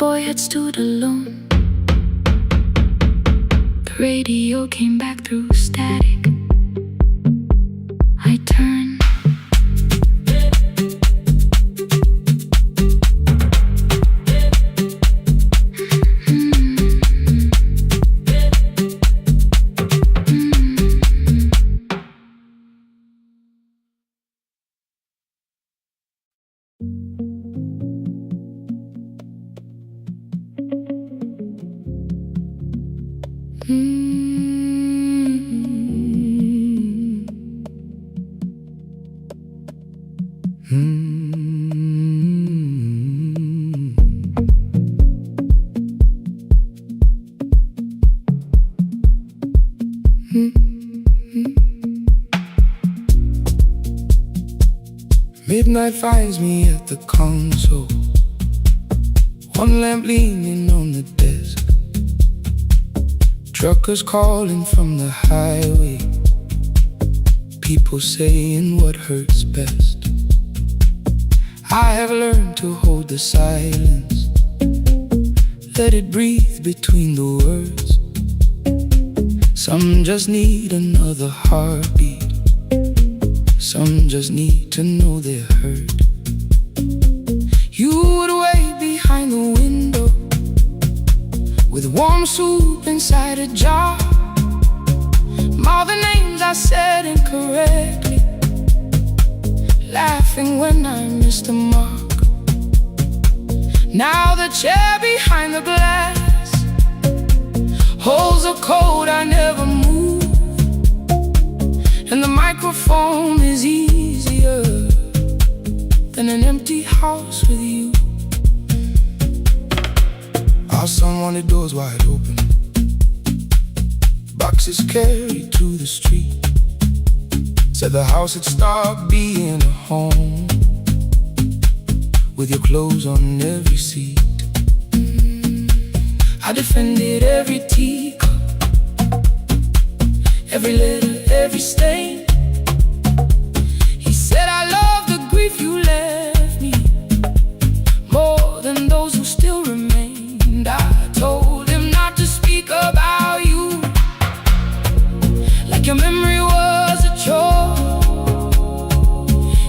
boy had stood alone. The radio came back through static. I turned. Midnight finds me at the console, one lamp leaning on the desk. Truckers calling from the highway, people saying what hurts best. I have learned to hold the silence, let it breathe between the words. Some just need another heartbeat, some just need to know they're heard. You would wait behind the window with warm soup inside a jar. All the names I said incorrectly, laughing when I missed the mark. Now the chair behind the glass holds a code I never moved, and the microphone is easier than an empty house with you. Our son wanted doors wide open, boxes carried to the street. Said the house had stopped being a home, with your clothes on every seat. I defended every teacup, every letter, every stain. He said I love the grief you left me more than those who still remained. I told him not to speak about you like your memory was a chore.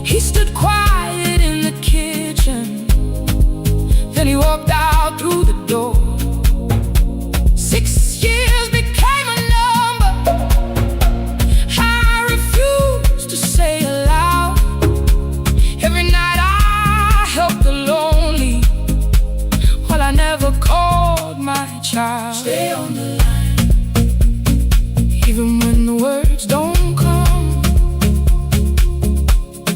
He stood quiet in the kitchen, then he walked out through the door. 6 years became a number I refused to say aloud. Every night I helped the lonely, while I never called my child. Stay on the line, even when the words don't come.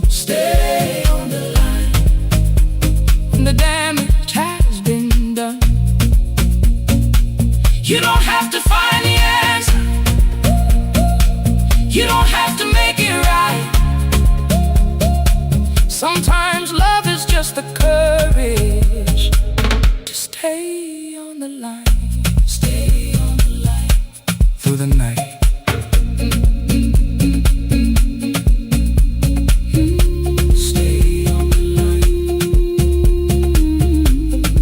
Stay on the line, when the damage has been done. You don't have to find the answer, you don't have to make it right. Sometimes love is just the courage to stay on the line. Stay on the line through the night. Stay on the line.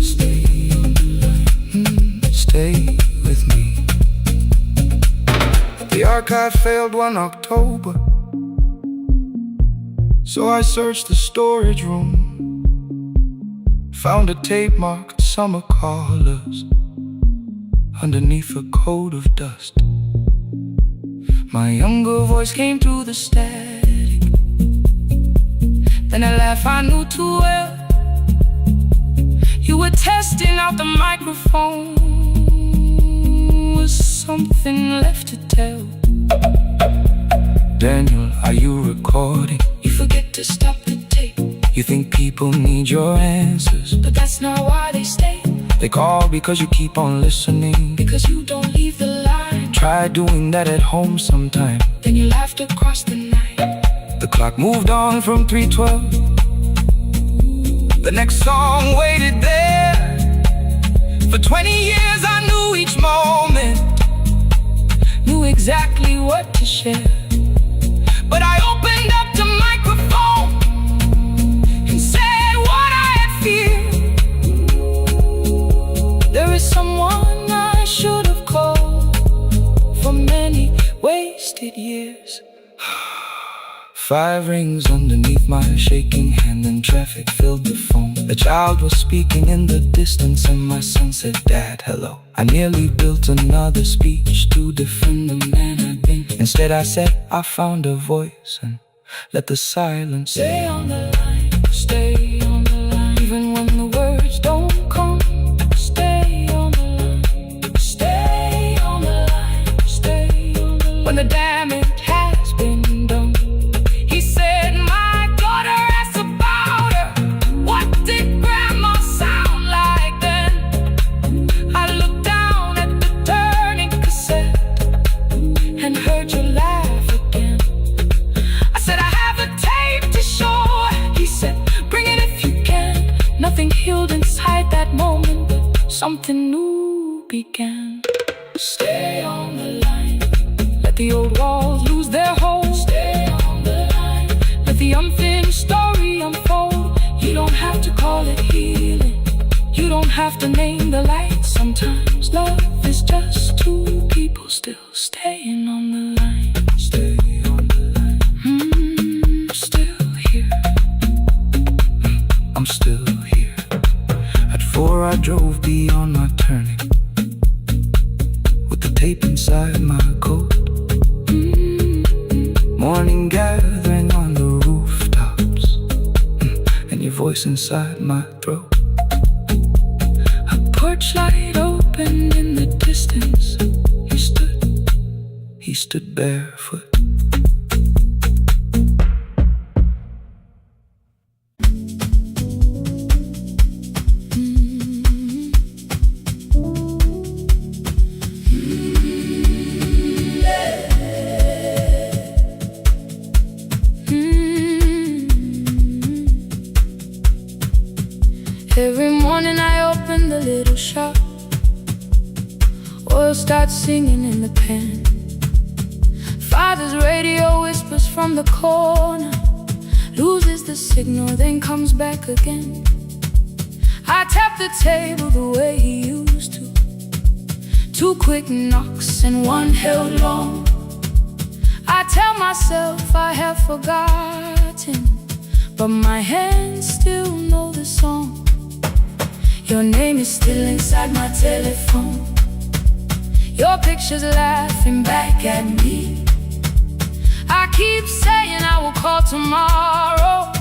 Stay on the line. Stay with me. The archive failed one October, so I searched the storage room, found a tape marked Summer Callers underneath a coat of dust. My younger voice came through the static, then a laugh I knew too well. You were testing out the microphone, was something left to tell? Daniel, are you recording? You forget to stop the tape. You think people need your answers, but that's not why they stay. They call because you keep on listening, because you don't leave the line. Try doing that at home sometime, then you laughed across the night. The clock moved on from 3:12. The next song waited there. For 20 years I knew each moment, knew exactly what to share. But I opened up the microphone and said what I had feared. many wasted years. 5 rings underneath my shaking hand, and traffic filled the phone. A child was speaking in the distance, and my son said, "Dad, hello." I nearly built another speech to defend the man I'd been. Instead I said, I found a voice, and let the silence stay on the line. Stay on the line, even when the words don't come. Stay on the line. Stay on the line. Stay on the line. When the damage has been done, he said, "My daughter asked about her. What did grandma sound like then?" I looked down at the turning cassette and heard you laugh again. I said, "I have a tape to show." He said, "Bring it if you can." Nothing healed inside that moment, but something new began. Stay on the line. Let the old walls lose their hold. Stay on the line. Let the unfinished story unfold. You don't have to call it healing. You don't have to name the light. Sometimes love is just two people still staying on the line. Stay on the line. Still here. I'm still here. At 4 I drove beyond my turning, with the tape inside my coat. Morning gathering on the rooftops, and your voice inside my throat. A porch light opened in the distance. He stood barefoot. Every morning I open the little shop. Oil starts singing in the pan. Father's radio whispers from the corner, loses the signal, then comes back again. I tap the table the way he used to. 2 quick knocks and 1 held long. I tell myself I have forgotten, but my hands still know the song. Your name is still inside my telephone. Your picture's laughing back at me. I keep saying I will call tomorrow,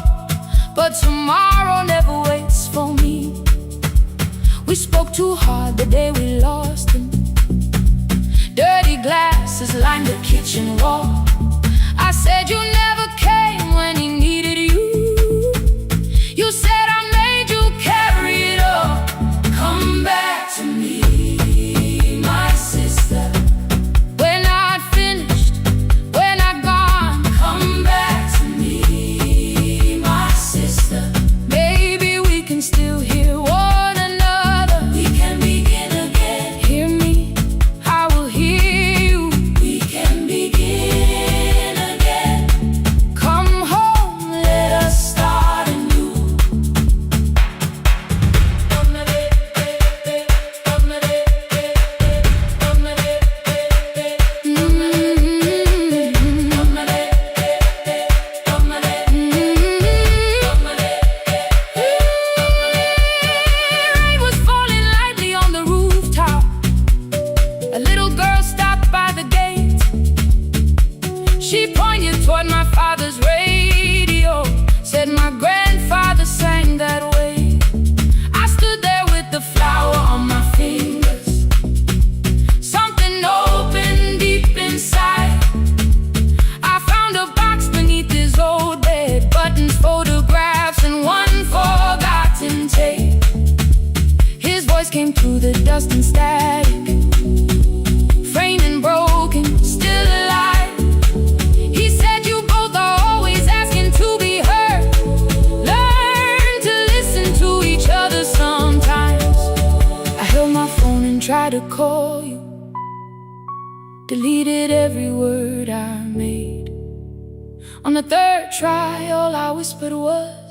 but tomorrow never waits for me. We spoke too hard the day we lost him. Dirty glasses lined the kitchen wall. I said you never came when he needed you. You said I made you carry it all. Come back to me, my sister. We're not finished, we're not gone. Come back to me, my sister. Maybe we can still hear one another. We can begin again. Hear me, I will hear you. We can begin again. Come home, let us start anew. Rain was falling lightly on the rooftop. A little girl stopped by the gate. She pointed toward my father's radio, said my grandfather sang that way. I stood there with the flower on my fingers. Something opened deep inside. I found a box beneath his old bed, buttons, photographs, and 1 forgotten tape. His voice came through the dust and static, framed and broken, still alive. He said you both are always asking to be heard. Learn to listen to each other sometimes. I held my phone and tried to call you, deleted every word I made. On the 3rd try, all I whispered was,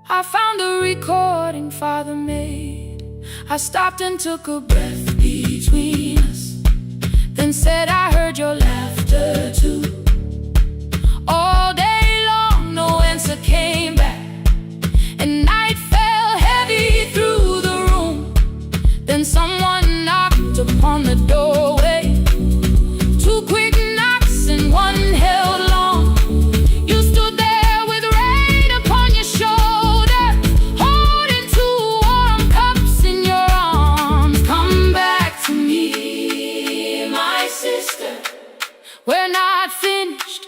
I found a recording Father made. I stopped and took a breath between us, then and said I heard your laughter too. All day long no answer came back, and night fell heavy through the room. Then someone knocked upon the doorway. Two quick knocks and one held long. You stood there with rain upon your shoulder, holding two warm cups in your arms. Come back to me, my sister. We're not finished,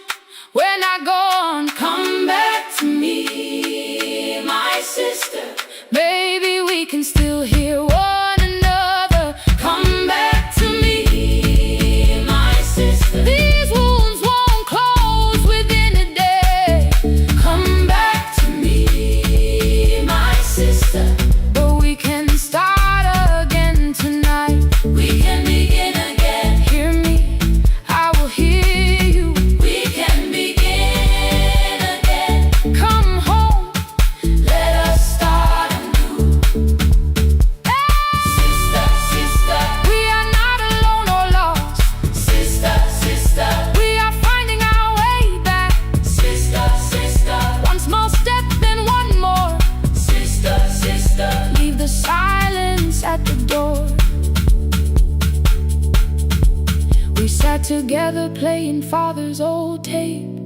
we're not gone. Come back to me, my sister. Maybe we can still hear one another. Come back to me, my sister. These wounds won't close within a day. Come back to me, my sister. But we can start again tonight. We can begin again. Hear me, I will hear you. We can begin again. Come home, let us start anew. Sister, sister, we are not alone or lost. Sister, sister, we are finding our way back. Sister, sister, one small step, then one more. Sister, sister, leave the silence at the door. We sat together playing father's old tape,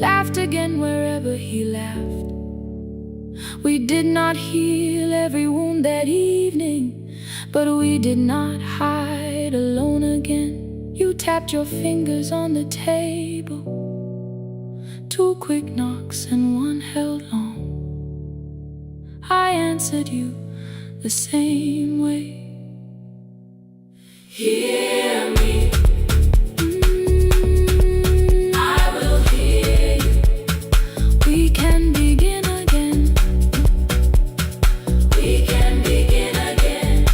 laughed again wherever he laughed. We did not heal every wound that evening, but we did not hide alone again. You tapped your fingers on the table, two quick knocks and one held long. I answered you the same way. Hear me, I will hear you. We can begin again. We can begin again.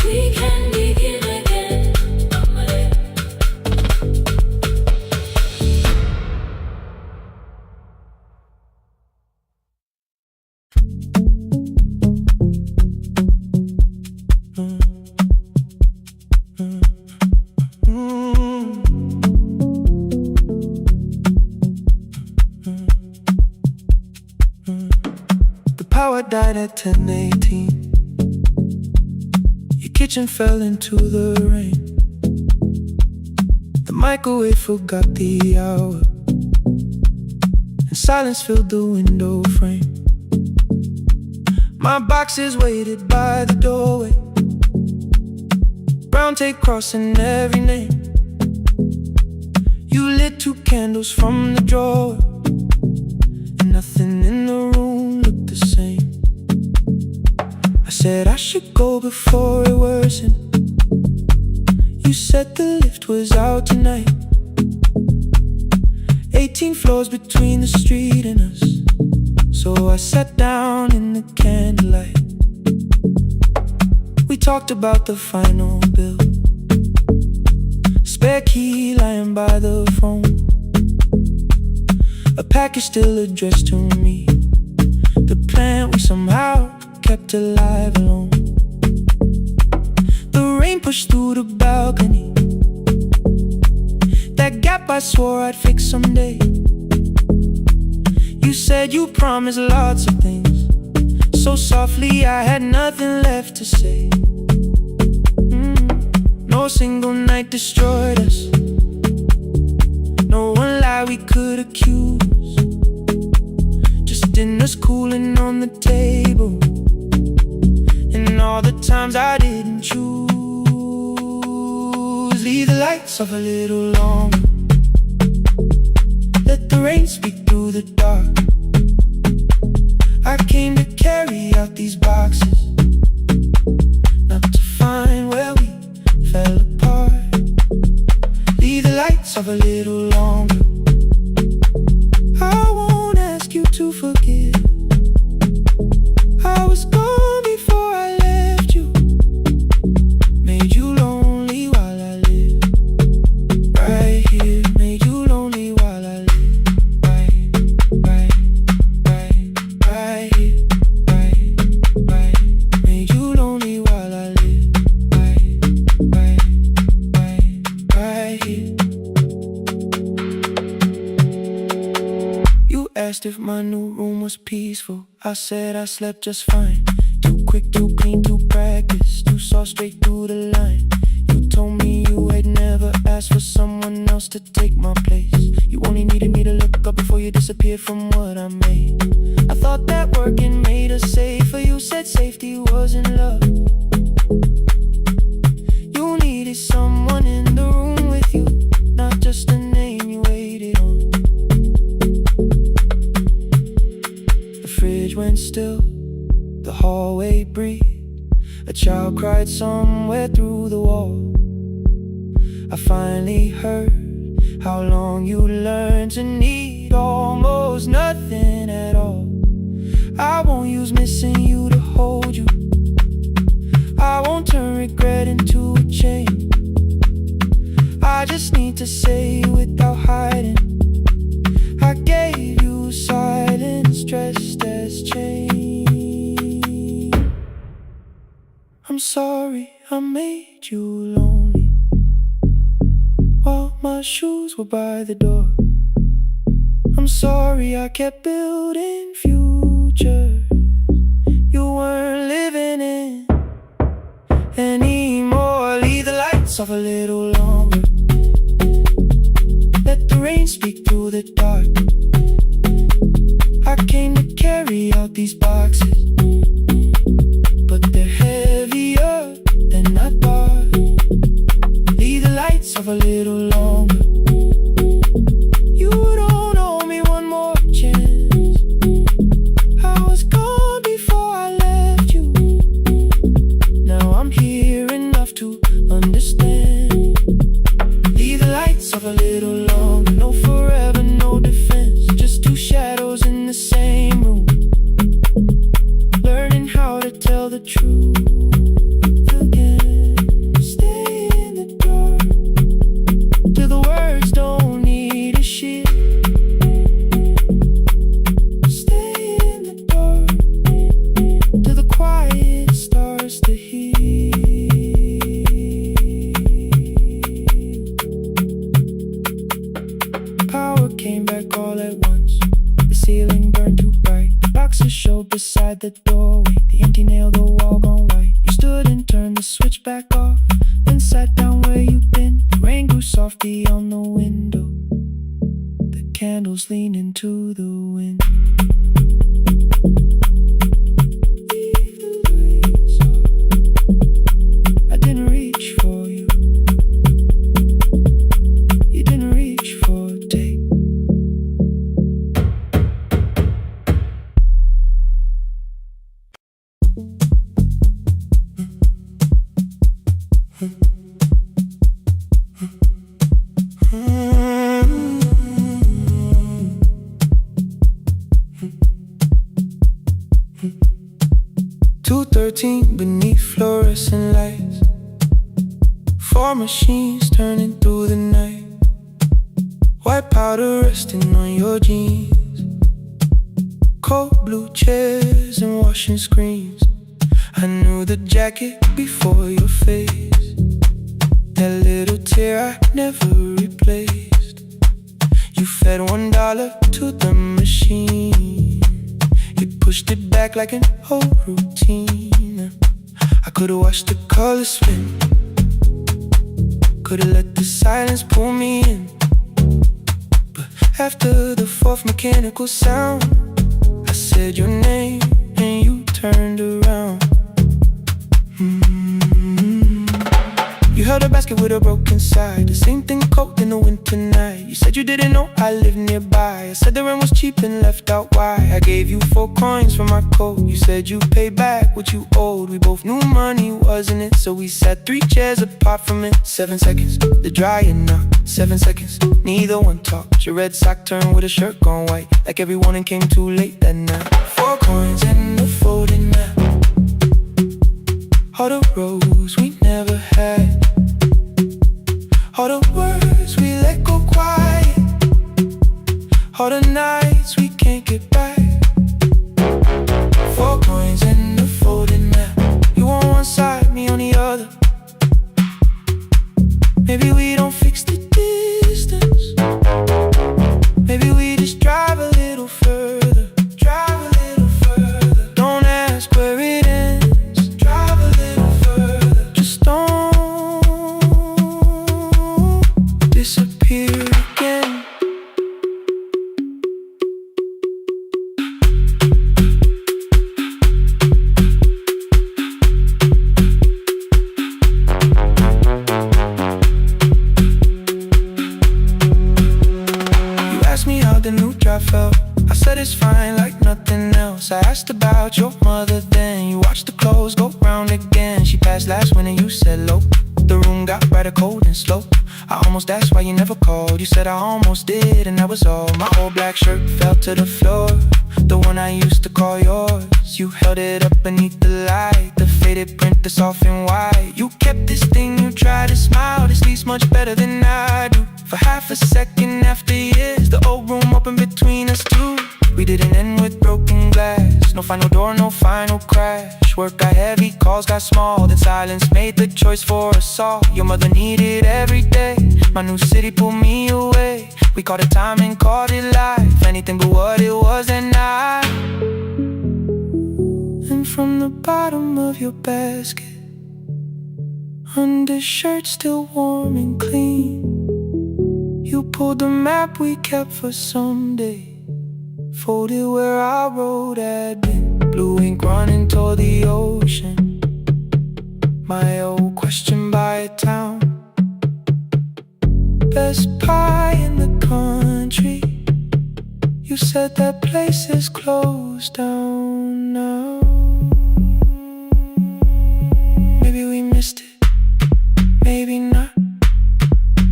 We can begin again. The power died at 10:18. Your kitchen fell into the rain. The microwave forgot the hour, and silence filled the window frame. My boxes waited by the doorway, brown tape crossing every name. You lit two candles from the drawer, and nothing in the room looked the same. I said I should go before it worsened. You said the lift was out tonight. 18 floors between the street and us, so I sat down in the candlelight. We talked about the final bill, spare key lying by the phone, a package still addressed to me, the plant we somehow kept alive alone. The rain pushed through the balcony, that gap I swore I'd fix someday. You said you promised lots of things, so softly I had nothing left to say. No single night destroyed us, no one lie we could accuse, just dinners cooling on the table, and all the times I didn't choose. Leave the lights off a little longer, let the rain speak through the dark. I came to carry out these boxes, not to find where we fell apart. Leave the lights off a little longer. I won't ask you to forgive. I was gone before I left you, made you lonely while I lived right here. asked if my new room was peaceful. I said I slept just fine. Too quick, too clean, too practiced. You saw straight through the line. You told me you had never asked for someone else to take my place. You only needed me to look up before you disappeared from what I made. I thought that working made us safer. You said safety was in love. You needed someone in the room with you, not just a name you waited on. The fridge went still, the hallway breathed. A child cried somewhere through the wall. I finally heard how long you learned to need almost nothing at all. I won't use missing you to hold you. I won't turn regret into a chain. I just need to say without hiding, I gave you silence dressed as change. I'm sorry I made you lonely while my shoes were by the door. I'm sorry I kept building futures you weren't living in anymore. Leave the lights off a little longer. Let the rain speak through the dark. I came to carry out these boxes, but they're heavier than I thought. Leave the lights off a little longer. You don't owe me one more chance. I was gone before I left you. Now I'm here enough to understand. Leave the lights off a little longer. No forever, no defense. Just two shadows in the same room, learning how to tell the truth again. Stay in the dark till the words don't need a shield. Stay in the dark till the quiet starts to heal. Power came back all at once. The ceiling burned too bright. The boxes showed beside the doorway. The empty nail, the wall gone white. You stood and turned the switch back off, then sat down where you've been. The rain grew softly on the window. The candles leaned into the wind. Leave the lights off. I didn't reach for you. You didn't reach for a take. 2:13 beneath fluorescent lights. 4 machines turning through the night. White powder resting on your jeans. Cold blue chairs and washing screens. I knew the jacket before your face. That little tear I never replaced. You fed $1 to the machine. You pushed it back like an old routine. I could've watched the colors spin. Could've let the silence pull me in. But after the 4th mechanical sound, I said your name and you turned around. You held a basket with a broken side. The same thing cold in the winter night. You said you didn't know I lived nearby. I said the rent was cheap and left out why. I gave you 4 coins for my coat. You said you'd pay back what you owed. We both knew money wasn't it, so we sat 3 chairs apart from it. 7 seconds, the dryer knocked. 7 seconds, neither one talked. Your red sock turned with a shirt gone white, like every morning came too late that night. 4 coins and a folding map. All the roads we never had. All the words we let go quiet. All the nights we can't get back. 4 coins and a folding map. You on one side, me on the other. Maybe we don't fix the distance. Maybe we just drive a little further. here again. You asked me how the new drive felt. I said it's fine like nothing else. I asked about your mother then. You watched the clothes go round again. She passed last winter, you said low. The room got brighter, cold and slow. I almost asked why you never called. You said I almost did and that was all. My old black shirt fell to the floor, the one I used to call yours. You held it up beneath the light, the faded print that's soft and white. You kept this thing, you tried to smile. This leaves much better than I do. For half a second after years, the old room opened between us two. We didn't end with broken glass. No final door, no final crash. Work got heavy, calls got small. Then silence made the choice for us all. Your mother needed every day. My new city pulled me away. We called it time and called it life. Anything but what it was that night. And from the bottom of your basket, undershirt still warm and clean, you pulled the map we kept for someday. Folded where our road had been. Blue ink running toward the ocean. My old question by a town. Best pie in the country. You said that place is closed down now. Maybe we missed it, maybe not.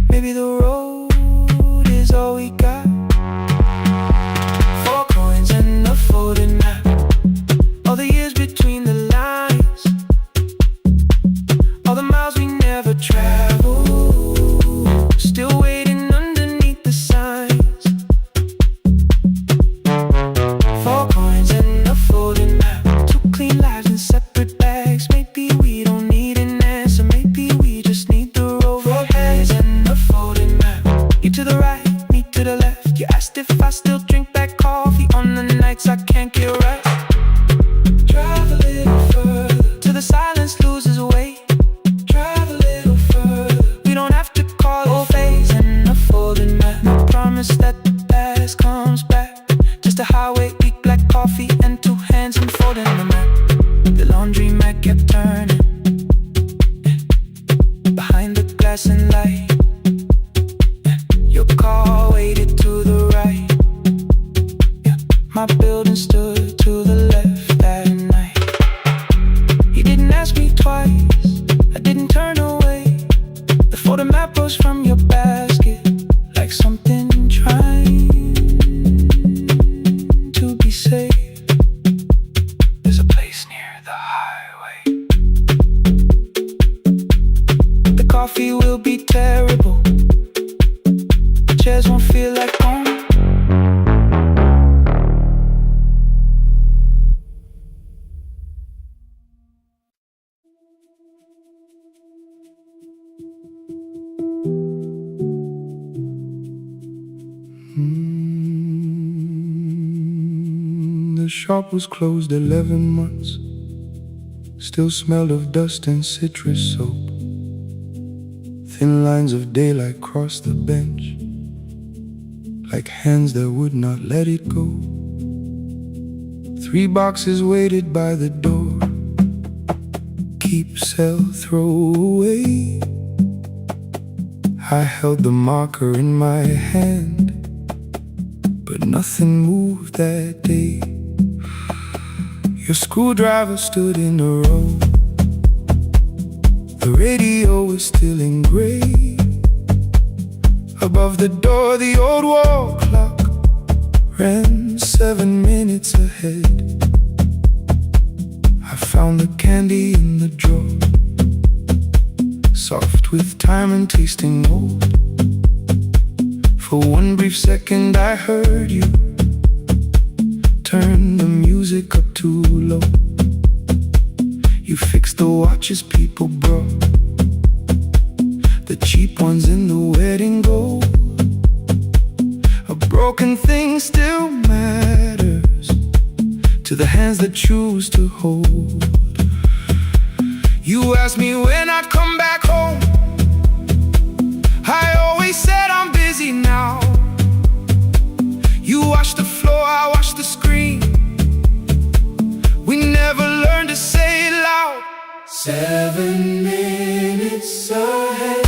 Maybe the road is all we got. Folded map, all the years between the lines, all the miles we never traveled, still waiting underneath the signs. 4 coins and a folded map, 2 clean lives in separate bags. Maybe we don't need an answer, maybe we just need the road. 4 hands and a folded map, you to the right, me to the left. You asked if I still drink that coffee on the nights I can't get right. Drive a little further till the silence loses weight. Drive a little further, we don't have to call it phase and a folded map. No promise that the past comes back. Just a highway, weak black coffee and 2 hands and folding the map. The laundry mat kept turning behind the glass and light. Your car waited to the right. My building stood to the left that night. You didn't ask me twice, I didn't turn away. The photo map rose from your basket like something trying to be safe. There's a place near the highway. The coffee will be terrible, the chairs won't feel like home. The shop was closed 11 months. Still smelled of dust and citrus soap. Thin lines of daylight crossed the bench, like hands that would not let it go. 3 boxes waited by the door. Keep, sell, throw away. I held the marker in my hand, but nothing moved that day. Your screwdriver stood in a row. The radio was still in gray. Above the door, the old wall clock ran 7 minutes ahead. I found the candy in the drawer, soft with time and tasting old. For one brief second I heard you turn the music up too low. You fixed the watches people brought, the cheap ones in the wedding gold. A broken thing still matters to the hands that choose to hold. You asked me when I'd come back home. I always said I'm busy busy now. You wash the floor, I wash the screen. We never learned to say it loud. 7 minutes ahead.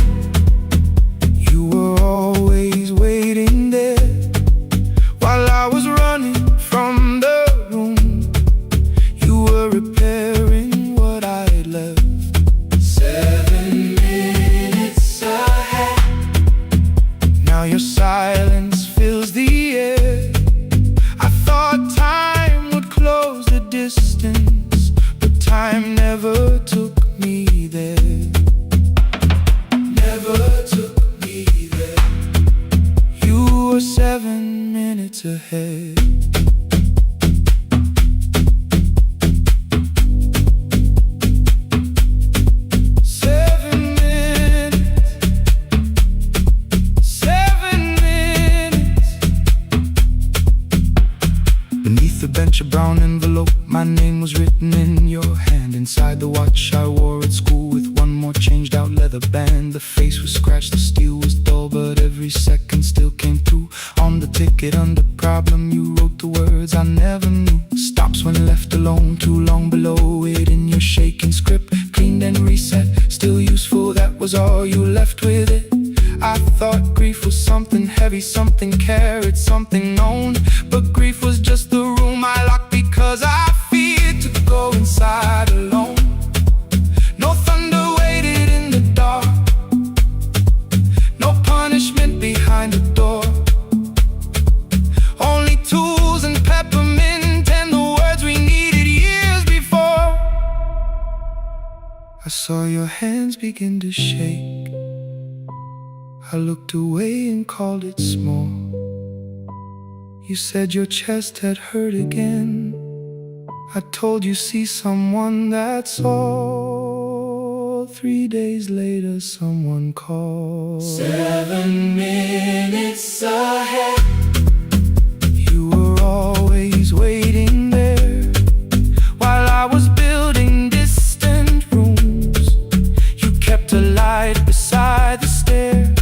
You were always waiting there while I was running from the room. You were repairing what I had left. 7 minutes ahead. Now your silence fills the air. I thought time would close the distance, but time never took me there. Never took me there. You were 7 minutes ahead. A brown envelope, my name was written in your hand. Inside the watch I wore at school with one more changed out leather band. The face was scratched, the steel was dull, but every second still came through. On the ticket under problem you wrote the words I never knew. Stops when left alone, too long below it in your shaking script. Cleaned and reset, still useful, that was all you left with it. I thought grief was something heavy, something carried, something known. But grief was just the room I locked because I feared to go inside alone. No thunder waited in the dark, no punishment behind the door. Only tools and peppermint and the words we needed years before. I saw your hands begin to shake. I looked away and called it small. You said your chest had hurt again. I told you see someone, that's all. 3 days later someone called. 7 minutes ahead. You were always waiting there while I was building distant rooms. You kept a light beside the stairs.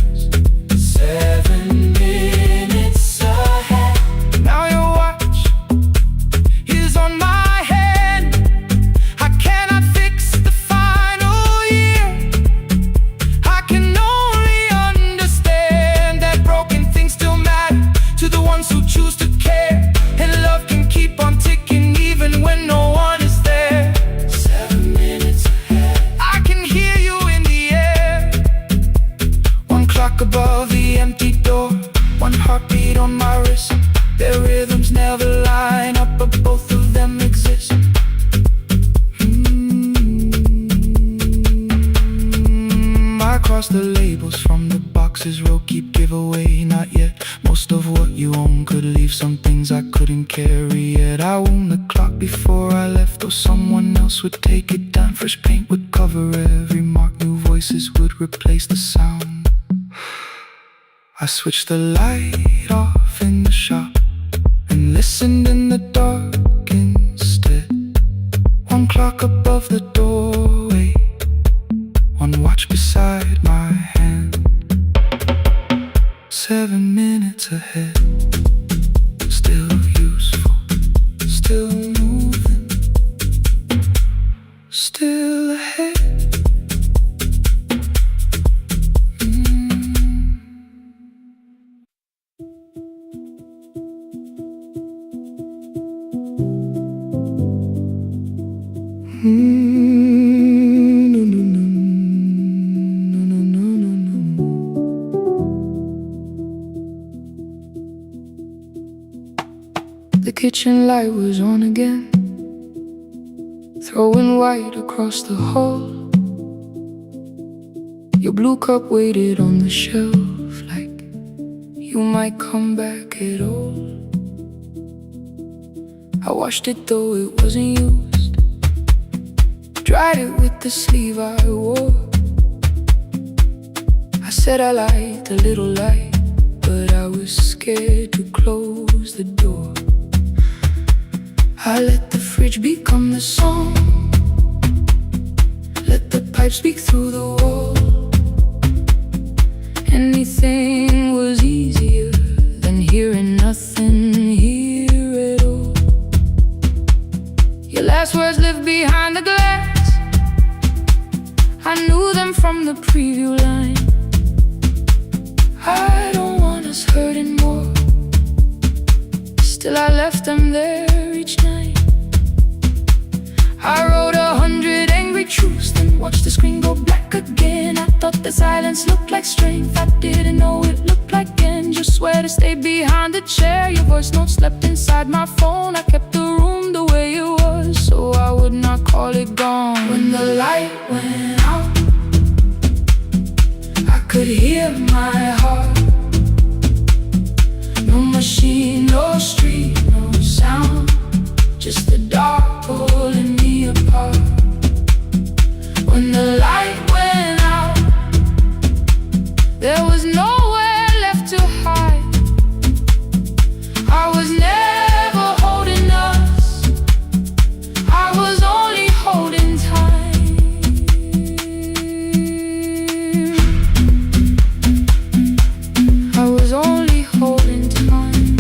7 minutes ahead. Now your watch is on my hand. I cannot fix the final year. I can only understand that broken things still matter to the ones who choose to care. And love can keep on ticking even when no one is there. 7 minutes ahead. I can hear you in the air. One clock above the empty door, one heartbeat on my wrist. Their rhythms never line up, but both of them exist. I cross the labels from the boxes, row keep giveaway, not yet. Most of what you own could leave, some things I couldn't carry yet. I wound the clock before I left, or someone else would take it down. Fresh paint would cover every mark, new voices would replace the sound. I switched the light off in the shop and listened in the dark instead. One clock above the doorway, one watch beside my hand. 7 minutes ahead. Still useful, still moving, still ahead. The kitchen light was on again, throwing white across the hall. Your blue cup waited on the shelf like you might come back at all. I washed it though it wasn't used, dried it with the sleeve I wore. I said I liked a little light, but I was scared to close the door. I let the fridge become the song, let the pipe speak through the wall. Anything was was easier than hearing nothing here at all. Your last words lived behind the glass. I knew them from the preview line. I don't want us hurting more. Still I left them there each night. I wrote 100 angry truths, then watched the screen go black again. I thought the silence looked like strength. I didn't know it looked like end. Just swear to stay behind the chair. Your voice notes slept inside my phone. I kept the room the way it was, so I would not call it gone. When the light went out, I could hear my heart. No machine, no street, no sound, just the dark pulling me apart. When the light went out, there was nowhere left to hide. I was never holding us, I was only holding time. I was only holding time.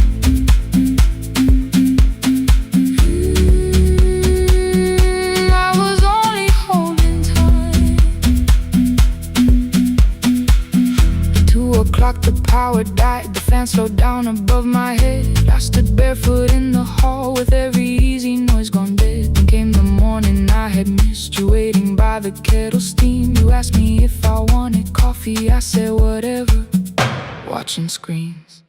I was only holding time. 2 o'clock, the power died. The fan slowed down above my head. I stood barefoot in the hall with every easy noise gone dead. Then came the morning I had missed you, waiting by the kettle steam. You asked me if I wanted coffee, I said whatever, watching screens.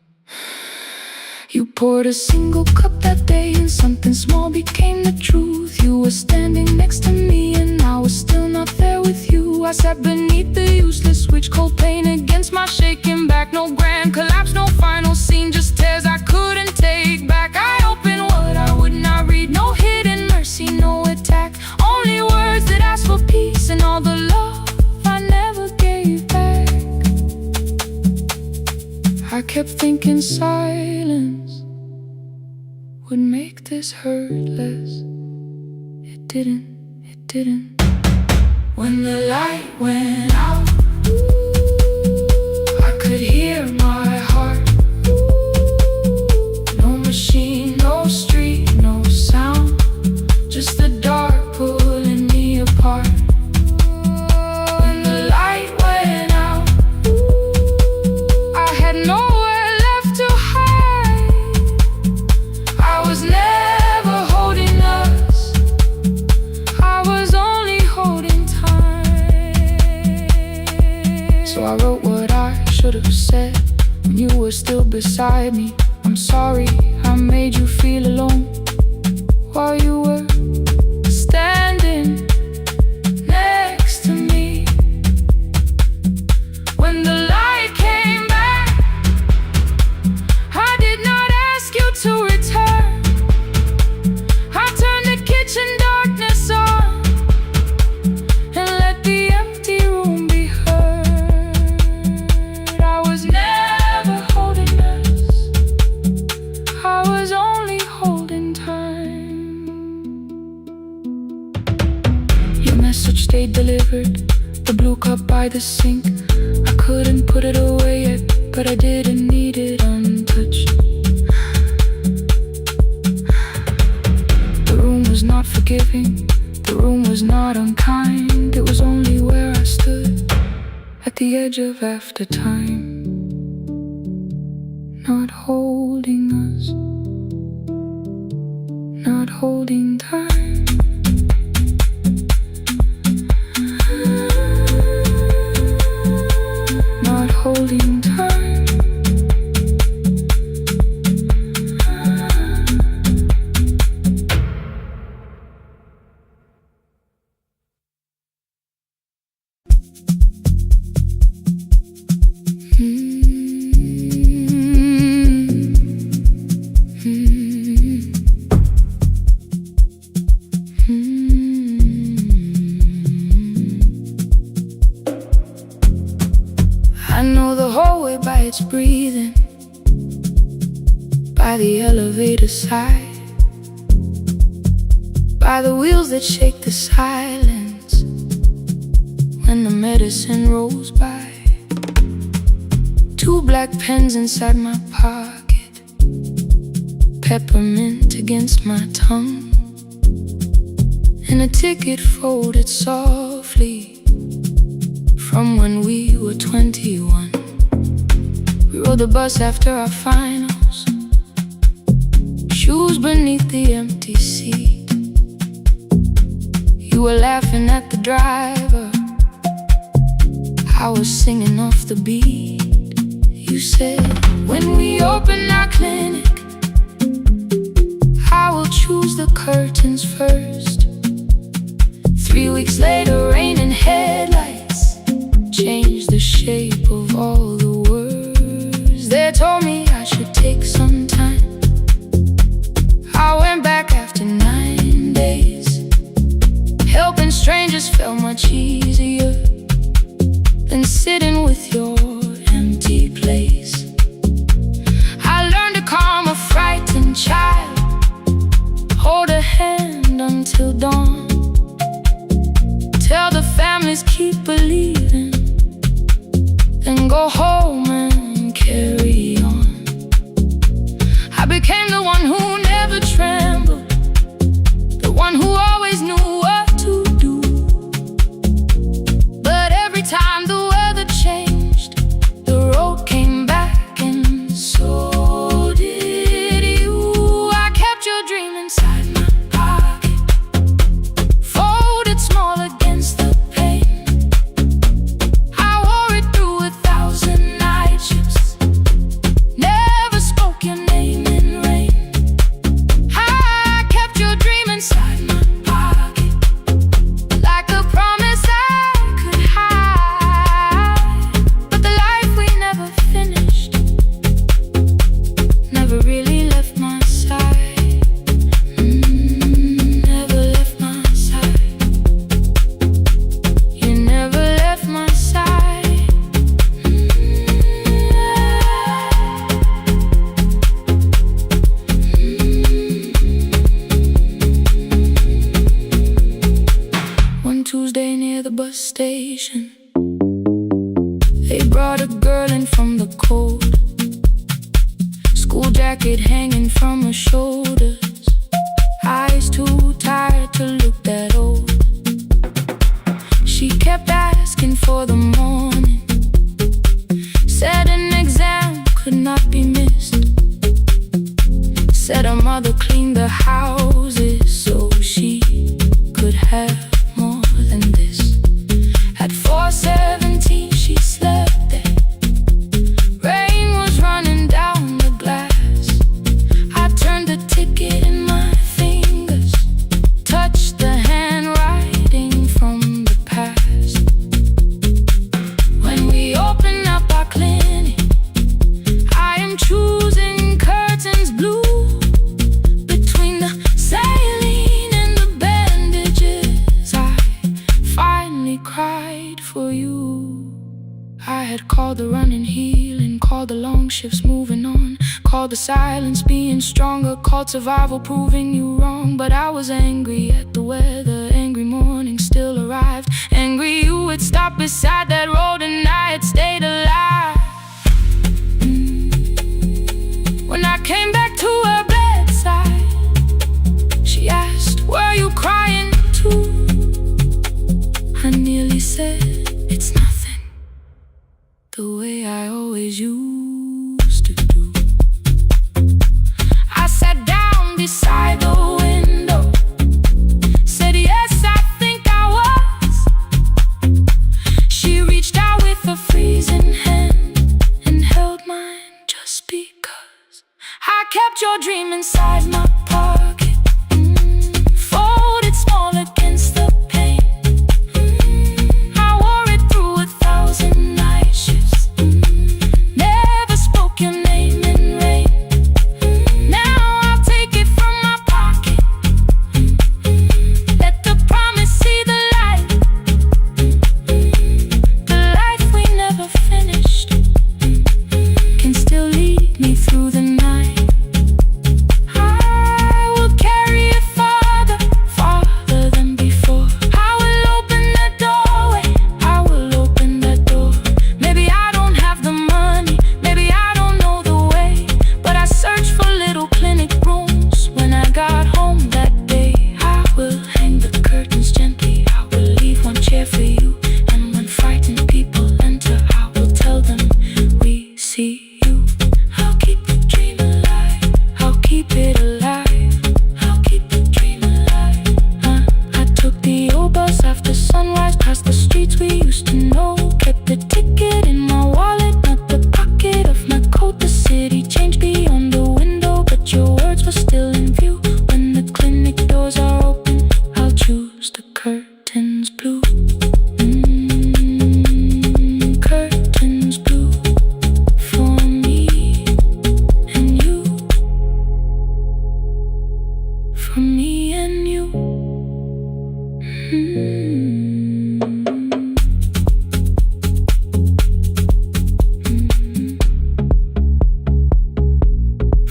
You poured a single cup that day, and something small became the truth. You were standing next to me, and I was still not there with you. I sat beneath the useless switch, cold pain against my shaking back. No grand collapse, no final scene, just tears I couldn't take back. I opened what I would not read, no hidden mercy, no attack. Only words that asked for peace and all the love I never gave back. I kept thinking silence would make this hurt less. It didn't, it didn't. When the light went out, I could hear my heart. No machine, no street, no sound, just the dark pulling me apart. When the light went out, I had nowhere left to hide. I was never holding us, I was only holding time. So I wrote what I should have said when you were still beside me. I'm sorry I made you feel alone while you were standing next to me. When the light came back, I did not ask you to return. I turned the kitchen darkness on and let the empty room be heard. I was never holding us, I was only holding time. Your message stayed delivered, the blue cup by the sink. I couldn't put it away yet, but I didn't need it untouched. The room was not forgiving, the room was not unkind. It was only where I stood at the edge of after time, not holding us, not holding time. Not holding time. I know the hallway by its breathing, by the elevator side, by the wheels that shake the silence when the medicine rolls by. 2 black pens inside my pocket, peppermint against my tongue, and a ticket folded softly from when we were 21. We rode the bus after our finals, shoes beneath the empty seat. You were laughing at the driver, I was singing off the beat. You said, when we open our clinic, I will choose the curtains first. 3 weeks later, rain and headlights changed the shape of all the words. They told me I should take some time. I went back after 9 days. Helping strangers felt much easier than sitting with your empty place. I learned to calm a frightened child, hold a hand until dawn, tell the families keep believing, then go home and carry on. I became the one who never trembled, the one who always knew what to do. But every time the weather changed, the road came back, and so did you. I kept your dream inside my pocket, folded small against the pain. I wore it through 1,000 night shifts, never spoke your name in rain. I kept your dream inside my pocket, like a promise I could hide. But the life we never finished never really left my side. Never left my side. You never left my side. One Tuesday near the bus station, they brought a girl in from the cold, school jacket hanging from her shoulders, eyes too tired to look that old. She kept asking for the morning, said an exam could not be missed, said her mother cleaned the houses so she could have more than this. At 4:17 she slept there, rain was running down the glass. I turned the ticket in my fingers, touched the handwriting from the past. When we open up our clinic, I am choosing curtains blue, between the saline and the bandages. I finally cried for you. I had called the running healing, called the long shifts moving on, called the silence being stronger, called survival proving you wrong. But I was angry at the weather, angry morning still arrived, angry you had stopped beside that road and I had stayed alive. When I came back to her bedside, she asked, were you crying too? I nearly said, it's nothing, the way I always used to do. I sat down beside the window, said yes, I think I was. She reached out with a freezing hand and held mine just because. I kept your dream inside my pocket, folded small against the pain. I wore it through 1,000 night shifts, never spoke your name in rain. Now I'll take it from my pocket, let the promise see the light. The life we never finished can still lead me through the night. I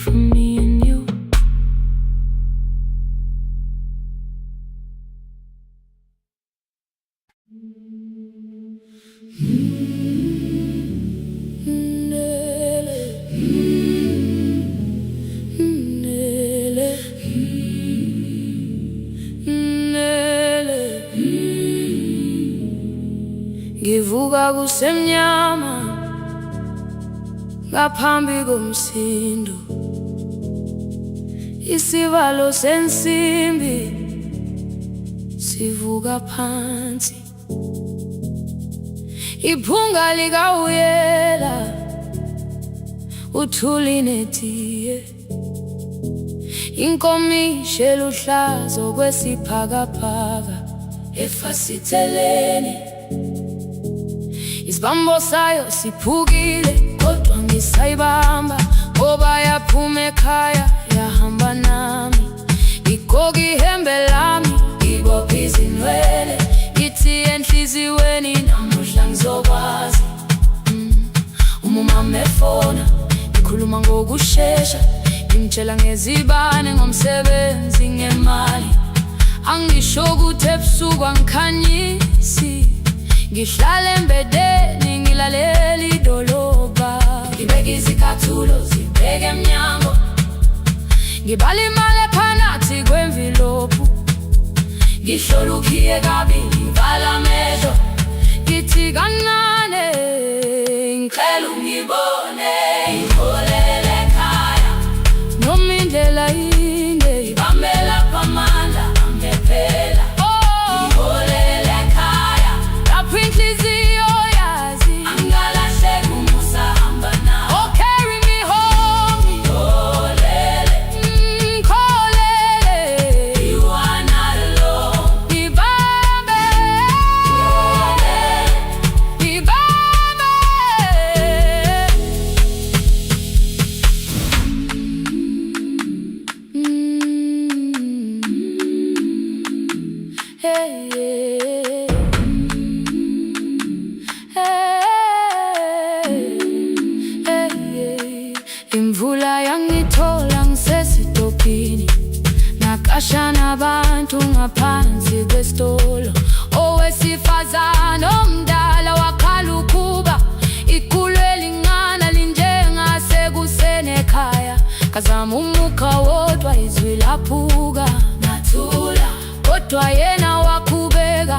from me and you. Ngivuka kusemnyama ngaphambi komsindo, isivalo sensimbi sivuka phansi, iphunga likawuyela uthuli netiye, inkomishi eluhlaza okwesiphakapaka efasiteleni. Isibambo sayo siphukile kodwa ngisayibamba, ngoba yaphuma ekhaya yahamba nami. Igqoka ihembe lami, ibopha izinwele, ithi enhliziyweni namuhla ngizokwazi. Umama efona, ikhuluma ngokushesha, imtshela ngezibane, ngomsebenzi, ngemali. Angisho ukuthi ebusuku angikhanyisi, ngihlala embedeni ngilalela idolobha. Ngibeka izicathulo zibheke emnyango, ngibala imali ephakathi kwemvilophu, ngihlola ukhiye kabili, ngivala amehlo, ngithi kancane ngicela ungibone. Ngiholele ekhaya noma indlela inde, ngibambela phamandla angephela. Ngiholele ekhaya lapho inhliziyo yazi angalahleki umusa hamba nawe. Oh, carry me home. Ngiholele, ngiholele, you are not alone. Ngibambe, ngiholele, ngibambe. Hey, hey, hey, hey. Imvula yangithola ngisesitopini, nakasha nabantu ngaphansi kwesitolo. Owesifazane omdala wakhala ukuba ikhulu elingana linjengasekuseni ekhaya. Kazama umukha wodwa izwi laphuka, nathula kodwa yena wakhubeka.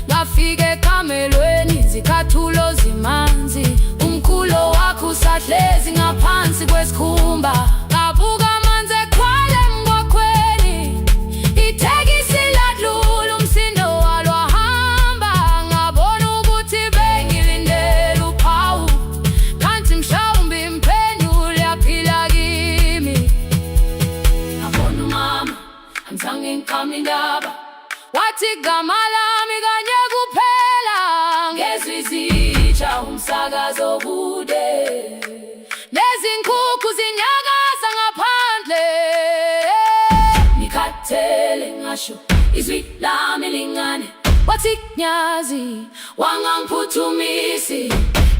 Ngafika ekamelweni, izicathulo zimanzi, umkhulo wakhe usahlezi ngaphansi kwesikhumba. Ngabuka amanzi ekhwale ngwakhweni, itekisi ladlula, umsindo walo wahamba. Ngabona ukuthi bengilindele uphawu, kanti mhlawumbe imphendula yaphila kimi. Ngabona umama angizange ngiqame indaba, wathi igama lami kanye kuphela. Ngezwi izitsha umsakazo kude, nezinkukhu zinyakaza ngaphandle. Ngikhathele ngasho izwi lami lingane, wathi nyazi wangangiphuthumisi.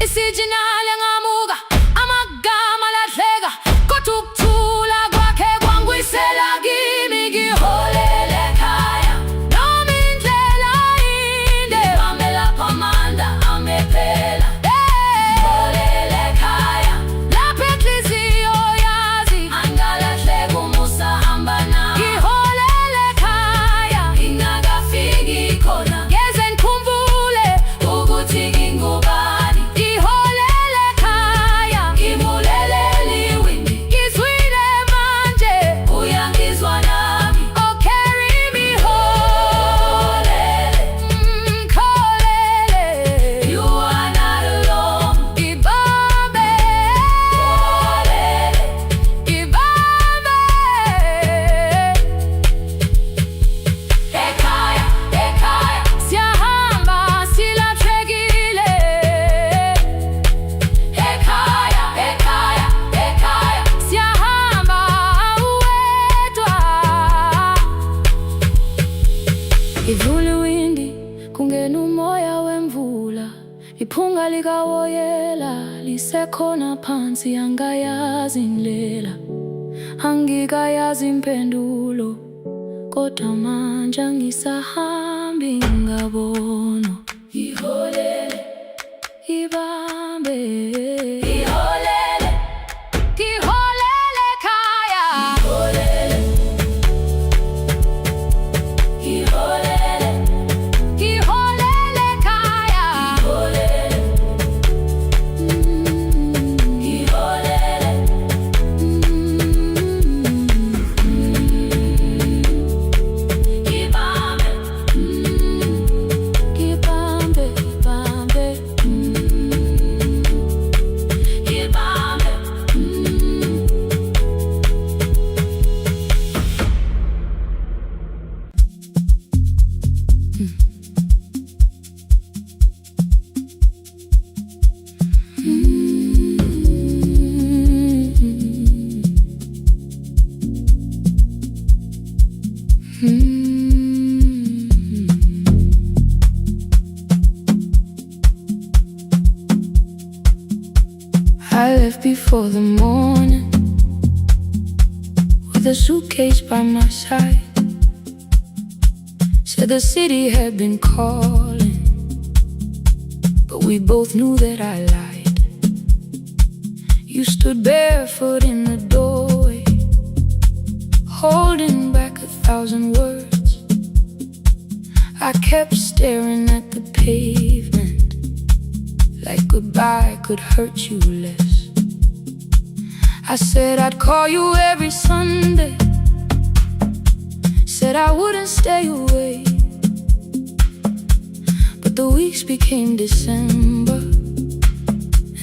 Isijinali ngamuka, amagama lahleka, kodwa ukuthula kwakhe kwangwisela kimi. Ngiholele ekhaya noma indlela inde, ngibambela phamandla angephela. Ngiholele ekhaya lapho inhliziyo yazi angalahleki umusa hamba nawe. Ngiholele ekhaya ingakafiki khona, ngeze ngikhumbule ukuthi ngingubani. Ngiholele ekhaya ngibulelele iwindi, ngizwile manje uyangizwa nami. Oh, carry me home. Ngikholele, you are not alone. Ngibambe, ngibambe. Ekhaya, ekhaya siyahamba silahlekile. Ekhaya, ekhaya, ekhaya siyahamba uwedwa. Ivula iwindi kungena umoya wemvula, iphunga likawoyela lisekhona phansi, angayazi indlela. Angikayazi impendulo, kodwa manje angisahambi ngabono. Iholele, ibambe, iholele, iholele ekhaya. Iholele, iholele, iholele ekhaya. Iholele, iholele, ibambe, ibambe, ibambe, ibambe. I left before the morning with a suitcase by my side. Said the city had been calling, but we both knew that I lied. You stood barefoot in the doorway, holding back 1,000 words. I kept staring at the pavement, like goodbye could hurt you less. I said I'd call you every Sunday, said I wouldn't stay away. But the weeks became December,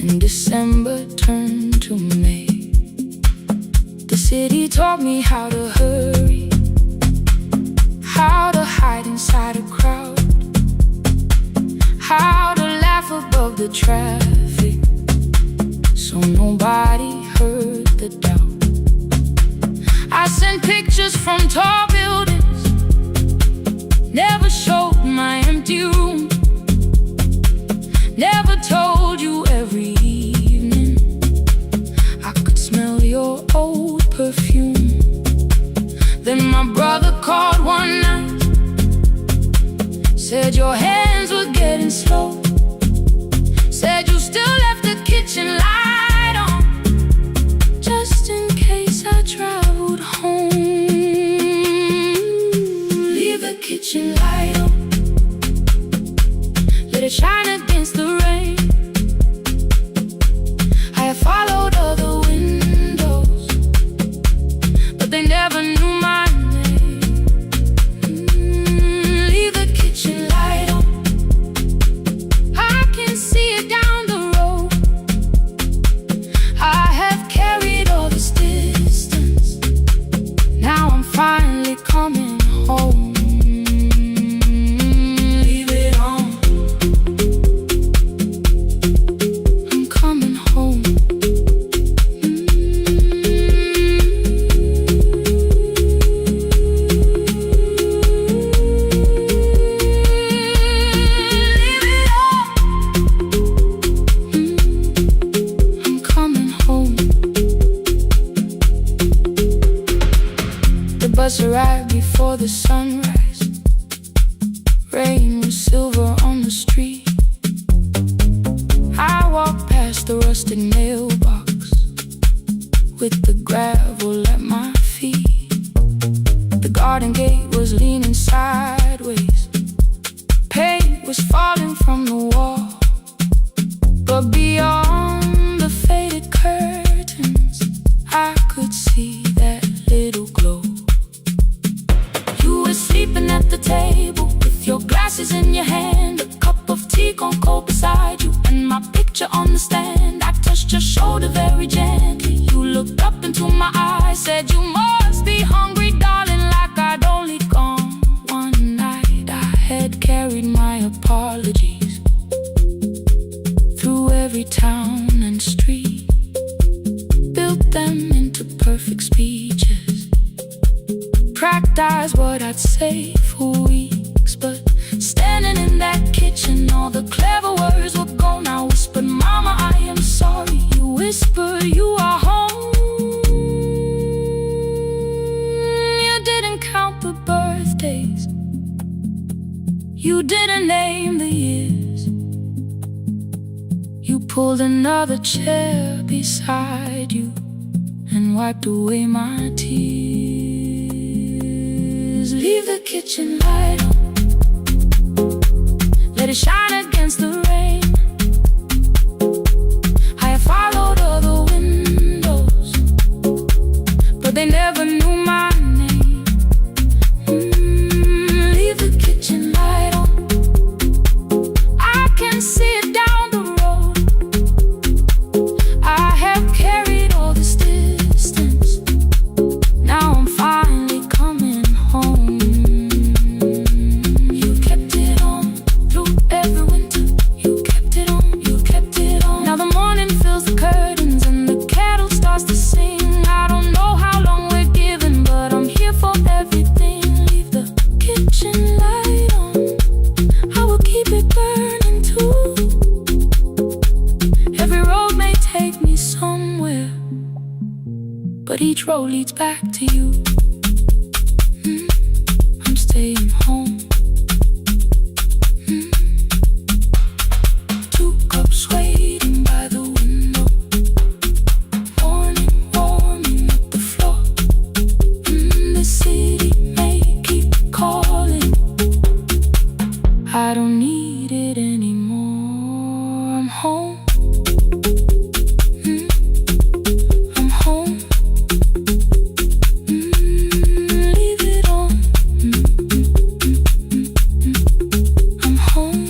and December turned to May. The city taught me how to hurry, how to hide inside a crowd, how to laugh above the traffic, so nobody heard the doubt. I sent pictures from tall buildings, never showed my empty room, never told you every evening I could smell your old perfume. Then my brother called one night, said your hands were getting slow, said you still left the kitchen light on, just in case I traveled home. Leave the kitchen light on, let it shine against the rain. I have followed other windows, but they never knew my name. Leave the kitchen light on, I can see it down the road. I have carried all this distance, now I'm finally coming home. Leave it on, I'm coming home. Leave it on, I'm coming home. The bus arrived before the sunrise. Rain was silver on the street. I walked past the rusted mailbox with the gravel at my feet. The garden gate was leaning sideways, paint was falling from the wall, but beyond the faded curtains I could see that little glow. You were sleeping at the table with your glasses in your hand, a cup of tea gone cold beside you, and my picture on the stand. I touched your shoulder very gently. You looked up into my eyes, said you must be hungry, darling, like I'd only gone one night. I had carried my apologies through every town and street, built them into perfect speeches, practiced what I'd say for weeks. But standing in that kitchen, all the clever words were gone. I whispered, Mama, I am sorry. You whisper, you are home. You didn't name the years. You pulled another chair beside you and wiped away my tears. Leave the kitchen light on, let it shine against the rain. I have followed other windows, but they never knew my name. Leave the kitchen light on, I can see it down the road. I have carried all this distance, now I'm finally coming home. You kept it on through every winter. You kept it on, you kept it on. Now the morning fills the curtains and the kettle starts to sing. I don't know how long we're given, but I'm here for everything. Leave the kitchen light on, I will keep it burning too. Every road may take me somewhere, but each road leads back to you. I'm staying home. 2 cups waiting by the window, warming up the floor. The city may keep calling, I don't need it anymore. I'm home. I'm home. Leave it on. I'm home.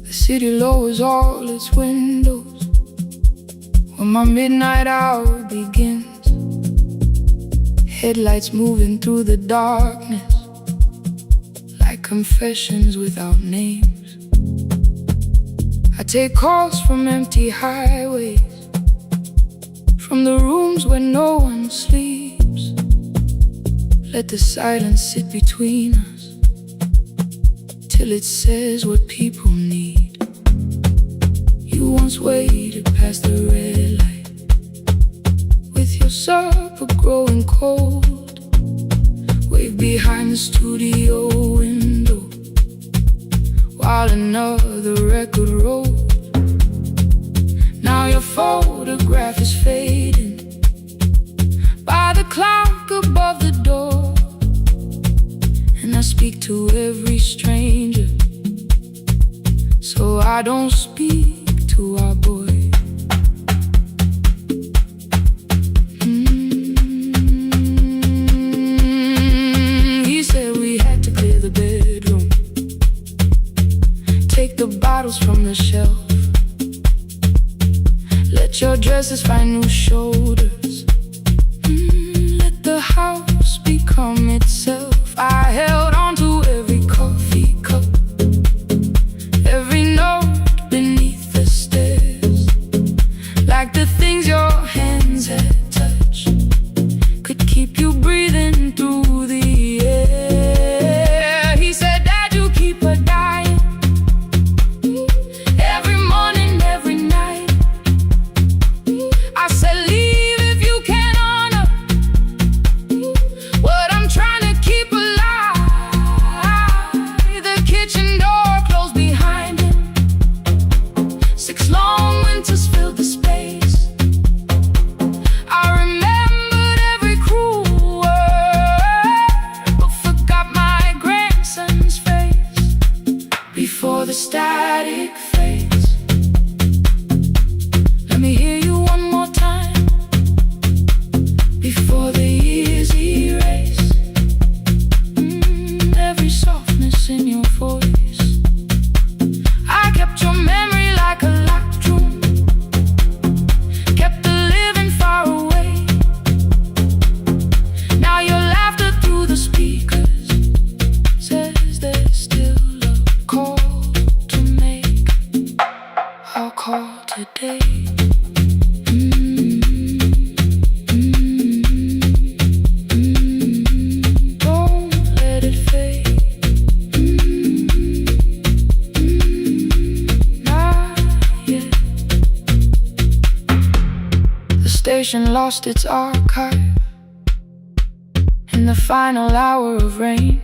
The city lowers all its windows when my midnight hour begins. Headlights moving through the darkness like confessions without names. I take calls from empty highways, from the rooms where no one sleeps. Let the silence sit between us till it says what people need. You once waited past the red light with your supper growing cold. Wave behind the studio window while another record rolls. Now your photograph is fading by the clock above the door, and I speak to every stranger, so I don't speak to our boy. He said we had to clear the bedroom, take the bottles from the shelf, let your dresses find new shoulders, let the house become itself. I held on to every coffee cup, every note beneath the stairs, like the things your hands had touched could keep you breathing through the air. He said, Dad, you keep her dying every morning, every night. I said, leave civilization lost its archive in the final hour of rain.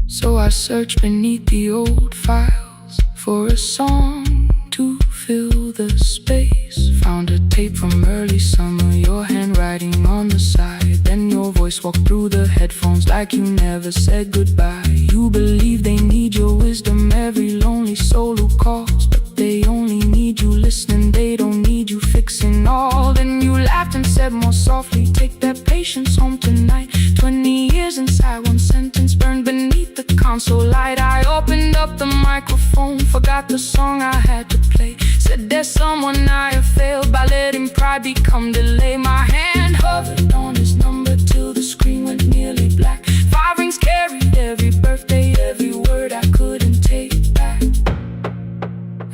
So I searched beneath the old files for a song to fill the space. Found a tape from early summer, your handwriting on the side. Then your voice walked through the headphones like you never said goodbye. You believe they need your wisdom, every lonely soul who calls, but they only need you listening, they don't need you fixing all. Then you laughed and said more softly, take that patience home tonight. 20 years inside one sentence burned beneath the console light. I opened up the microphone, forgot the song I had to play. Said there's someone I have failed by letting pride become delay. My hand hovered on his number till the screen went nearly black. 5 rings carried every birthday, every word I couldn't take back.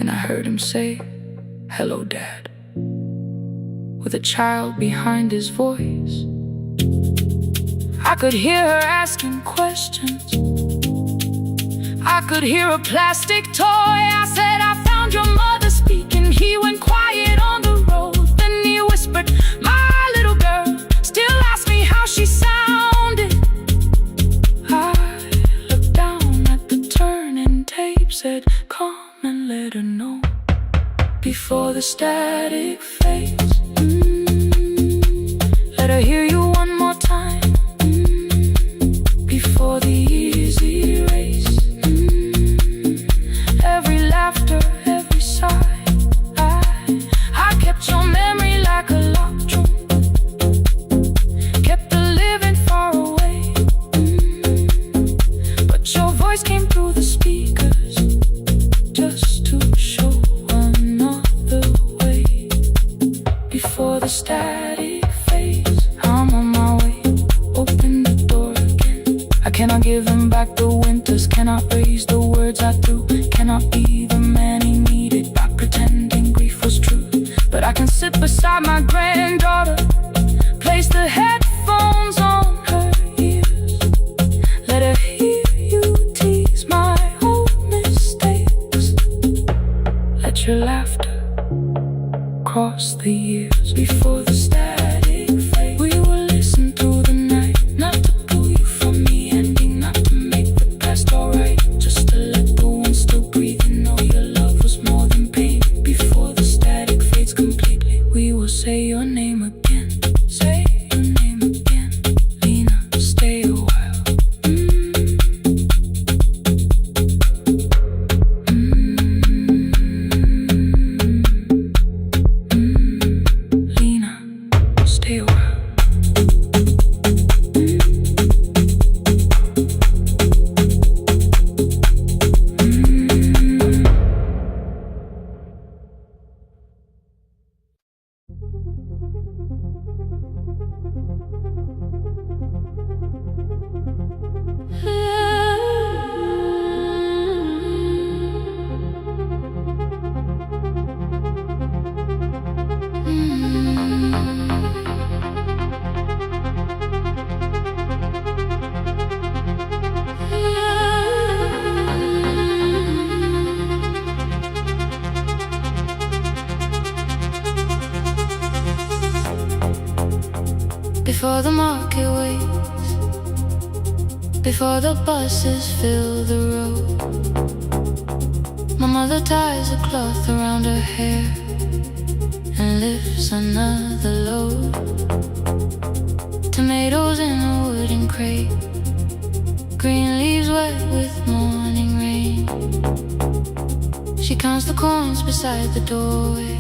And I heard him say, hello dad, with a child behind his voice. I could hear her asking questions, I could hear a plastic toy. I said, I found your mother speaking. He went quiet on the road, then he whispered, my little girl still asks me how she sounded. I looked down at the turning tape, said, come and let her know before the static fades. Let her hear you one more time, before the easy race. Every laughter, every sigh, I kept your memory like a locked drum, kept the living far away. But your voice came through the speakers, just to show another way. Before the static fades, I'm on my way, open the door again. I cannot give him back the winters, cannot raise the words I threw, cannot be the man he needed by pretending grief was true. But I can sit beside my granddaughter, place the headphones on her ears, let her hear you tease my old mistakes. Let your laughter cross the years. Before the static fade, we will listen through the night, not to pull you from me ending, not to make the past alright, just to let the one still breathe and know your love was more than pain. Before the static fades completely, we will say your name again, say your name again. Lena, stay a while. Lena, stay a while. Before the market waits, before the buses fill the road, my mother ties a cloth around her hair and lifts another load. Tomatoes in a wooden crate, green leaves wet with morning rain. She counts the coins beside the doorway,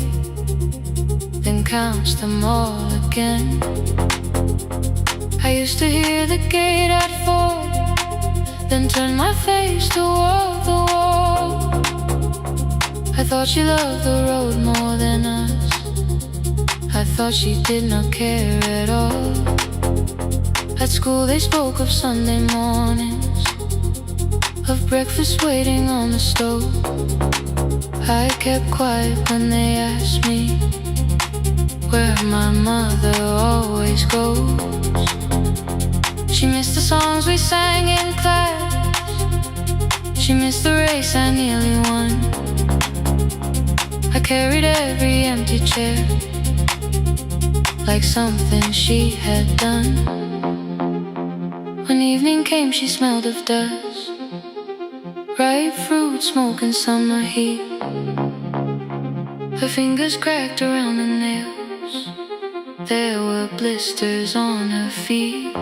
then counts them all again. I used to hear the gate at 4, then turn my face toward the wall. I thought she loved the road more than us, I thought she did not care at all. At school they spoke of Sunday mornings, of breakfast waiting on the stove. I kept quiet when they asked me where my mother always goes. She missed the songs we sang in class, she missed the race I nearly won. I carried every empty chair like something she had done. When evening came, she smelled of dust, ripe fruit, smoke and summer heat. Her fingers cracked around the nails, there were blisters on her feet.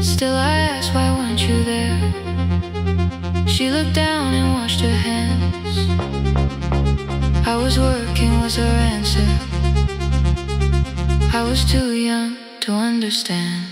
Still I asked, why weren't you there? She looked down and washed her hands. I was working was her answer. I was too young to understand.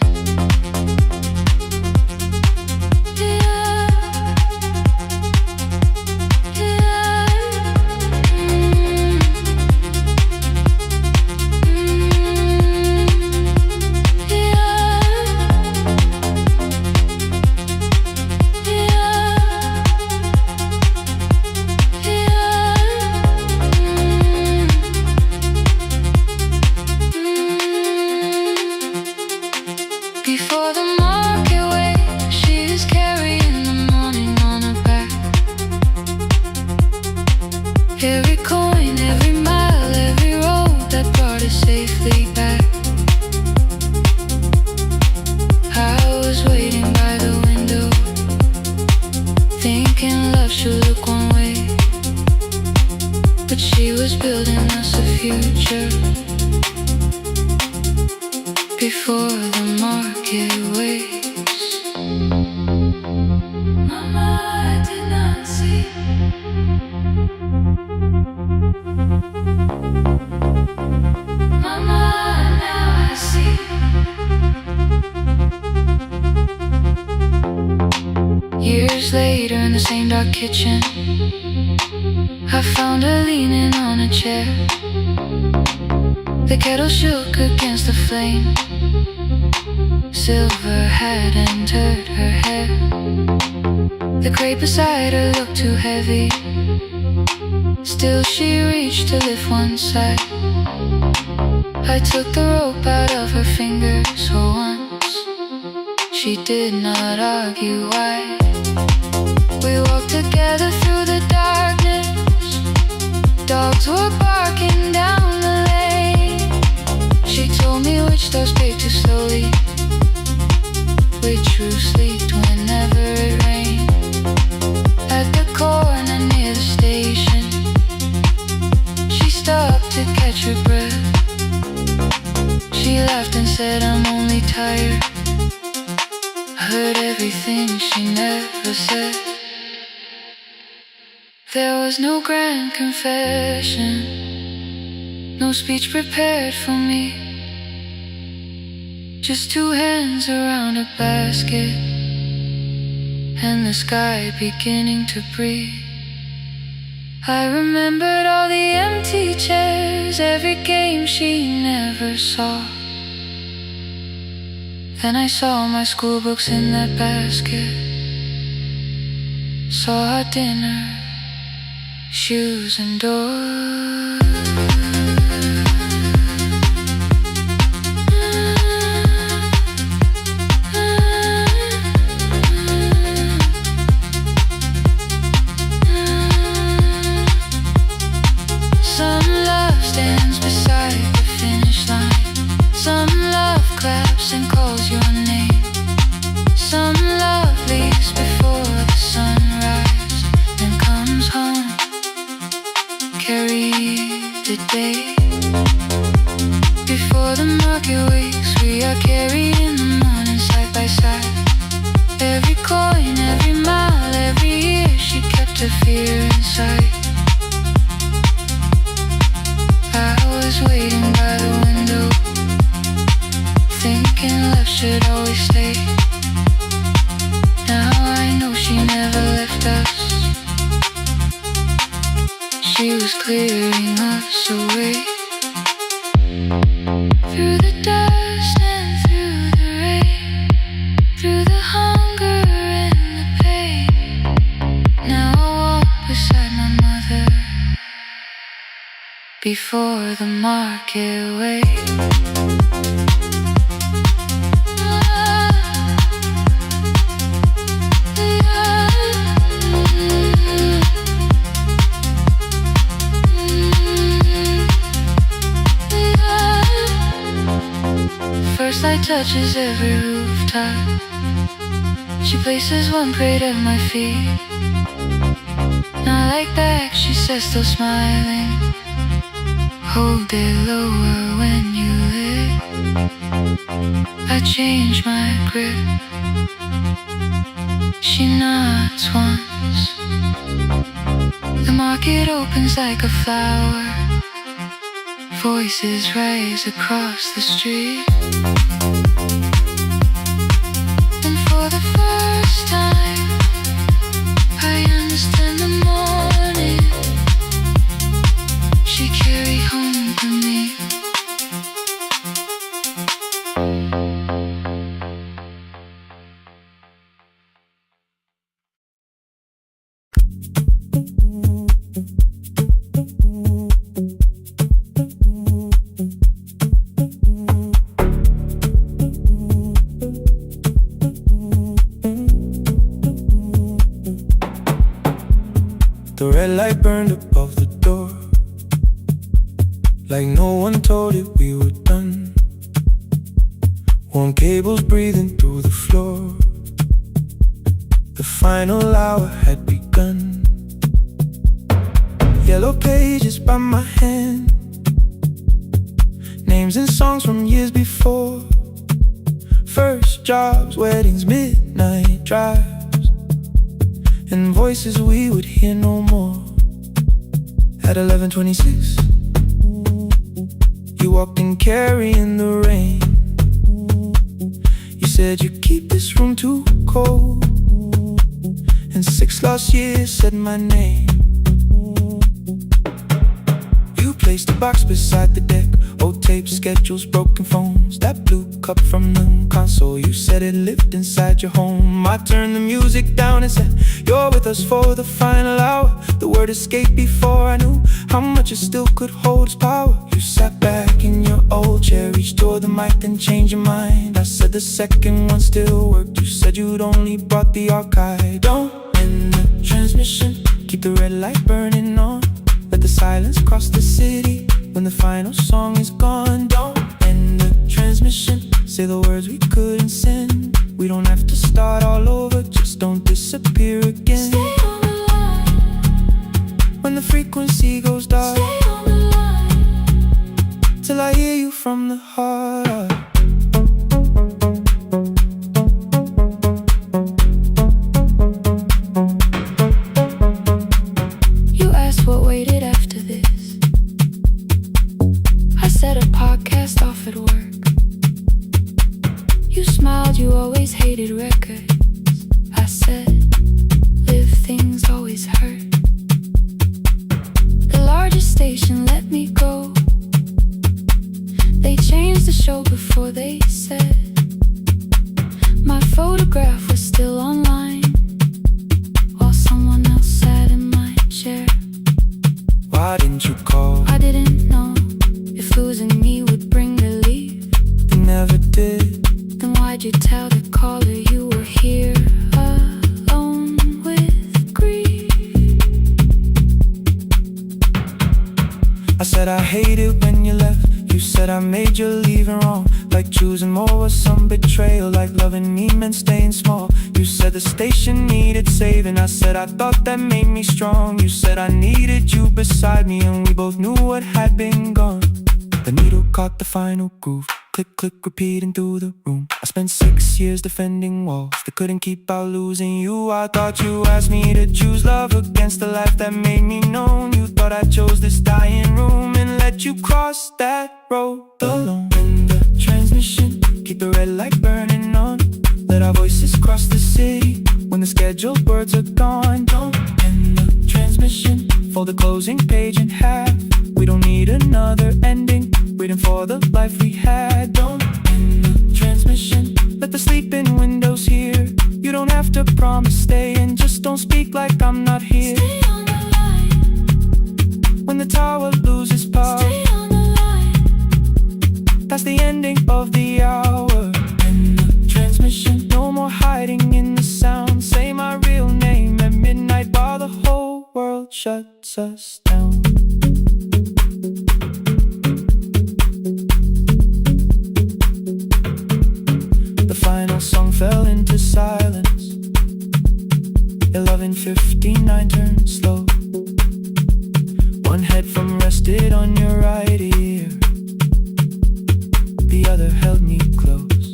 Before the market wakes. Mama, I did not see. Mama, now I see. Years later in the same dark kitchen, I found her leaning on a chair. The kettle shook against the flame. Silver had entered her hair. The crate beside her looked too heavy. Still she reached to lift one side. I took the rope out of her fingers for once. She did not argue why. We walked together through the darkness. Dogs were barking down the lane. She told me which doors paved too slowly, which roofs leaked whenever it rained. At the corner near the station, she stopped to catch her breath. She laughed and said, I'm only tired. I heard everything she never said. There was no grand confession, no speech prepared for me. Just two hands around a basket and the sky beginning to breathe. I remembered all the empty chairs, every game she never saw. Then I saw my school books in that basket, saw our dinner, shoes and doors. And calls your name. Some love leaves before the sunrise and comes home. Carry the day. Before the market wakes, we are carried in the morning side by side. Every coin, every mile, every year, she kept her fear inside. I was waiting by the window, thinking love should always stay. Now I know she never left us. She was clearing us away. Through the dust and through the rain, through the hunger and the pain. Now I walk beside my mother before the market wakes. touches every rooftop. She places one plate at my feet. Not like that, she says, still smiling. Hold it lower when you lift. I change my grip. She nods once. The market opens like a flower. Voices rise across the street. And for the first time, I understand the morning she carried home for me. The red light burned above the door, like no one told it we were done. Warm cables breathing through the floor. The final hour had begun. Yellow pages by my hand, names and songs from years before. First jobs, weddings, midnight drives, and voices we would hear no more. At 11:26, you walked in carrying the rain. You said you keep this room too cold, and 6 lost years said my name. You placed a box beside the deck, old tapes, schedules, broken phones, that blue cup from the console. You said it lived inside your home. I turned the music down and said, you're with us for the final hour. The word escaped before I knew how much it still could hold its power. You sat back in your old chair, reached toward the mic, then changed your mind. I said the second one still worked. You said you'd only brought the archive. Don't end the transmission, keep the red light burning on. Let the silence cross the city when the final song is gone. Don't end the transmission, say the words we couldn't send. We don't have to start all over, just don't disappear again. Stay on the line. When the frequency goes dark, Stay on the line. till I hear you from the heart. You asked what waited after this. I said a podcast off at work. You smiled, you always hated records. I said, live things always hurt. The largest station let me go. They changed the show before they said my photograph was still online, while someone else sat in my chair. Why didn't you call? I didn't know if losing me would bring relief. You never did. Then why'd you tell the caller you were here alone with grief? I said I hated when you left. You said I made you leaving wrong, like choosing more was some betrayal, like loving me meant staying small. You said the station needed saving. I said I thought that made me strong. You said I needed you beside me, and we both knew what had been gone. The needle caught the final groove. Click, click, repeating through the room. I spent 6 years defending walls that couldn't keep out losing you. I thought you asked me to choose love against the life that made me known. You thought I chose this dying room and let you cross that road alone. In the transmission, keep the red light burning on. Let our voices cross the city when the scheduled words are gone. Don't end the transmission, fold the closing page in half. We don't need another ending, waiting for the life we had. Don't end the transmission, let the sleeping windows hear. You don't have to promise staying, just don't speak like I'm not here. Stay on the line. When the tower loses power, Stay on the line. that's the ending of the hour. End the transmission, no more hiding in the sound. Say my real name at midnight while the whole world shuts us down. fell into silence. 11:59 turned slow. One headphone rested on your right ear, the other held me close.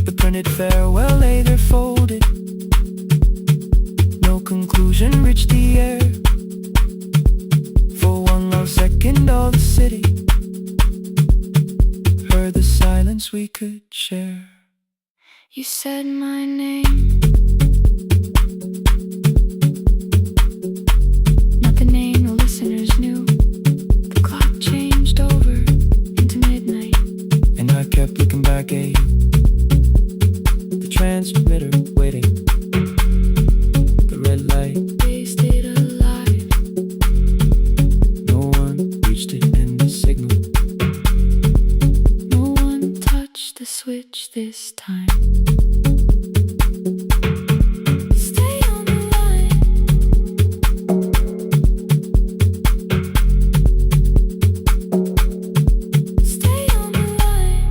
The printed farewell lay there folded. No conclusion reached the air. For one long second all the city heard the silence we could share. You said my name, not the name the listeners knew. The clock changed over into midnight, and I kept looking back at you, the transmitter waiting, the red light. They stayed alive. No one reached it in the signal. No one touched the switch this time. Stay on the line. Stay on the line.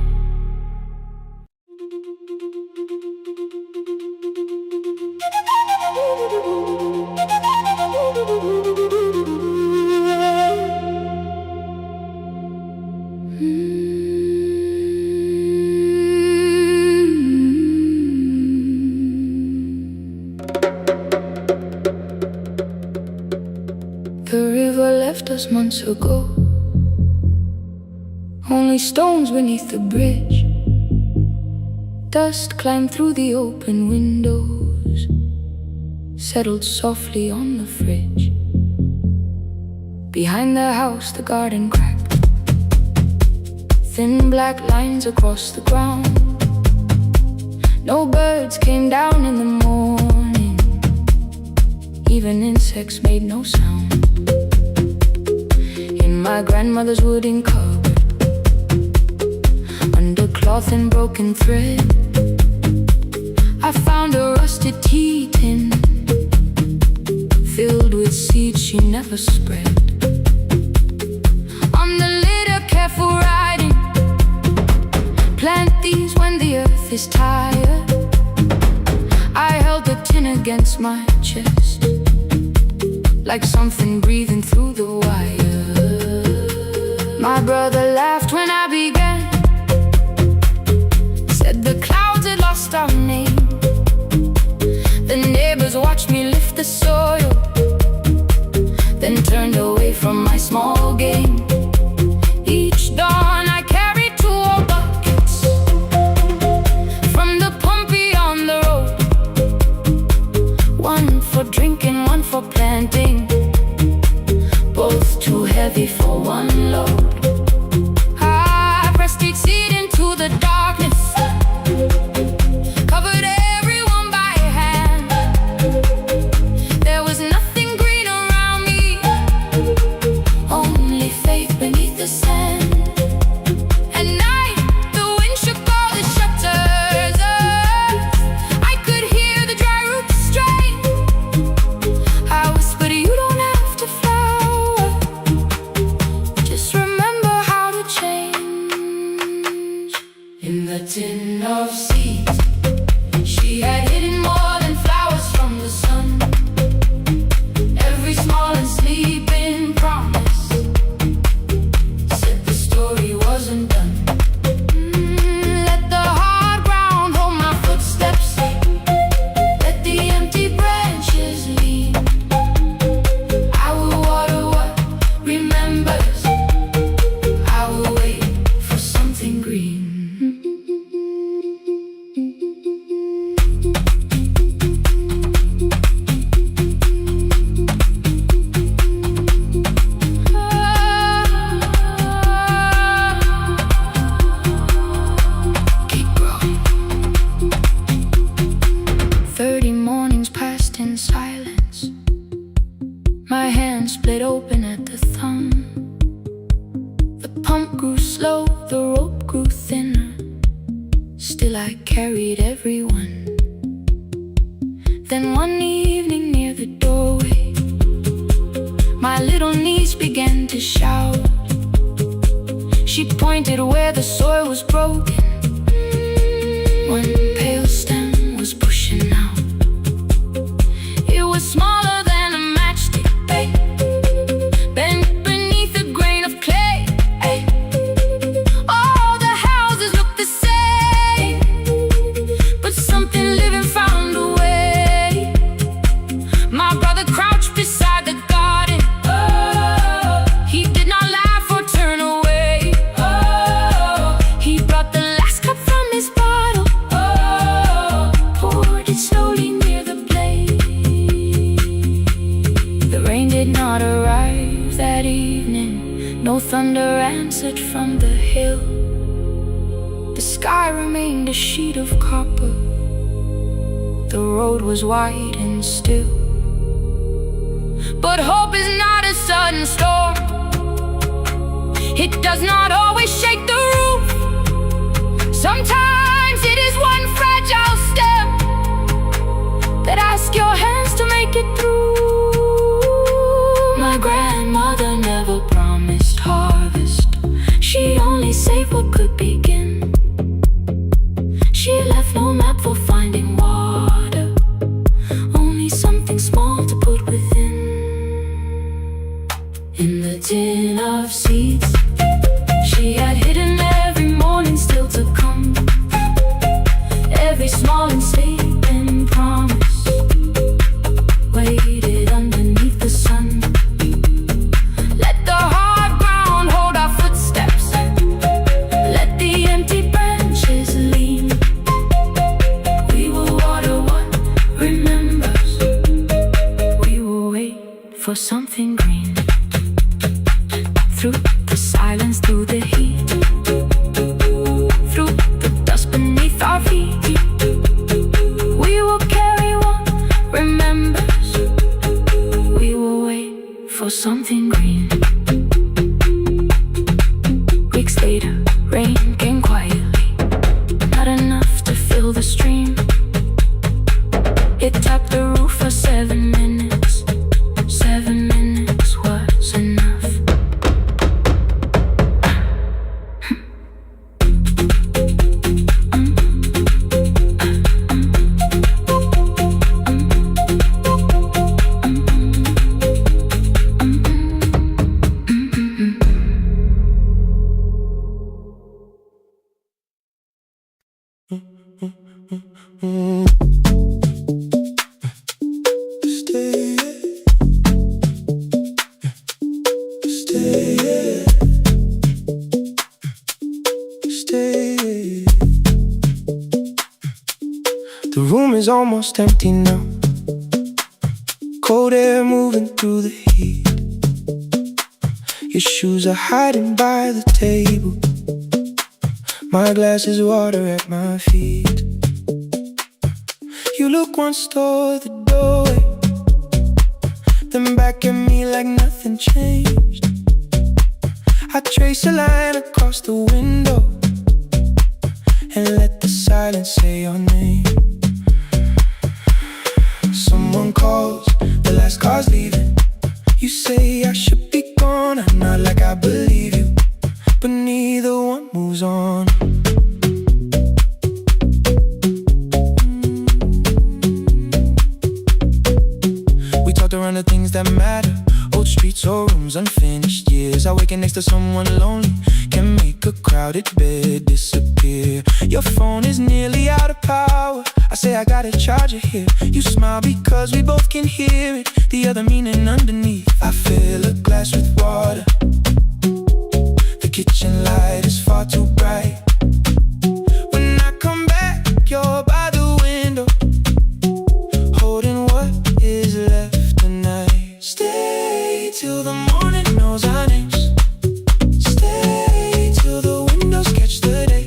The river left us months ago. Only stones beneath the bridge. Dust climbed through the open windows, settled softly on the fridge. Behind the house the garden cracked, thin black lines across the ground. No birds came down in the morning, even insects made no sound. In my grandmother's wooden cupboard, under cloth and broken thread, I found a rusted tea tin filled with seeds she never spread. On the lid a careful writing, plant these when the earth is tired. I held the tin against my chest, like something breathing through the wire. My brother laughed when I began, said the clouds had lost our name. The neighbors watched me lift the soil, then turned away from my small game. Each dawn I carried 2 old buckets from the pump beyond the road, one for drinking, one for planting, both too heavy for one load. I pressed each seed into the darkness, covered everyone by hand. There was nothing green around me, only faith beneath the sand. At night the wind shook all the shutters up. I could hear the dry roots strain. I whispered, you don't have to flower, just remember how to change. In the tin of seeds she had hidden more than flowers from the sun. Every small and sleeping promise said the story wasn't done. Let the hard ground hold my footsteps, let the empty branches lean. I will water what remembers, I will wait for something green. Keep growing. 30 mornings passed in silence. My hand split open at the thumb. The pump grew slow, the rope grew thinner. Still I carried everyone. Then one evening near the doorway, my little niece began to shout. She pointed where the soil was broken. One pale stem was pushing out. It was smaller than a matchstick, babe, bent beneath a grain of clay. All the houses looked the same, but something living found a way. My brother crouched beside the garden. He did not laugh or turn away. He brought the last cup from his bottle, poured it slowly near the blaze. The rain did not arrive that evening. No thunder answered from the hill. The sky remained a sheet of copper. The road was wide and still. But hope is not a sudden storm. It does not always shake the roof. Sometimes it is one fragile step that asks your hands to make it through. My grandmother never promised harvest. She only saved what could begin. She left no map for finding water, only something small to put within. In the tin of seeds she had hidden every morning still to come, every small enslaving promise waited underneath the sun. Let the hard ground hold our footsteps, let the empty branches lean. We will water what remembers, we will wait for something green. Through the silence, through the heat, through the dust beneath our feet, we will carry what remembers, we will wait for something green. Weeks later, rain came quietly, not enough to fill the stream. It tapped the roof for 7 minutes. 7 minutes was enough. The room is almost empty now. Cold air moving through the heat. Your shoes are hiding by the table. My glass is water at my feet. You look once toward the doorway, then back at me like nothing changed. I trace a line across the window and let the silence say your name. Someone calls, the last car's leaving. You say I should be gone, I nod like I believe you, but neither one moves on. We talked around the things that matter, old streets or rooms, unfinished years. I waking next to someone lonely can make a crowded bed disappear. Your phone is nearly out of power. I say I got a charger here. You smile because we both can hear it, the other meaning underneath. I fill a glass with water. The kitchen light is far too bright. When I come back, you're by the window, holding what is left tonight. Stay till the morning knows our names. Stay till the windows catch the day.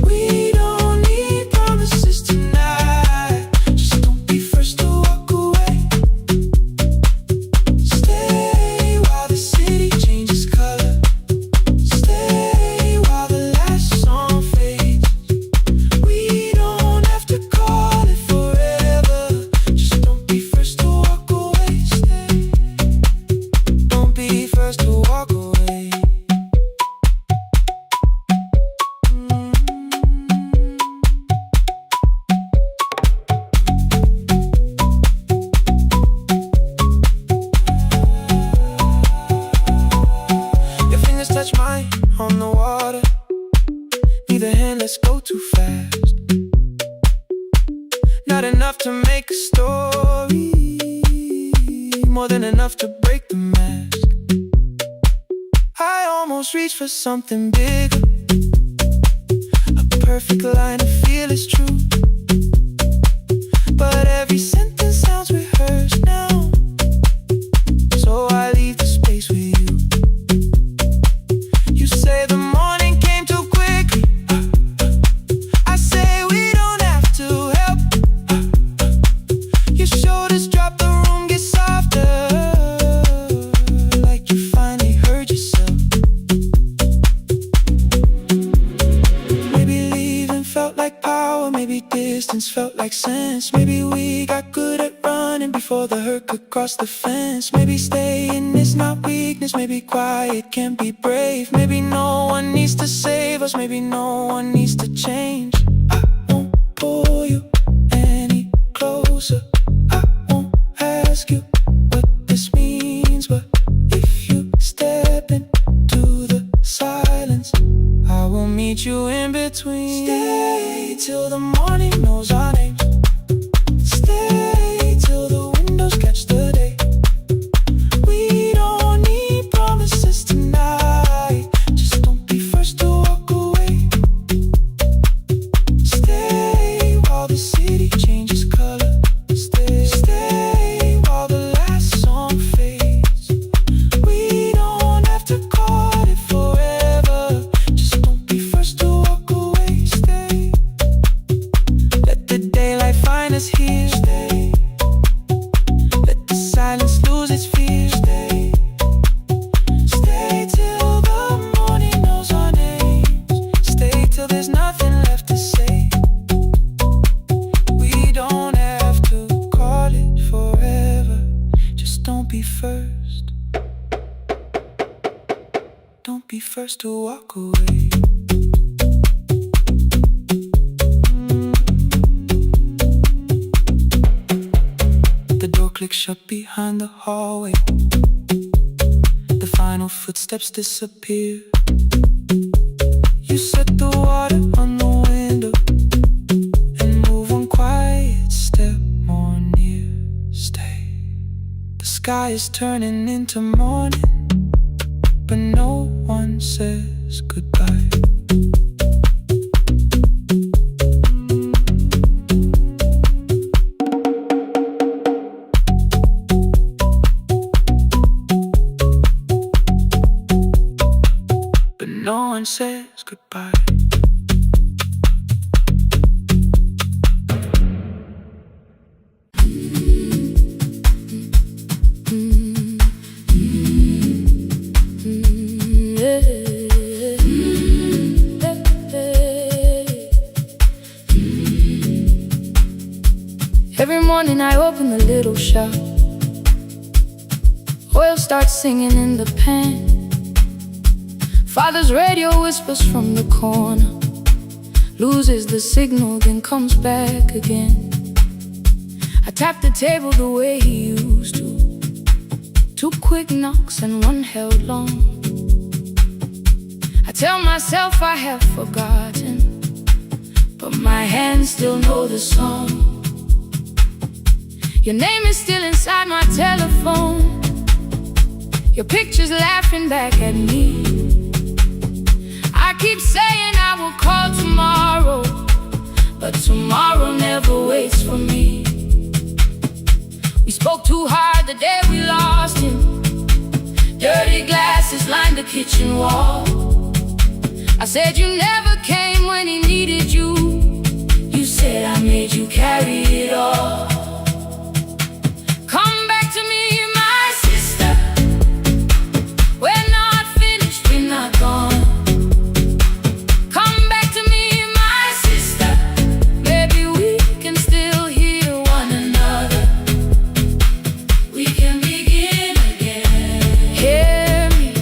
We don't need promises tonight, just don't be first to walk away. Stay while the city changes color. Stay than enough to make a story, more than enough to break the mask. I almost reached for something bigger, a perfect line to feel is true. But every sentence sounds rehearsed now, so I leave the space with you. You say the morning came too quickly, I say we don't have to help. Your shoulders drop, the room gets softer, like you finally heard yourself. Maybe leaving felt like power, maybe distance felt like sense. Maybe we got good at running before the hurt could cross the fence. Maybe staying is not weakness, maybe quiet can be brave. Maybe no one needs to save us, maybe no one needs to change. I won't pull you any closer, I won't ask you what this means, but if you step into the silence, I will meet you in between. Stay till the morning knows our names. Stay till the windows catch the day. We don't need promises tonight, just don't be first to walk away. Stay while the city changes color. Stay while the last song fades. We don't have to call it forever, just don't be first to walk away. Stay, let the daylight find us here. Stay, let the silence lose its fear. Stay, stay till the morning knows our names. Stay till there's nothing left to say. We don't have to call it forever, just don't be first. Don't be first to walk away. The door clicks shut behind the hallway. The final footsteps disappear. You set the water on the window and move one quiet step more near. Stay. The sky is turning into morning, but no one says goodbye. But no one says goodbye. Every morning I open the little shop. Oil starts singing in the pan. Father's radio whispers from the corner, loses the signal, then comes back again. I tap the table the way he used to. 2 quick knocks and 1 held long. I tell myself I have forgotten, but my hands still know the song. Your name is still inside my telephone. Your picture's laughing back at me. I keep saying I will call tomorrow, but tomorrow never waits for me. We spoke too hard the day we lost him. Dirty glasses lined the kitchen wall. I said you never came when he needed you. You said I made you carry it all. Come back to me, my sister. We're not finished, we're not gone. Come back to me, my sister. Maybe we can still hear one another. We can begin again. Hear me,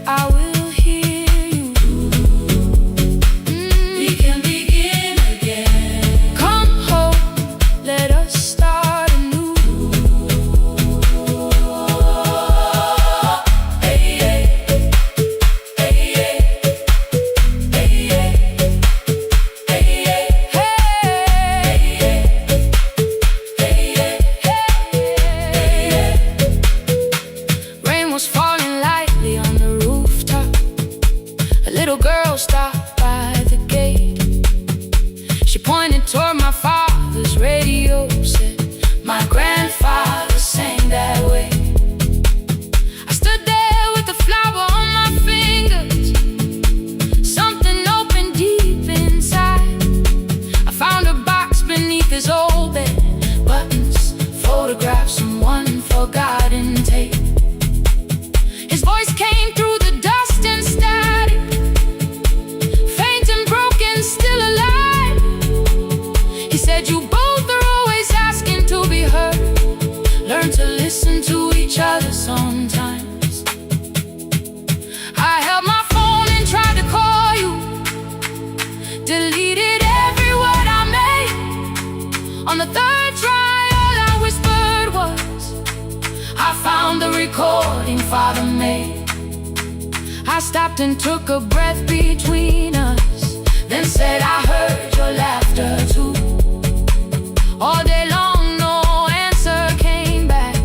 I will hear you. We can begin again. pointed toward my father's radio, said, "My grandfather sang that way." I stood there with a flower on my fingers. Something opened deep inside. I found a box beneath his old bed. Buttons, photographs, and one forgotten tape. His voice came through the dust and static, faint and broken, still alive. He said, "You both are always asking to be heard. Learn to listen to each other sometimes." I held my phone and tried to call you, deleted every word I made. On the third try, all I whispered was, "I found the recording Father made." I stopped and took a breath between us, then said, "I heard your laughter too." All day long, no answer came back,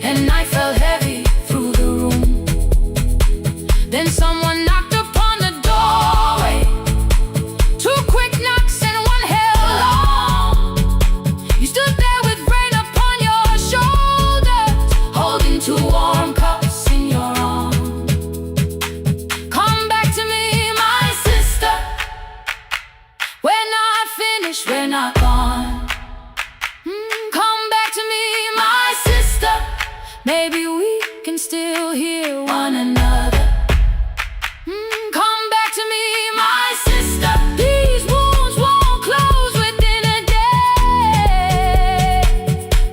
and night fell heavy through the room. Then someone knocked upon the doorway. 2 quick knocks and one held long. You stood there with rain upon your shoulders, holding 2 warm cups in your arms. "Come back to me, my sister. We're not finished, we're not gone. Come back to me, my sister. Maybe we can still hear one another. Come back to me, my sister. These wounds won't close within a day.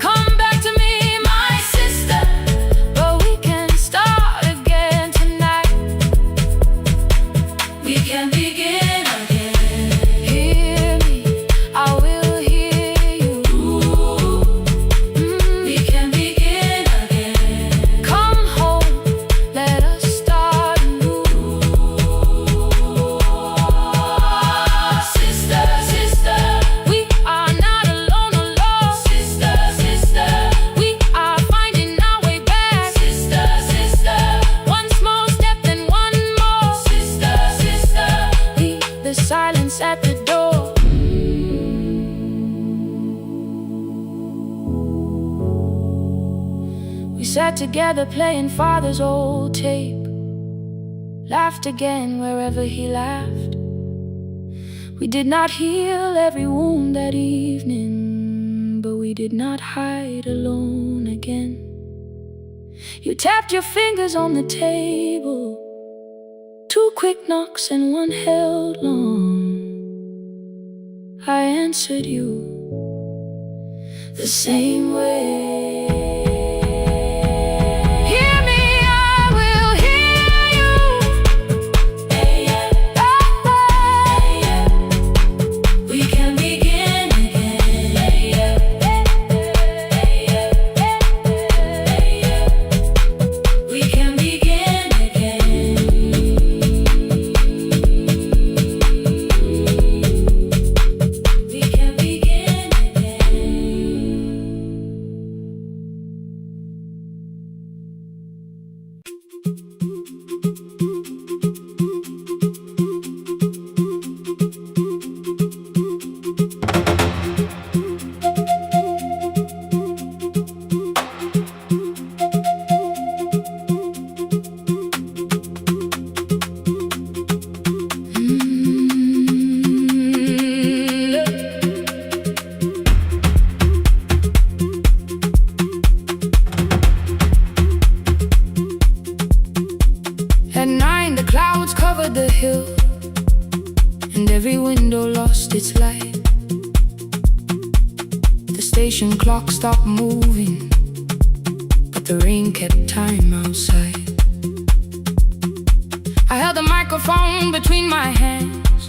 Come back to me, my sister. But we can start again tonight. We can begin again. Hear me, I will hear you. We can begin again. Come home, let us start anew. Sister, sister, we are not alone, alone. Sister, sister, we are finding our way back. Sister, sister, one small step then one more. Sister, sister, leave the silence at the door. We sat together playing Father's old tape, laughed again wherever he laughed. We did not heal every wound that evening, but we did not hide alone again. You tapped your fingers on the table, 2 quick knocks and one held long. I answered you the same way. Hear me, I will hear you. We can begin again. We can begin again. We can begin again. At 9, the clouds covered the hill, and every window lost its light. The station clock stopped moving, but the rain kept time outside. I held the microphone between my hands.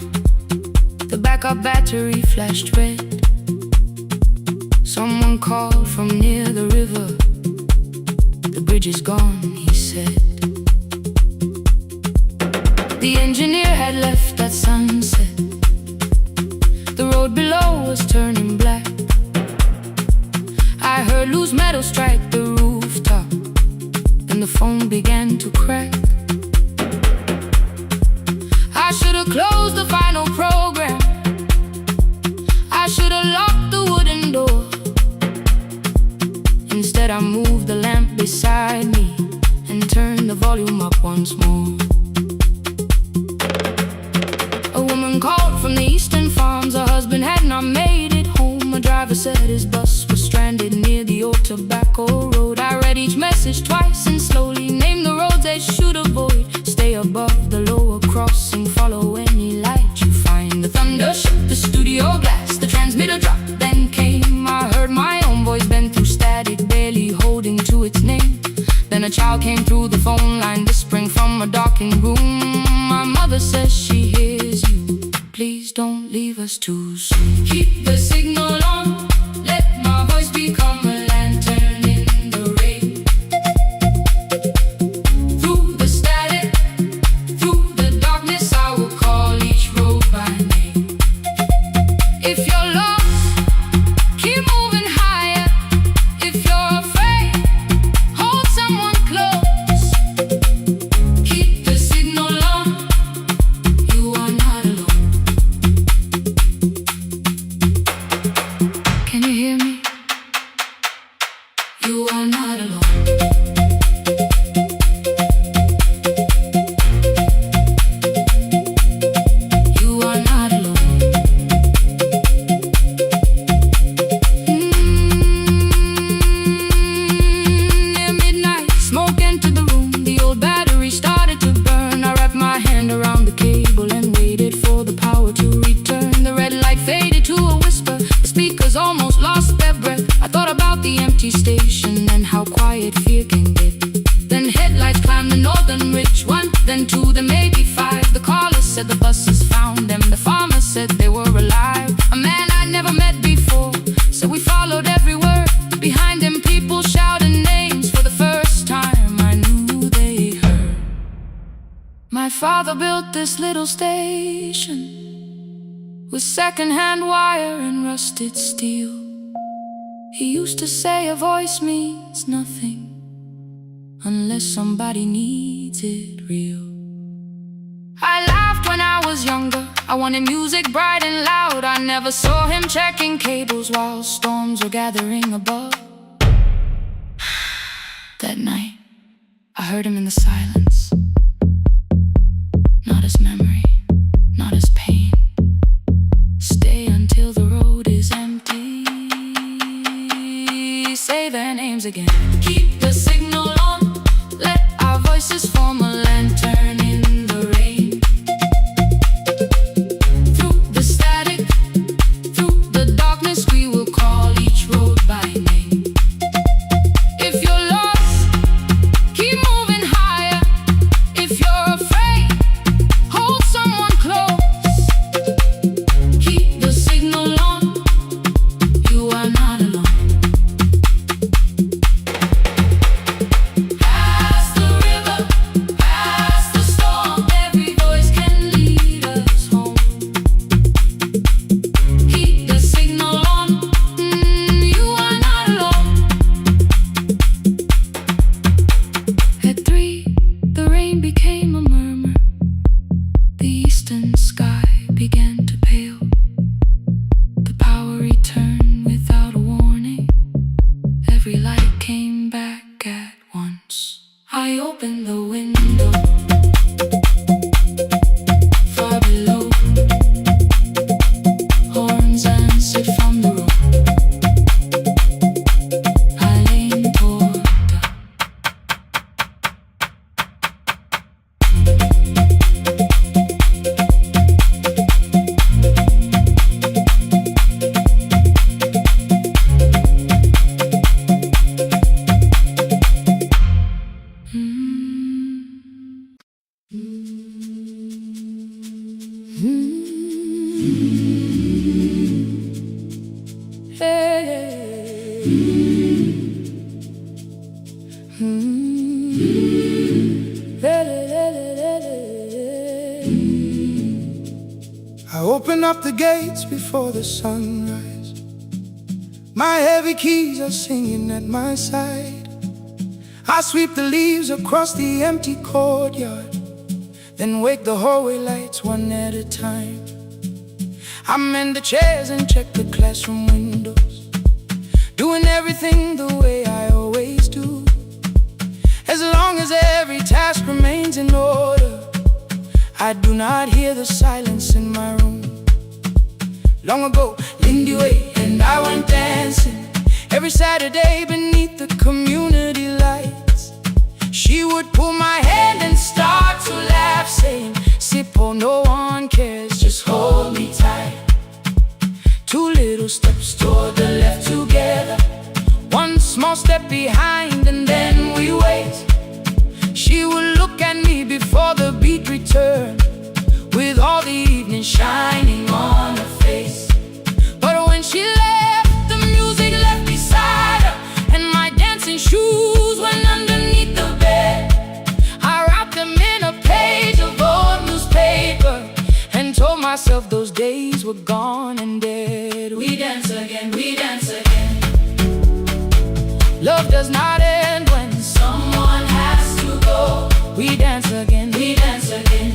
The backup battery flashed red. Someone called from near the river. "The bridge is gone," he said. The engineer had left at sunset. The road below was turning black. I heard loose metal strike the rooftop, and the phone began to crack. I should have closed the final program, I should've locked the wooden door. Instead I moved the lamp beside me and turned the volume up once more. A woman called from the eastern farms. Her husband had not made it home. A driver said his bus was stranded near the old tobacco road. I read each message twice and slowly named the roads they should avoid. Stay above the lower crossing, follow any light you find. The thunder shook the studio glass, the transmitter dropped, then came. I heard my own voice bend through static, barely holding to its name. Then a child came through the phone line, whispering from a darkened room. My mother says she hears you. Please don't leave us too soon. Keep the signal on, let my voice become a lantern in the rain. Through the static, through the darkness, I will call each road by name. If you're lost, keep moving higher. If you're afraid, hold someone close. Keep the signal on, you are not alone. Can you hear me? You are not alone. You are not alone. Near midnight, smoke entered the room. The old battery started to burn. I wrapped my hand around the cable and waited for the power to return. The red light faded to a whisper. The speakers almost lost their breath. I thought about the empty station and how quiet fear can get. Then headlights climbed the northern ridge, one, then two, then maybe five. The caller said the buses found them. The farmer said they were alive. A man I'd never met before, so we followed every word. Behind them people shouted names. For the first time I knew they heard. My father built this little station with second-hand wire and rusted steel. He used to say a voice means nothing unless somebody needs it real. I laughed when I was younger. I wanted music bright and loud. I never saw him checking cables while storms were gathering above. That night, I heard him in the silence. Not as memory, not as pain. Stay until the road is empty. Say their names again. Keep the signal on, let our voices form a lantern in the rain. Through the static, through the darkness, we will call each road by name. If you're lost, keep moving higher. If you're afraid, hold someone close. Keep the signal on, you are not alone. Past the river, past the storm, every voice can lead us home. Keep the signal on, you are not alone. At 3, the rain became a murmur. The eastern sky began to pale. The power returned without a warning. Every light came back at once. I opened the window. Far below, horns answered from the road. I leaned toward the I open up the gates before the sunrise. My heavy keys are singing at my side. I sweep the leaves across the empty courtyard, then wake the hallway lights one at a time. I mend the chairs and check the classroom windows, doing everything the way I always do. As long as every task remains in order, I do not hear the silence in my room. Long ago, Lindy Way and I went dancing every Saturday beneath the community lights. She would pull my hand and start to laugh, saying, "Sippo, no one cares, just hold me tight." Two little steps toward the left together, one small step behind, and then we wait. She would look at me before the beat returned, with all the evening shining on her face. But when she left, the music left beside her, and my dancing shoes went underneath the bed. I wrapped them in a page of old newspaper and told myself those days were gone and dead. We dance again, we dance again. Love does not end when someone has to go. We dance again, we dance again.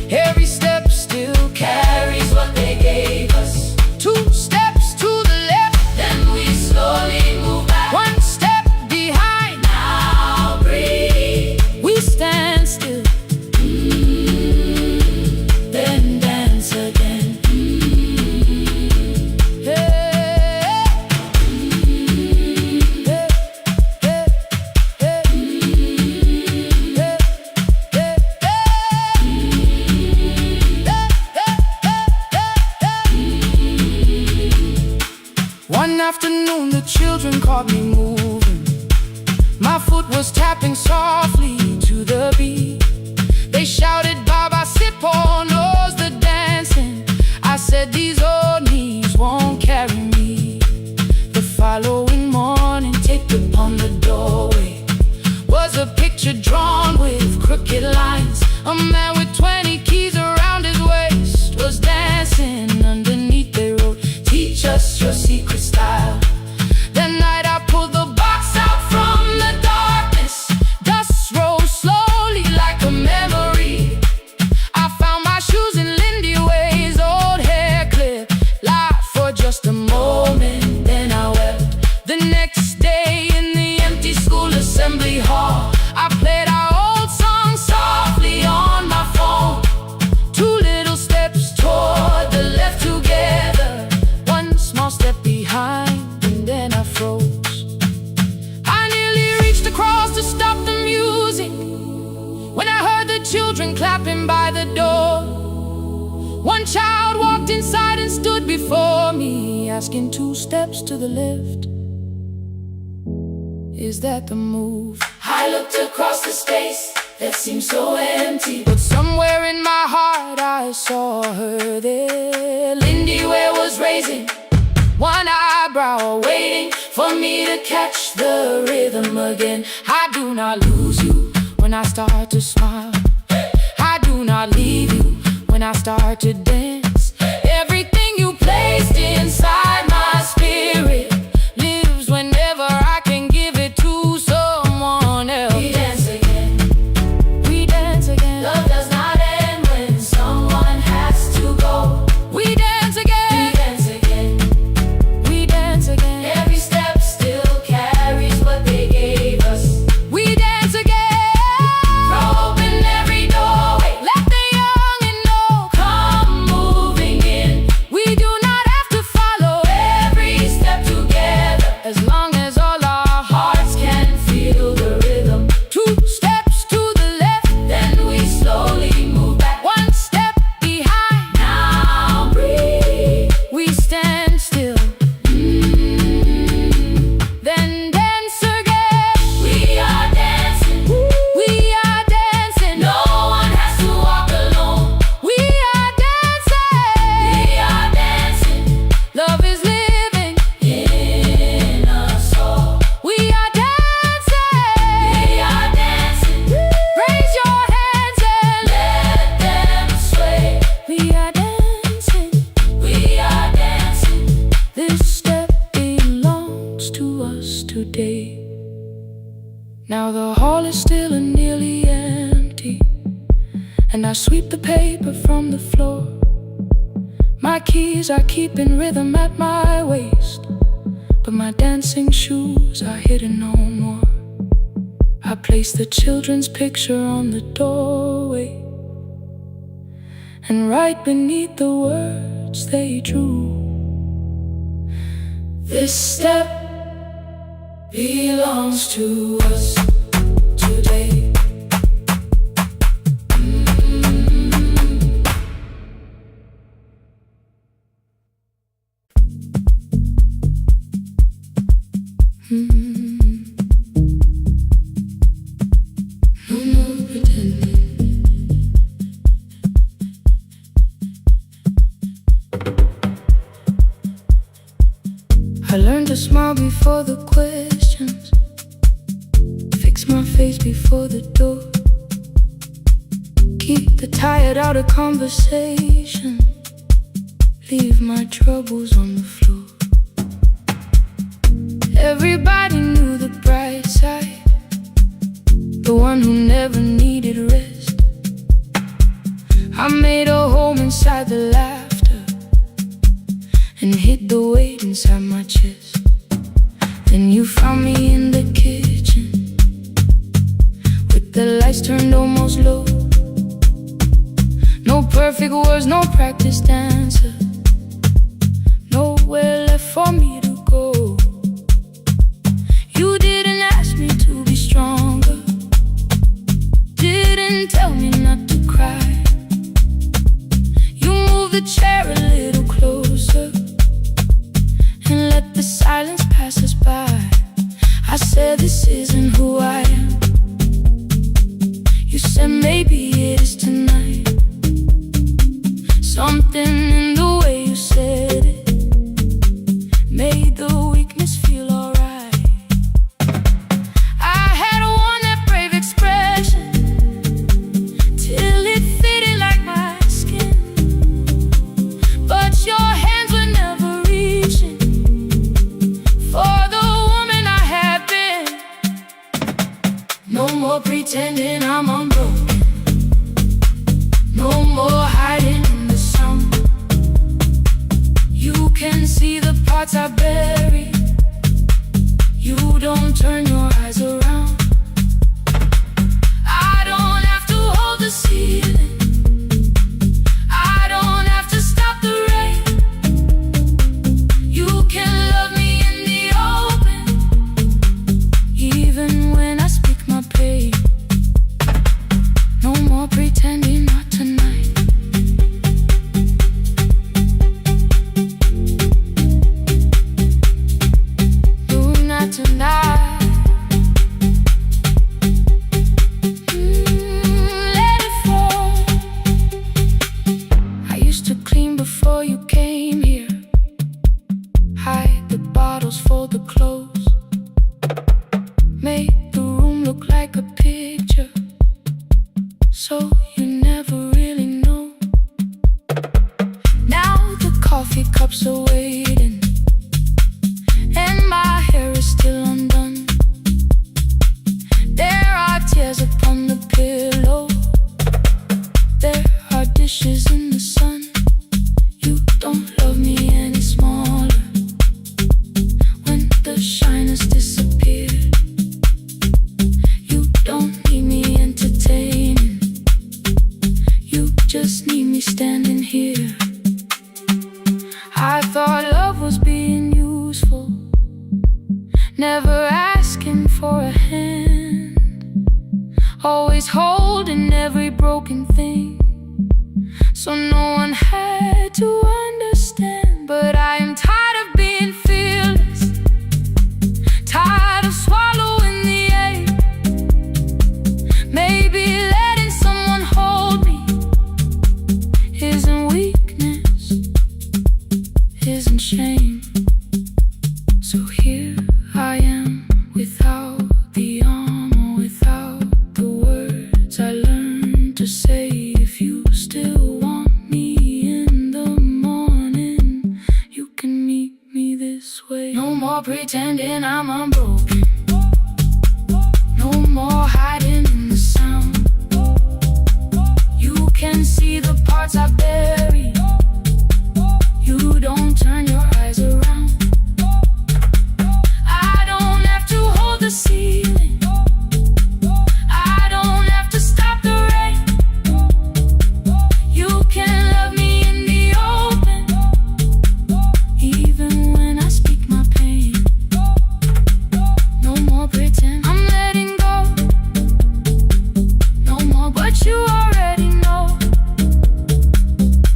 Every step still carries what they gave us. Two steps to the left, then we slowly move back. One step behind, now breathe. We stand still, then dance again. One afternoon the children caught me moving. My foot was tapping softly to the beat. They shouted, "Baba Sippo knows the dancing." I said, "These old knees won't carry me." The following morning, taped upon the doorway was a picture drawn with crooked lines. A man with 20 keys around his waist was dancing underneath. They wrote, "Teach us your secret style." That night I pulled the box out from the darkness. Dust rose slowly like a memory. I found my shoes in Lindy Way's old hair clip. Laughed for just a moment, then I wept. The next day in the empty school assembly hall, I played our old song softly on my phone. Two little steps toward the left together, one small step behind, and then I froze. I nearly reached across to stop the music when I heard the children clapping by the door. One child walked inside and stood before me, asking, "Two steps to the left, is that the move?" I looked across the space that seemed so empty, but somewhere in my heart I saw her there. Lindy Way was raising one eyebrow, waiting for me to catch the rhythm again. I do not lose you when I start to smile. I do not leave you when I start to dance. Everything you placed inside my spirit lives whenever I can give it to someone else. We dance again, we dance again. Love does not end when someone has to go. We dance again, we dance again. We dance again. Every step still carries what they gave us. We dance again. Throw open every doorway, let the young and old come moving in. We do not have to follow every step together, as long as all our hearts can feel the rhythm. Two steps to the left, then we slowly move back. One step behind, now breathe. We stand still, then dance again. We are dancing, we are dancing. No one has to walk alone. We are dancing, we are dancing. Love is living in us all. We are dancing, we are dancing. Raise your hands and let them sway. We are dancing, we are dancing. This step belongs to us today. Now the hall is still and nearly empty, and I sweep the paper from the floor. keys are keeping rhythm at my waist, but my dancing shoes are hidden no more. I place the children's picture on the doorway, and right beneath the words they drew, this step belongs to us today. No more pretending. I learned to smile before the questions, fix my face before the door, keep the tired out of conversation, leave my troubles on the floor. Everybody knew the bright side, the one who never needed rest. I made a home inside the laughter and hid the weight inside my chest. Then you found me in the kitchen with the lights turned almost low. No perfect words, no practiced answer, nowhere left for me to go. You didn't ask me to be stronger, didn't tell me not to cry. You moved the chair a little closer and let the silence pass us by. I said, this isn't who I am. You said, maybe it is tonight. Something in the way you said it made the weakness feel alright. I had worn that brave expression till it fitted like my skin, but your hands were never reaching for the woman I had been. No more pretending I'm unbroken, no more hiding in the sound. You can see the parts I bury, you don't turn your eyes around. I don't have to hold the ceiling, I don't have to stop the rain. You can love me in the open, even when I speak my pain. No more pretending, not tonight. No, not tonight. Let it fall. I used to clean before you came here, hide the bottles, fold the clothes, make the room look like a picture, so you never really know. Now the coffee cups are waiting, and my hair is still undone. There are tears upon the pillow, there are dishes in the sun. You don't love me any smaller when the shine has disappeared. You don't need me entertaining, you just need me standing here. I thought love was being useful, never asking for a hand, always holding every broken thing, so no one had to understand. But I am tired of being fearless, tired of swallowing the ache. Maybe letting someone hold me isn't weakness, isn't shame. So here I am, without the armor, without the words I learned to say. If you still want me in the morning, you can meet me this way. No more pretending I'm unbroken, no more hiding in the sound. You can see the parts I bury, you You don't turn your eyes around. I don't have to hold the ceiling. I don't have to stop the rain. You can love me in the open, even when I speak my pain. No more pretend, I'm letting go. No more, but you already know.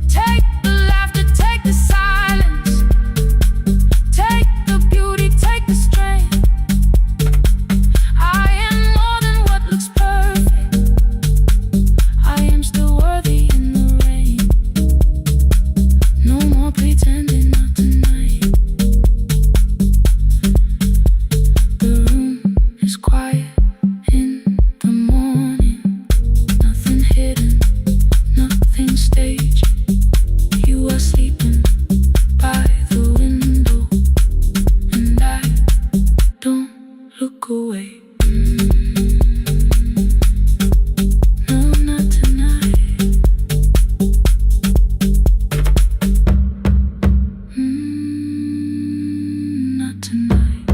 Take the laughter, take the silence, take the beauty, take the strength. I am more than what looks perfect. I am still worthy in the rain. No more pretending, not tonight. The room is quiet in the morning. Nothing hidden, nothing staged. You are sleeping by the window, and I don't look away. No, not tonight. Not tonight.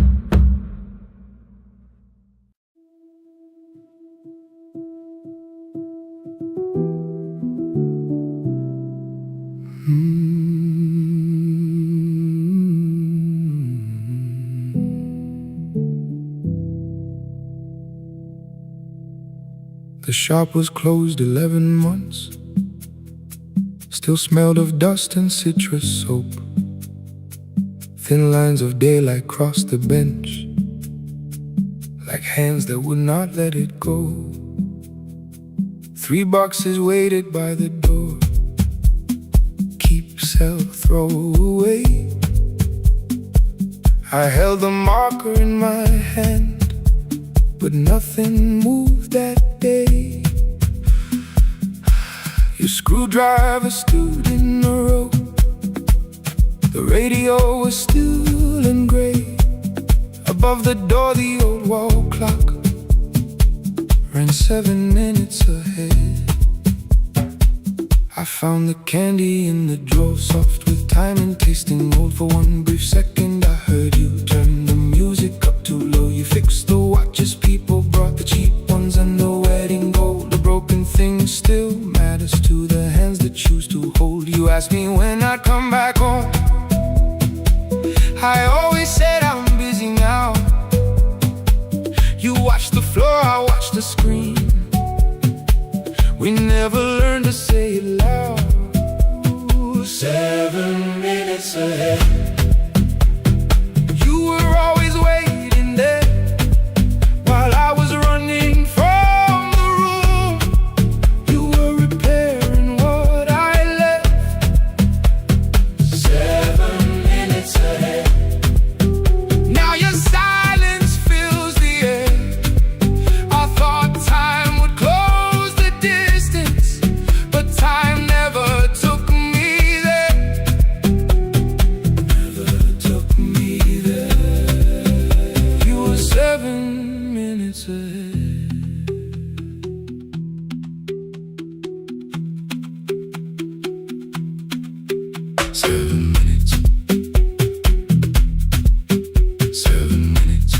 The shop was closed 11 months. Still smelled of dust and citrus soap. Thin lines of daylight crossed the bench, like hands that would not let it go. 3 boxes waited by the door. Keep, sell, throw away. I held the marker in my hand, but nothing moved that day. Your screwdriver stood in the road. The radio was still and gray. Above the door, the old wall clock ran 7 minutes ahead. I found the candy in the drawer, soft with time and tasting old. For one brief second I heard you turn the music up too low. You fixed the watches, people brought the cheap ones and the wedding gold. The broken thing still matters to the hands that choose to hold. You asked me when I'd come back home. I always said I'm busy now. You watched the floor, I watched the screen. We never learned to say it loud. 7 minutes ahead. You were always waiting there while I was running from the room. You were repairing what I left. 7 minutes ahead. Now your silence fills the air. I thought time would close the distance, but time never took me there. Never took me there. You were 7 minutes ahead. Seven minutes. 7 minutes.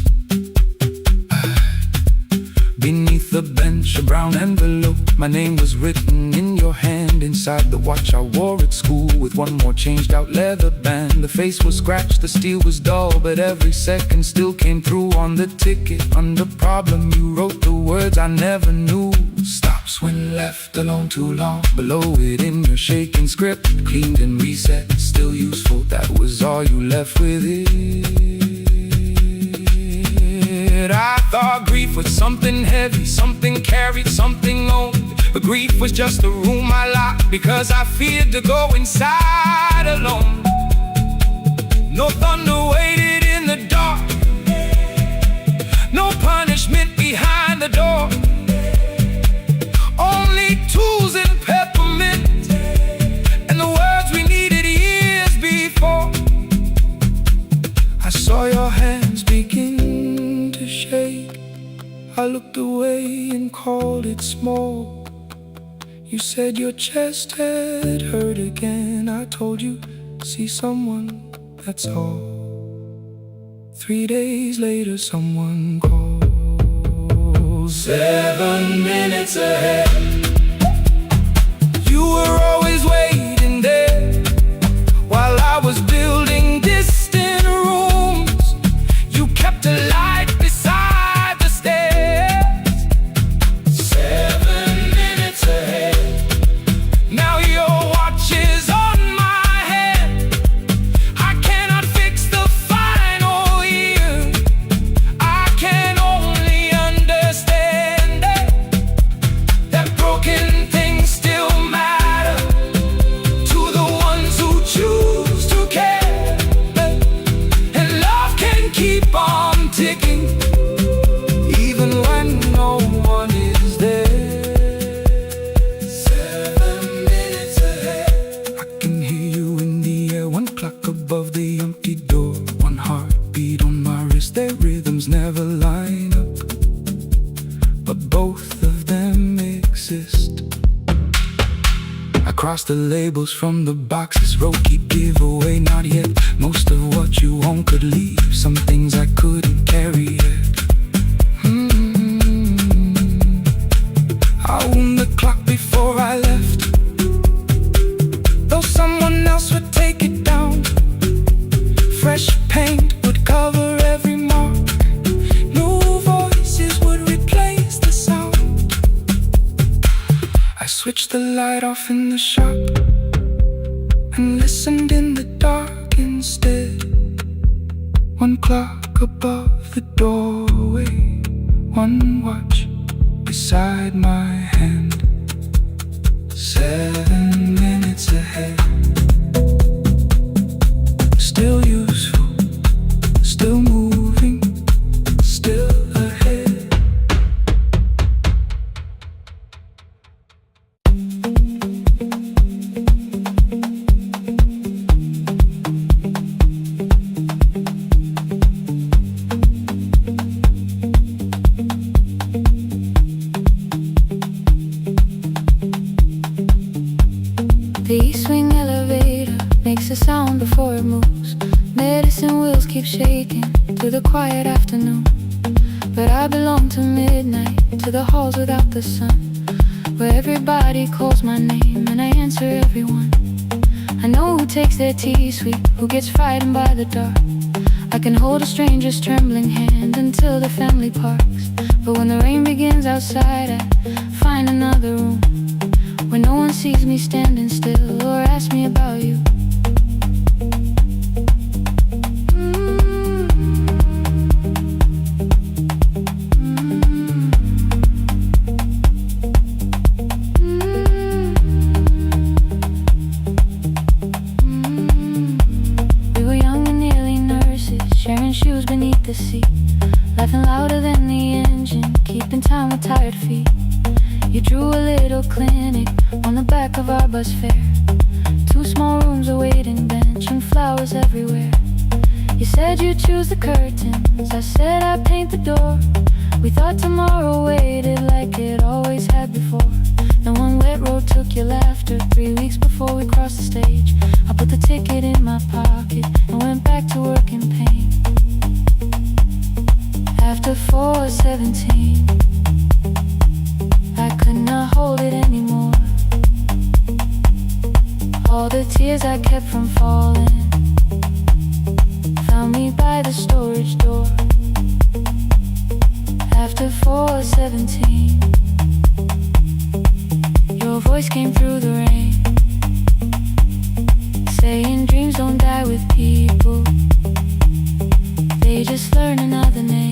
Beneath the bench, a brown envelope. My name was written in your hand. Inside the watch I wore at school, with one more changed out leather band. The face was scratched, the steel was dull, but every second still came through on the ticket. Under problem you wrote the words I never knew. Stops when left alone too long. Below it in your shaking script, cleaned and reset, still useful. That was all you left with it. I thought grief was something heavy, something carried, something owned. But grief was just a room I locked because I feared to go inside alone. No thunder waited in the dark, no punishment behind the door. Only tools and peppermint, and the words we needed years before. I saw your hands begin to shake. I looked away and called it smoke. You said your chest had hurt again. I told you see someone, that's all. 3 days later someone calls. 7 minutes ahead. You were always waiting there while I was building distant rooms. You kept a light beside the stairs. 7 minutes ahead. Now your watch is on my head. I cannot fix the final year. I can only understand that broken things still matter to the ones who choose to care. And love can keep on ticking even when no one is there. 7 minutes ahead. I can hear you in the air, one clock above the empty door, one heartbeat on my wrist. Their rhythms never line up, but both of them exist. I cross the labels from the boxes, wrote keep giveaway, not yet. Most of what you own could leave, some things I couldn't carry yet. I wound the clock before I left, though someone else would take it down. Fresh paint would cover every mark, new voices would replace the sound. I switched the light off in the shop and listened in the dark instead. One clock above the doorway, one watch beside my hand. 7 minutes ahead. Still useful, still moving, still ahead. The east wing elevator makes a sound before it moves. Medicine wheels keep shaking through the quiet afternoon. But I belong to midnight, to the halls without the sun, where everybody calls my name and I answer everyone. I know who takes their tea sweet, who gets frightened by the dark. I can hold a stranger's trembling hand until the family parks. But when the rain begins outside, I find another room where no one sees me standing still or asks me about you. We were young and nearly nurses, sharing shoes beneath the seat, laughing louder than the engine, keeping time with tired feet. You drew a little clinic on the back of our bus fare. 2 small rooms, a waiting bench, and flowers everywhere. You said you'd choose the curtains, I said I'd paint the door. We thought tomorrow waited like it always had before. Then one wet road took your laughter. 3 weeks before we crossed the stage, I put the ticket in my pocket and went back to work in pain. After 4:17, I could not hold it anymore. All the tears I kept from falling found me by the storage door. After 4:17, your voice came through the rain, saying dreams don't die with people, they just learn another name.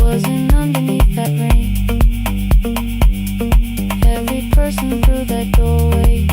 wasn't underneath that rain. Every person through that doorway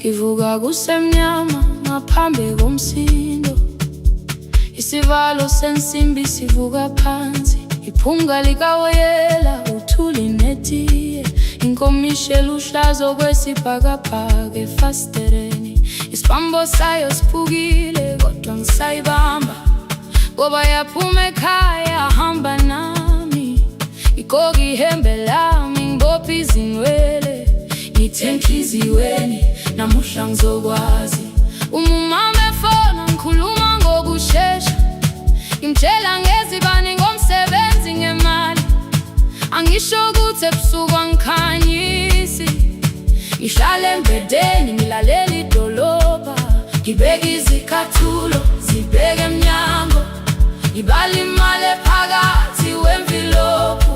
Ngivuka kusemnyama ngaphambi komsindo, isivalo sensimbi sivuka phansi, iphunga likawoyela uthuli netiye, inkomishe luhlazo kwesibhakabhaka efasitereni, isibambo sayo siphukile kodwa ngisayibamba, ngoba yaphuma ekhaya hamba nami, igqoka ihembe lami ngibopha izinwele, ngithe enhliziyweni namuhla ngizokwazi. Umama efona ngikhuluma ngokushesha, ngimtshela ngezibani ngomsebenzi ngemali, angisho ukuthi ebusuku angikhanyisi, ngihlala embedeni ngilalela idolobha, ngibeka izicathulo zibheke emnyango, ngibala imali ephakathi wemvilophu,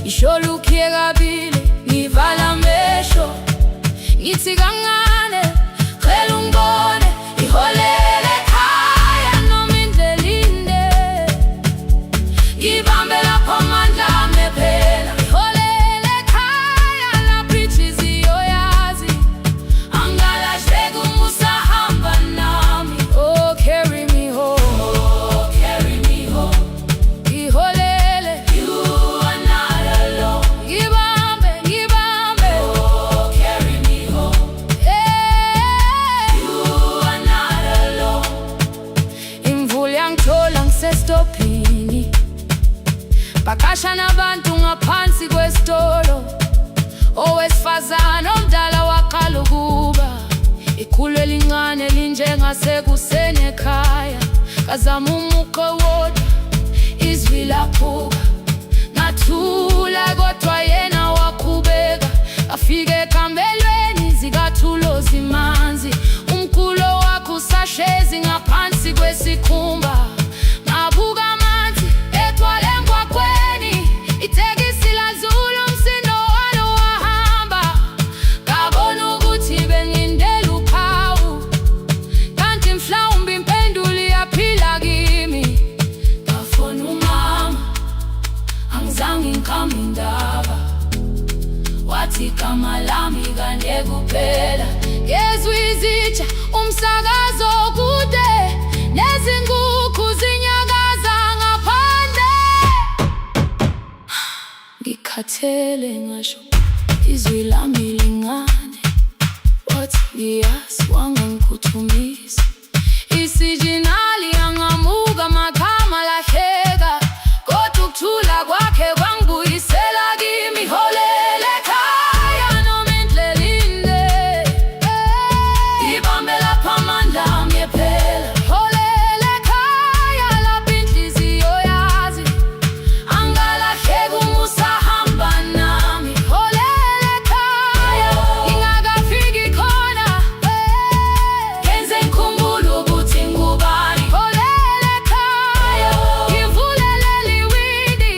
isholukiye kabili ngivala amehlo, ngithi kancane cela ungibone, iholele ekhaya noma indlela inde, ngibambe lapho amandla ami phela, iholele ekhaya lapho inhliziyo yazi, angalahleki uma usahamba nami. Oh carry me home, oh carry me home, iholele, you are not alone, ngibambe ngibambe, oh carry me home, you are not alone. Imvula yangithola ngisestopini, bakasha nabantu ngaphansi kwesitolo, owesifazane omdala waqala ukuba, ikhulu elincane linjengasekuseni ekhaya, kazama umuqo wodwa izwi laphuka, ngathula kodwa yena waqhubeka, afike ekambelweni zikathulo zimanzi, umkhulo wakho usahlezi ngaphansi kwesikhumba, ngabuka amanzi egcwale emgwaqweni, itekisi ladlula umsindo walo wahamba, ngabona ukuthi bengindela uphawu, kanti mhlawumbe impendulo iyaphila kimi. Ngafona umama angizange ngikhambe indaba, wathi igama lami kanye kuphela, ngezwe izitsha umsakazo kude, nezinkukhu zinyakaza ngaphandle, ngikhathele ngasho izwi lami lingane, wathi ngiyazi wangangiphuthumisa, isijinali yangamuka magama lahleka, kodwa ukuthula kwakhe kwangibuyisela kimi, iholele ekhaya noma indlela inde, ngibambe lapho amandla ami phela, iholele ekhaya lapho inhliziyo yazi, angalahleki uma usahamba nami, iholele ekhaya ngingakafiki khona, ngenze ngikhumbule ukuthi ngubani, iholele ekhaya ngivulelele iwindi,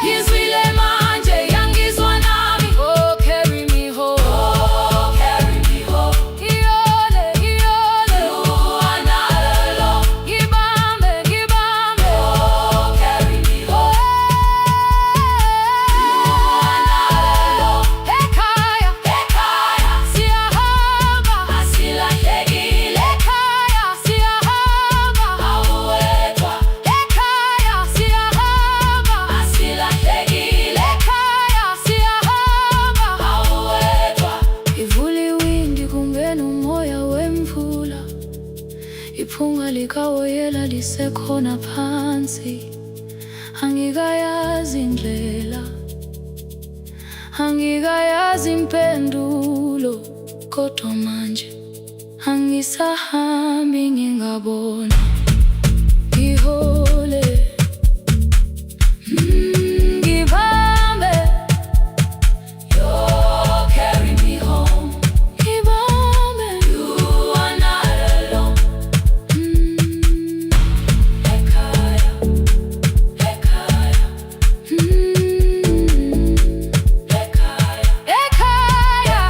ngizwile manje yangizwa nami. Oh carry me home, oh carry me home, iyole iyole, you are not alone, ngibambe ngibambe, oh carry me home, you are not alone, ekhaya ekhaya siyahamba, asilahlekile, ekhaya siyahamba, awuwedwa, ekhaya siyahamba, asilahlekile, ekhaya siyahamba, awuwedwa. Ivula iwindi kungena umoya wemvula, iphunga likawoyela lisekhona phansi, angikayazi indlela, angikayazi impendulo, kodwa manje angisahambi ngingabona, ihole ngibambe, you carry me home, ngibambe, you are not alone, ekhaya ekhaya, ekhaya ekhaya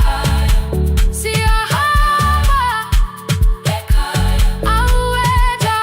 siyahamba, ekhaya awuwedwa,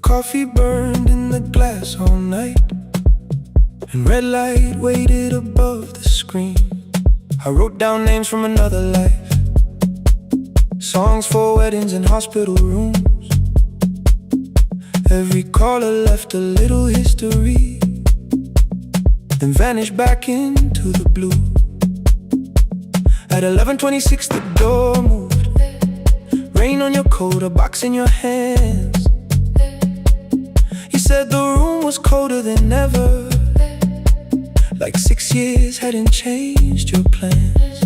coffee burned in the glass all night, and red light waited above the screen. I wrote down names from another life, songs for weddings and hospital rooms. Every caller left a little history, then vanished back into the blue. At 11:26 the door moved, rain on your coat, a box in your hands. You said the room was colder than ever, like 6 years hadn't changed your plans.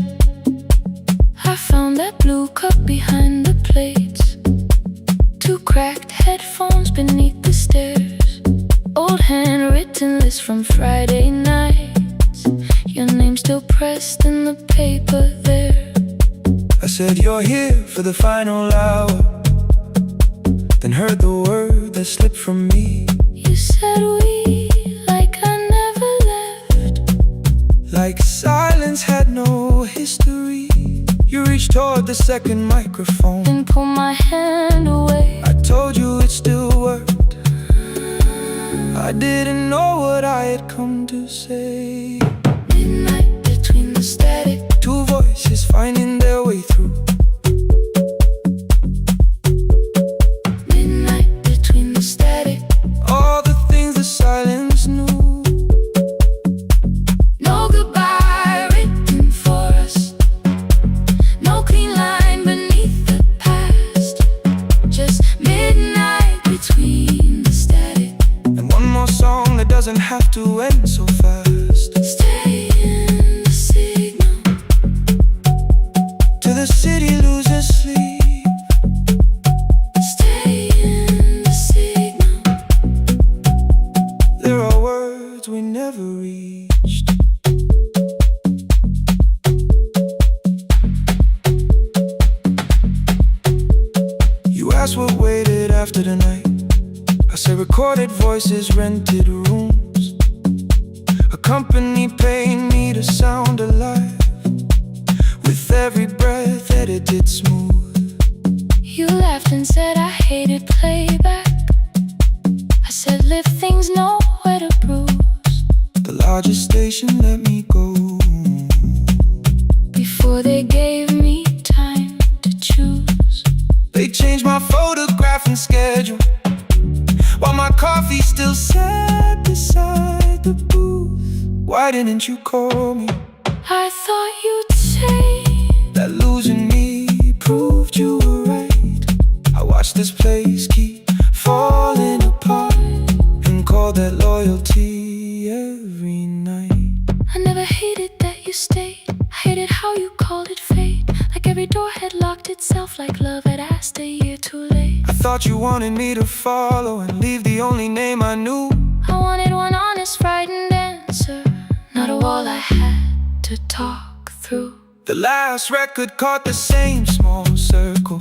I found that blue cup behind the plates, 2 cracked headphones beneath the stairs, old handwritten list from Friday nights, your name still pressed in the paper there. I said you're here for the final hour, then heard the word that slipped from me. You said we, like I never left, like silence had no history. You reached toward the second microphone, then pulled my hand away. I told you it still worked. I didn't know what I had come to say. Midnight between the static, 2 voices finding their way through. midnight between the static. All the things the silence knew. No goodbye written for us, no clean line beneath the past, just midnight between the static. And one more song that doesn't have to end so fast. Stay in the signal Till the city loses sleep. Stay in the signal. There are words we never reached. You asked what waited after the night. I said recorded voices, rented rooms, a company paying me to sound alive, with every breath edited smooth. You laughed and said I hated playback. I said live things nowhere to bruise, The largest station let me go. before they gave me time to choose. They changed my photograph and schedule, while my coffee still sat beside the booth. Why didn't you call me? I thought you'd say That losing me proved you were right. I watched this place keep falling apart, and called that loyalty every night. I never hated that you stayed, I hated how you called it fate, like every door had locked itself, like love had asked a year too late. I thought you wanted me to follow and leave the only name I knew. I wanted one honest, frightened answer, not a wall I had to talk through. The last record caught the same small circle,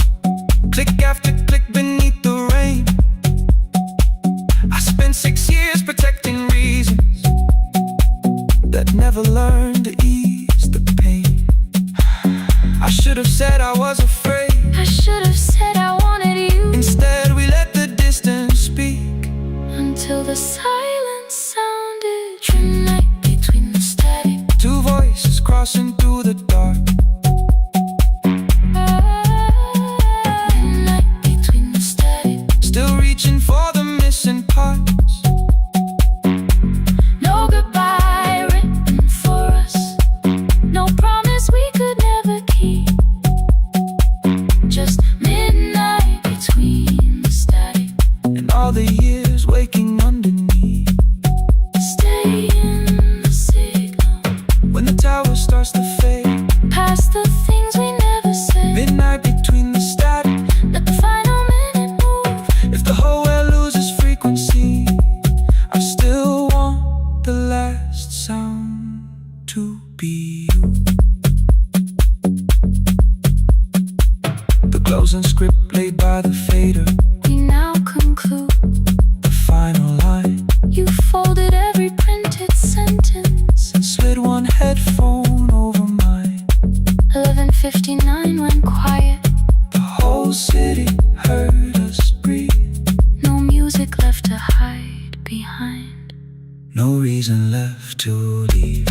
click after click beneath the rain. I spent 6 years protecting reasons that never learned to ease the pain. I should have said I was afraid, I should have said I wanted you. instead we let the distance speak. Until the silence sounded midnight between the static. 2 voices crossing through the dark. Midnight between the static. Still reaching for the missing parts. No goodbye written for us, no promise we could never keep, just midnight between the static. And all the years waking underneath. Stay in the signal, When the tower starts to fade, past the things we never said. midnight between the static. Let the final minute move. If the whole world reason left to leave.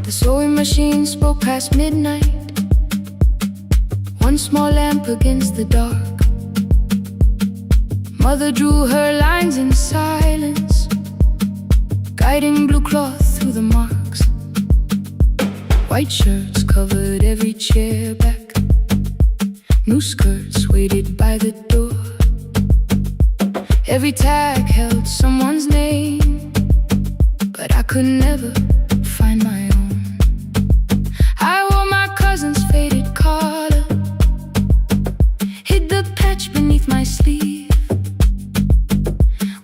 The sewing machine spoke past midnight, one small lamp against the dark. Mother drew her lines in silence, guiding blue cloth through the marks. White shirts covered every chair back, new skirts waited by the door. Every tag held someone's name, but I could never find my own. I wore my cousin's faded collar, hid the patch beneath my sleeve.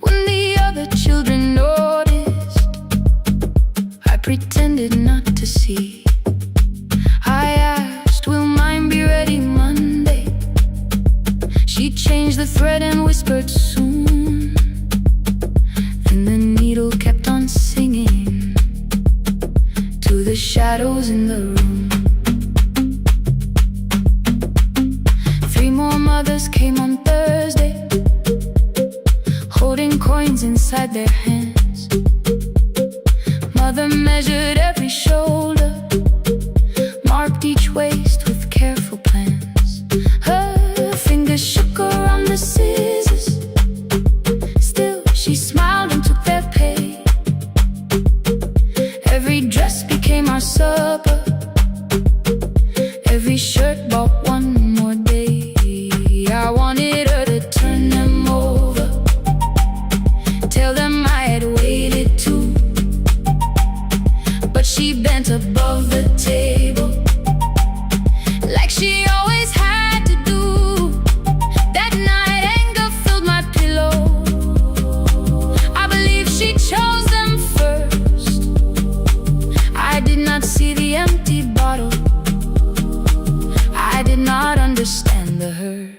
When the other children noticed, I pretended not to see. I asked, will mine be ready Monday? She changed the thread and whispered soon. Then the needle kept on singing to the shadows in the room. 3 more mothers came on Thursday, holding coins inside their hands. Mother measured every shoulder, marked each waist with careful plans. Her fingers shook around the scissors, still she smiled and took their pay. Every dress became our supper, every shirt bought one more day. I wanted her to turn them over, tell them I had waited too. But she bent above the table, like she always had to do. That night anger filled my pillow, I believe she chose them first. I did not see the empty bottle, I did not understand the hurt.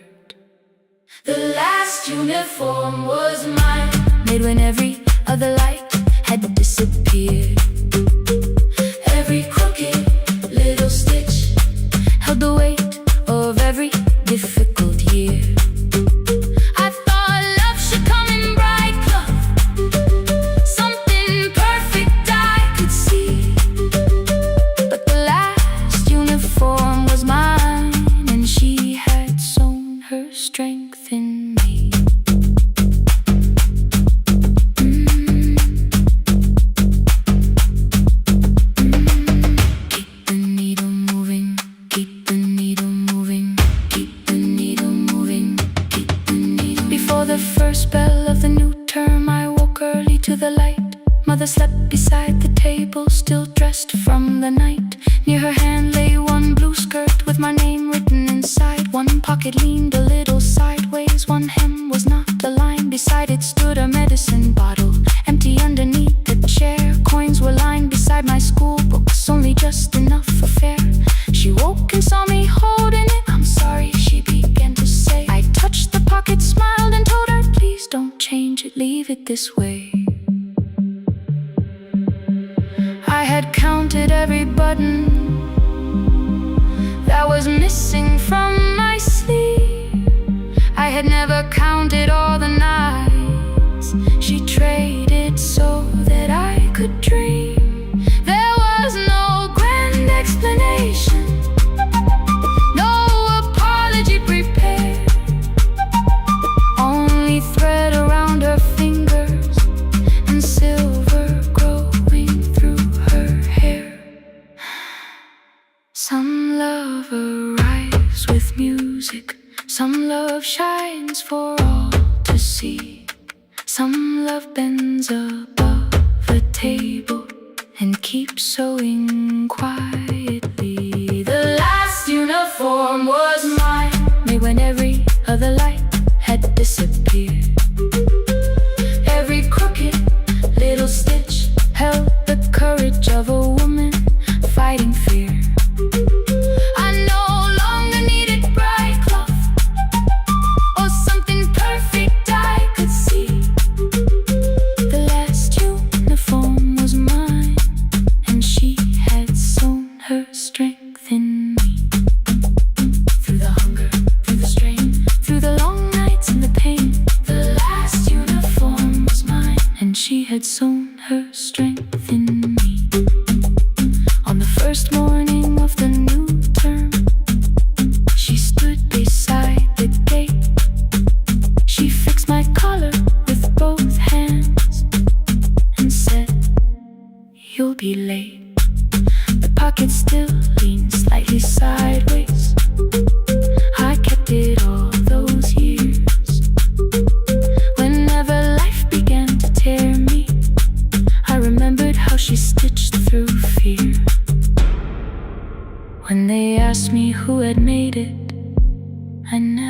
The last uniform was mine, made when every other light had disappeared. Every crooked little stitch held the weight of every difficult year. I thought love should come in bright cloth, something perfect I could see. But the last uniform was mine, and she had sown her strength in me. Keep the needle moving, keep the needle moving, keep the needle moving, keep the needle. Before the first bell of the new term, I woke early to the light. Mother slept beside the table, still dressed from the night. Near her hand lay one blue skirt with my name written inside. One pocket leaned a little sideways, one hem was not aligned. Beside it stood a medicine bottle, empty underneath the chair. Coins were lined beside my school books, only just enough for fare. She woke and saw me holding it. I'm sorry, she began to say. I touched the pocket, smiled and told her, please don't change it, leave it this way. I had counted every button that was missing from my sleeve. I had never counted all the nights she traded so that I could dream. There was no grand explanation, no apology prepared, only thread around her fingers and silver growing through her hair. Some love arrives with music, some love shines for all to see. Some love bends above the table and keeps sewing quietly. The last uniform was mine, made when every other light had disappeared. Every crooked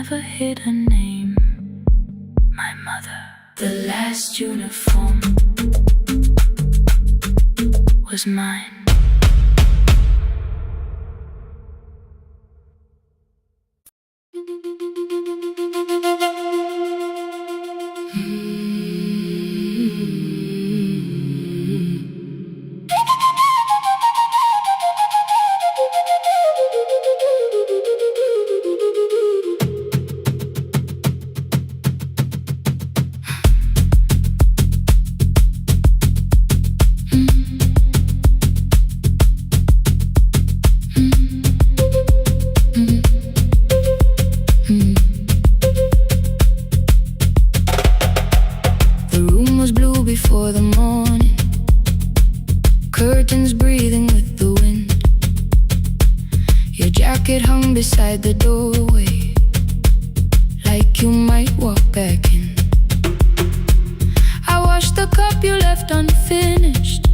never hid her name. My mother. The last uniform was mine. Before the morning, curtains breathing with the wind. Your jacket hung beside the doorway, like you might walk back in. I washed the cup you left unfinished,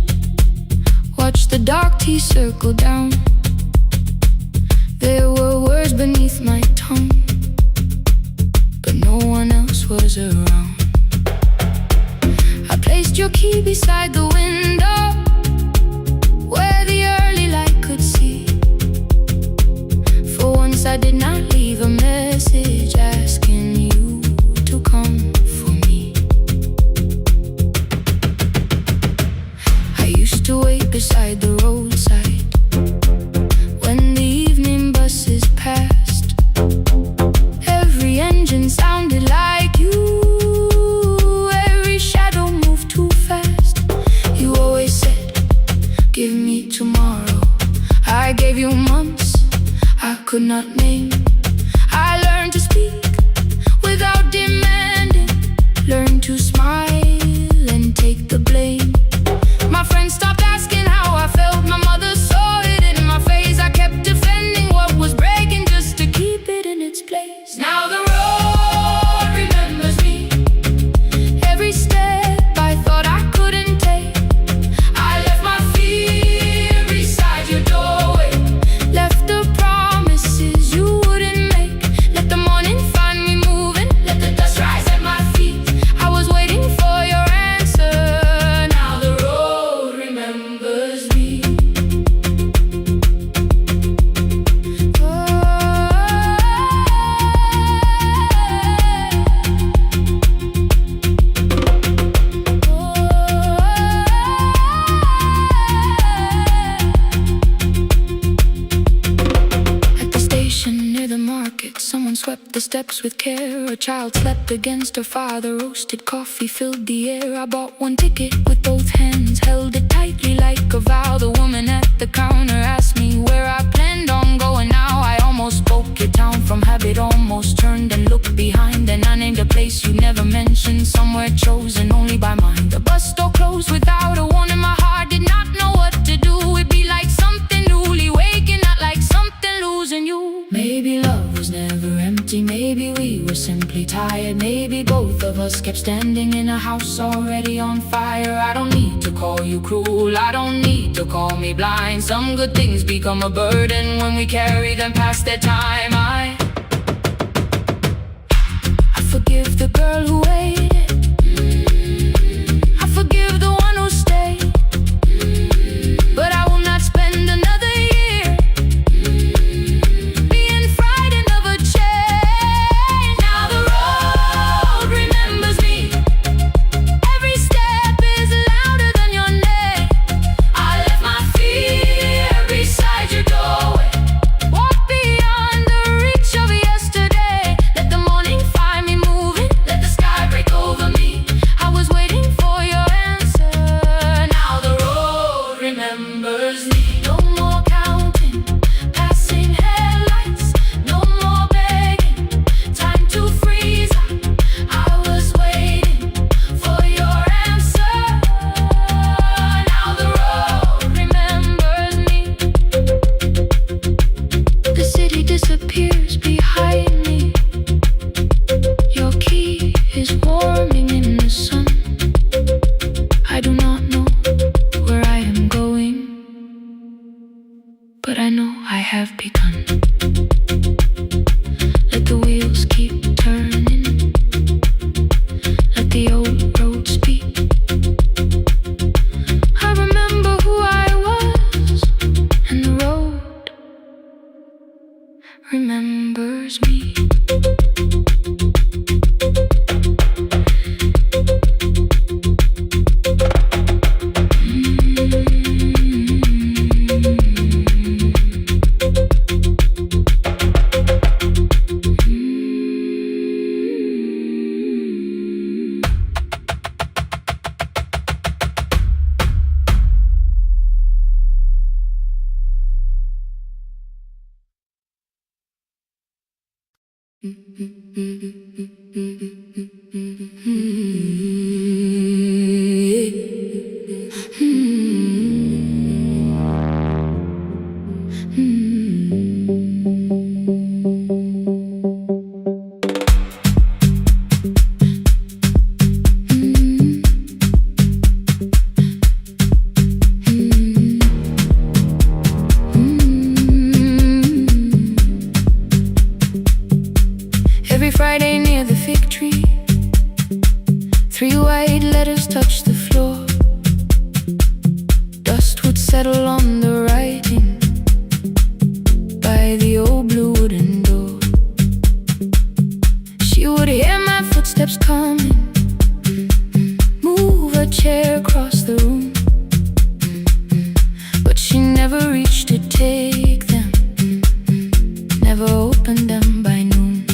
watched the dark tea circle down. There were words beneath my tongue, but no one else was around. Placed your key beside the window, where the early light could see. For once I did not leave a message asking you to come for me. I used to wait beside the roadside when the evening buses passed. Every engine sounded like you. Give me tomorrow. I gave you months I could not name. I learned to speak without demanding, learned to smile and take the blame. My friends stopped asking how I felt. My mother saw it in my face. I kept defending what was breaking just to keep it in its place. Now the road remembers me. Every step I thought I couldn't take. The steps with care. A child slept against her father. Roasted coffee filled the air. I bought one ticket with both hands, held it tightly like a vow. The woman at the counter asked me where I planned on going. Now I almost spoke your town from habit, almost turned and looked behind. And I named a place you never mentioned, somewhere chosen only by mine. The bus store closed without a warning. My heart did not know what to do. It'd be like something newly waking, not like something losing you. Maybe love was never empty, maybe we were simply tired. Maybe both of us kept standing in a house already on fire. I don't need to call you cruel, I don't need to call me blind. Some good things become a burden when we carry them past their time. I forgive the girl who waited, I forgive the one who stayed, but I will not spend another year being frightened of a change. Now the road remembers me. Every step is louder than your name. I left my fear beside your doorway. Walk beyond the Friday near the fig tree, 3 white letters touched the floor. Dust would settle on the writing by the old blue wooden door. She would hear my footsteps coming, move a chair across the room, but she never reached to take them, never opened them by noon.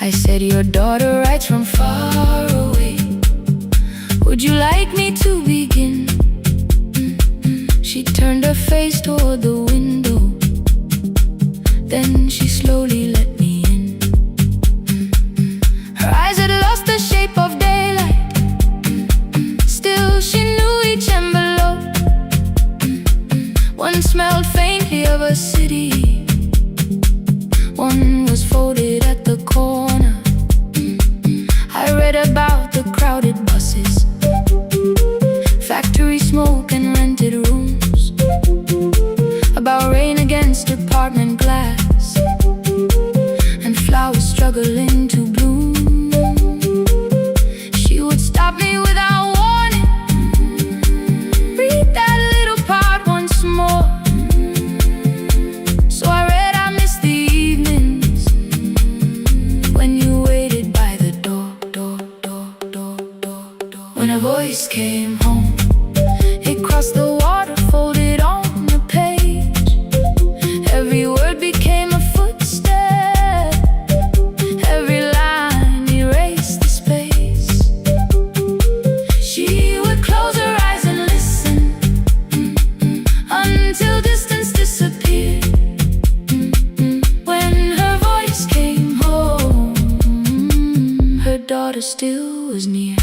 I said, your daughter writes from far away, would you like me to begin? She turned her face toward the window, then she slowly let me in. Her eyes had lost the shape of daylight, still she knew each envelope. One smelled faintly of a city, one was folded at the corner. I read about the crowded buses, factory smoke and rented rooms, about rain against apartment glass, and flowers struggling to bloom. She would stop me without warning, read that little part once more. So I read, I missed the evenings when you waited by the door. When a voice came home, it crossed the water, folded on the page. Every word became a footstep, every line erased the space. She would close her eyes and listen, until distance disappeared. When her voice came home, her daughter still was near.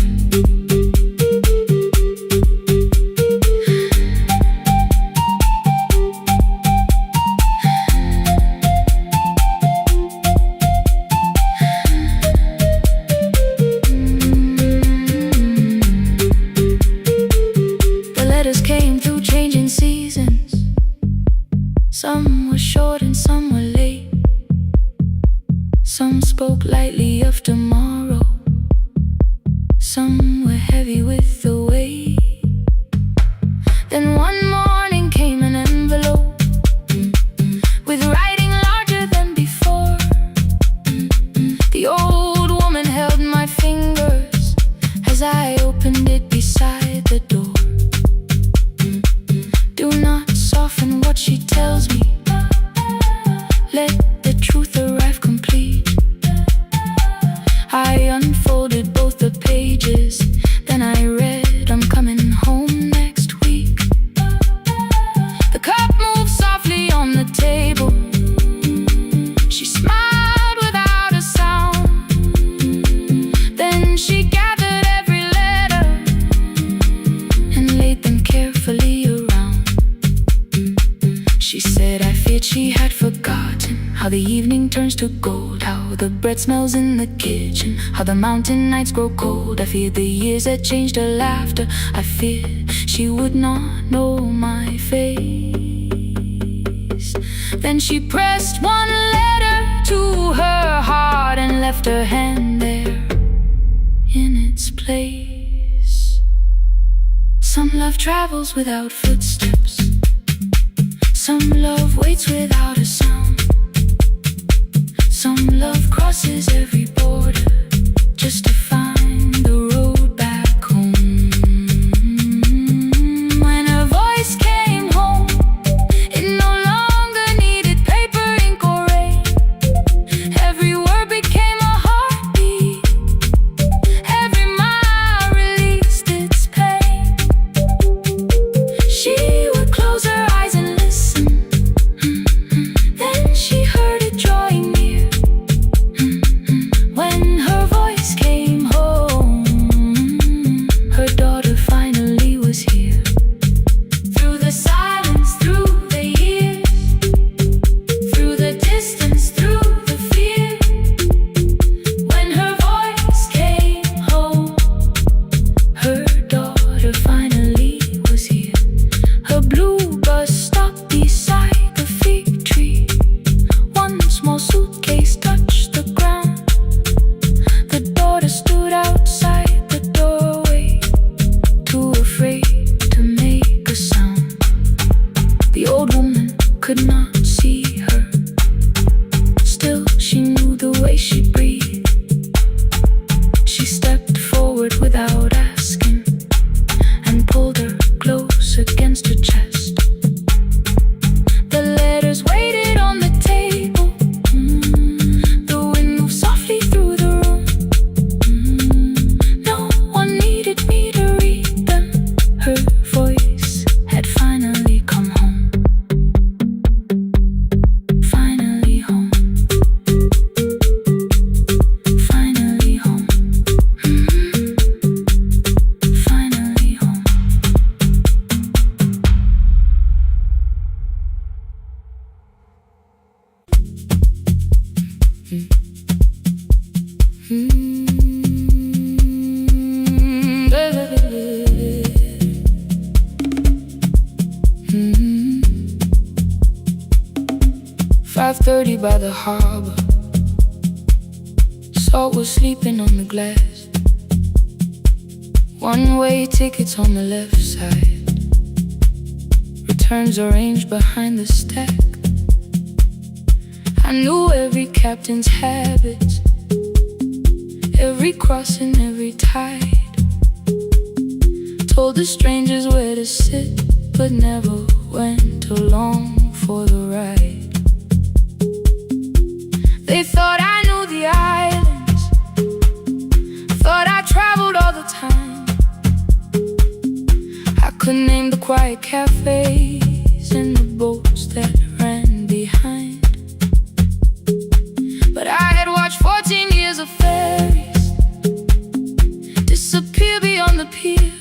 Came through changing seasons, some were short and some were late. Some spoke lightly of tomorrow, some were heavy with the weight. Then one morning came an envelope with writing larger than before. The old woman held my fingers as I opened it beside the door. Do not soften what she tells me, let the truth arrive complete. I unfolded both the pages, then I read, I'm coming home next week. The cup moved softly on the table, she smiled without a sound. Then she gathered every letter and laid them carefully around. She said, I feared she had forgotten how the evening turns to gold, how the bread smells in the kitchen, how the mountain nights grow cold. I feared the years that changed her laughter, I feared she would not know my face. Then she pressed one letter to her heart and left her hand there in its place. Some love travels without footsteps, some love waits without a sound. Some love crosses every border just to find the road back home. When her voice came home, it no longer needed paper, ink, or rain. Every word became a heartbeat, every mile released its pain. She would close her eyes and listen, then she heard it drawing near. "5:30 by the harbor. Salt was sleeping on the glass. One-way tickets on the left side. Returns arranged behind the stack. I knew every captain's habits, every crossing, every tide. Told the strangers where to sit, but never went along for the ride. They thought I knew the islands, thought I traveled all the time. I could name the quiet cafes and the boats that ran behind. But I had watched 14 years of ferries disappear beyond the pier,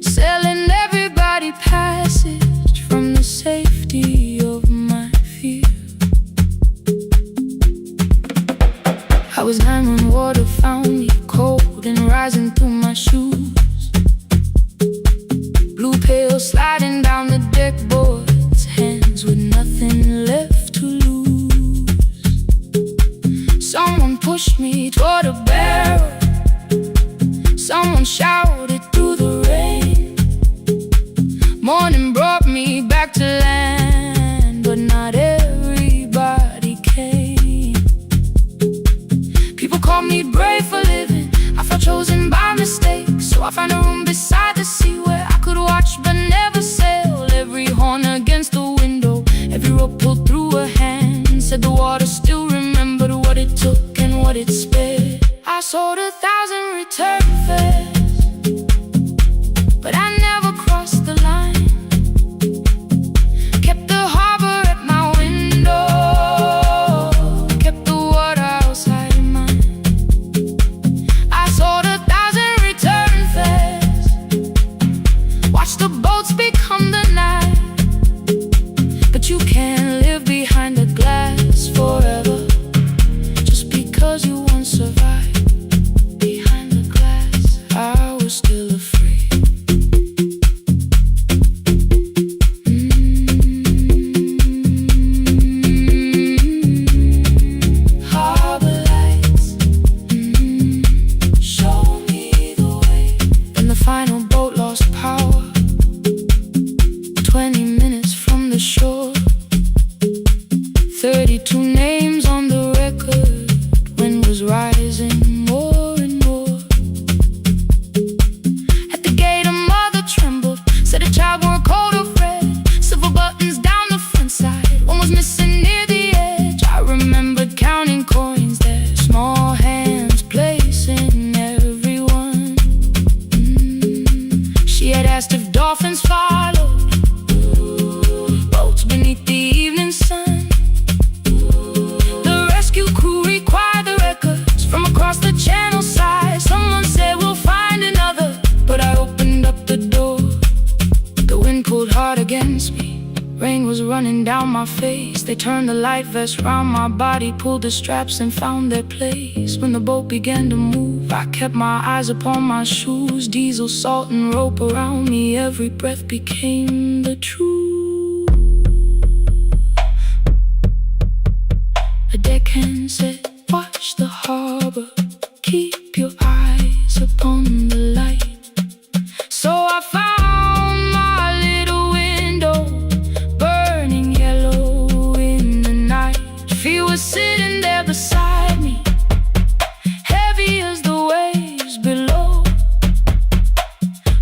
selling everybody passage from the safety of my fear. I was 9 when water found me, cold and rising through my shoes. Blue pail sliding down the deck boards, hands with nothing left to lose. Someone pushed me toward a barrel, someone shouted through the rain. Morning brought me back to land, but not everybody came. People call me brave for living, I felt chosen by mistake. So I found a room beside the sea where I could watch but never sail. Every horn against the window, every rope pulled through a hand, said the water still remembered what it took and what it spared. I sold 1,000 return fares, but I never crossed the line. Kept the harbor at my window, kept the water outside of mine. I sold 1,000 return fares, watched the boats become the night. But you can't live behind the glass forever, just because you once survived. Behind the glass, I was still afraid. Harbor lights, show me the way. Then the final boat lost power, 20 minutes from the shore. 32 names on the record, wind was rising more and more. At the gate a mother trembled, said a child wore a coat of red, silver buttons down the front side, one was missing near the edge. I remembered counting coins there, small hands placing everyone. She had asked if dolphins followed, boats beneath the evening sun. The rescue crew required the records from across the channel side. Someone said we'll find another, but I opened up the door. The wind pulled hard against me, rain was running down my face. They turned the light vest round my body, pulled the straps and found their place. When the boat began to move, I kept my eyes upon my shoes. Diesel, salt and rope around me, every breath became the truth. A deckhand said, watch the harbor, keep your eyes upon the light. So I found my little window, burning yellow in the night. Fear was sitting there beside me, heavy as the waves below.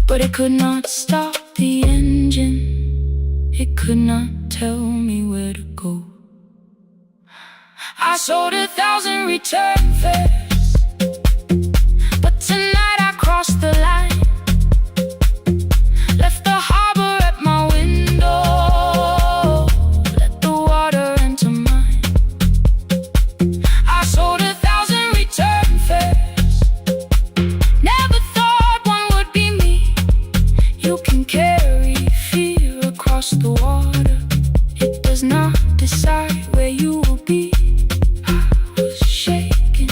But it could not stop the engine, it could not tell me where to go. I sold 1,000 return fares, but tonight I crossed the line. Left the harbor at my window, let the water enter mine. I sold 1,000 return fares, never thought one would be me. You can carry fear across the water, it does not decide where you will be. I was shaking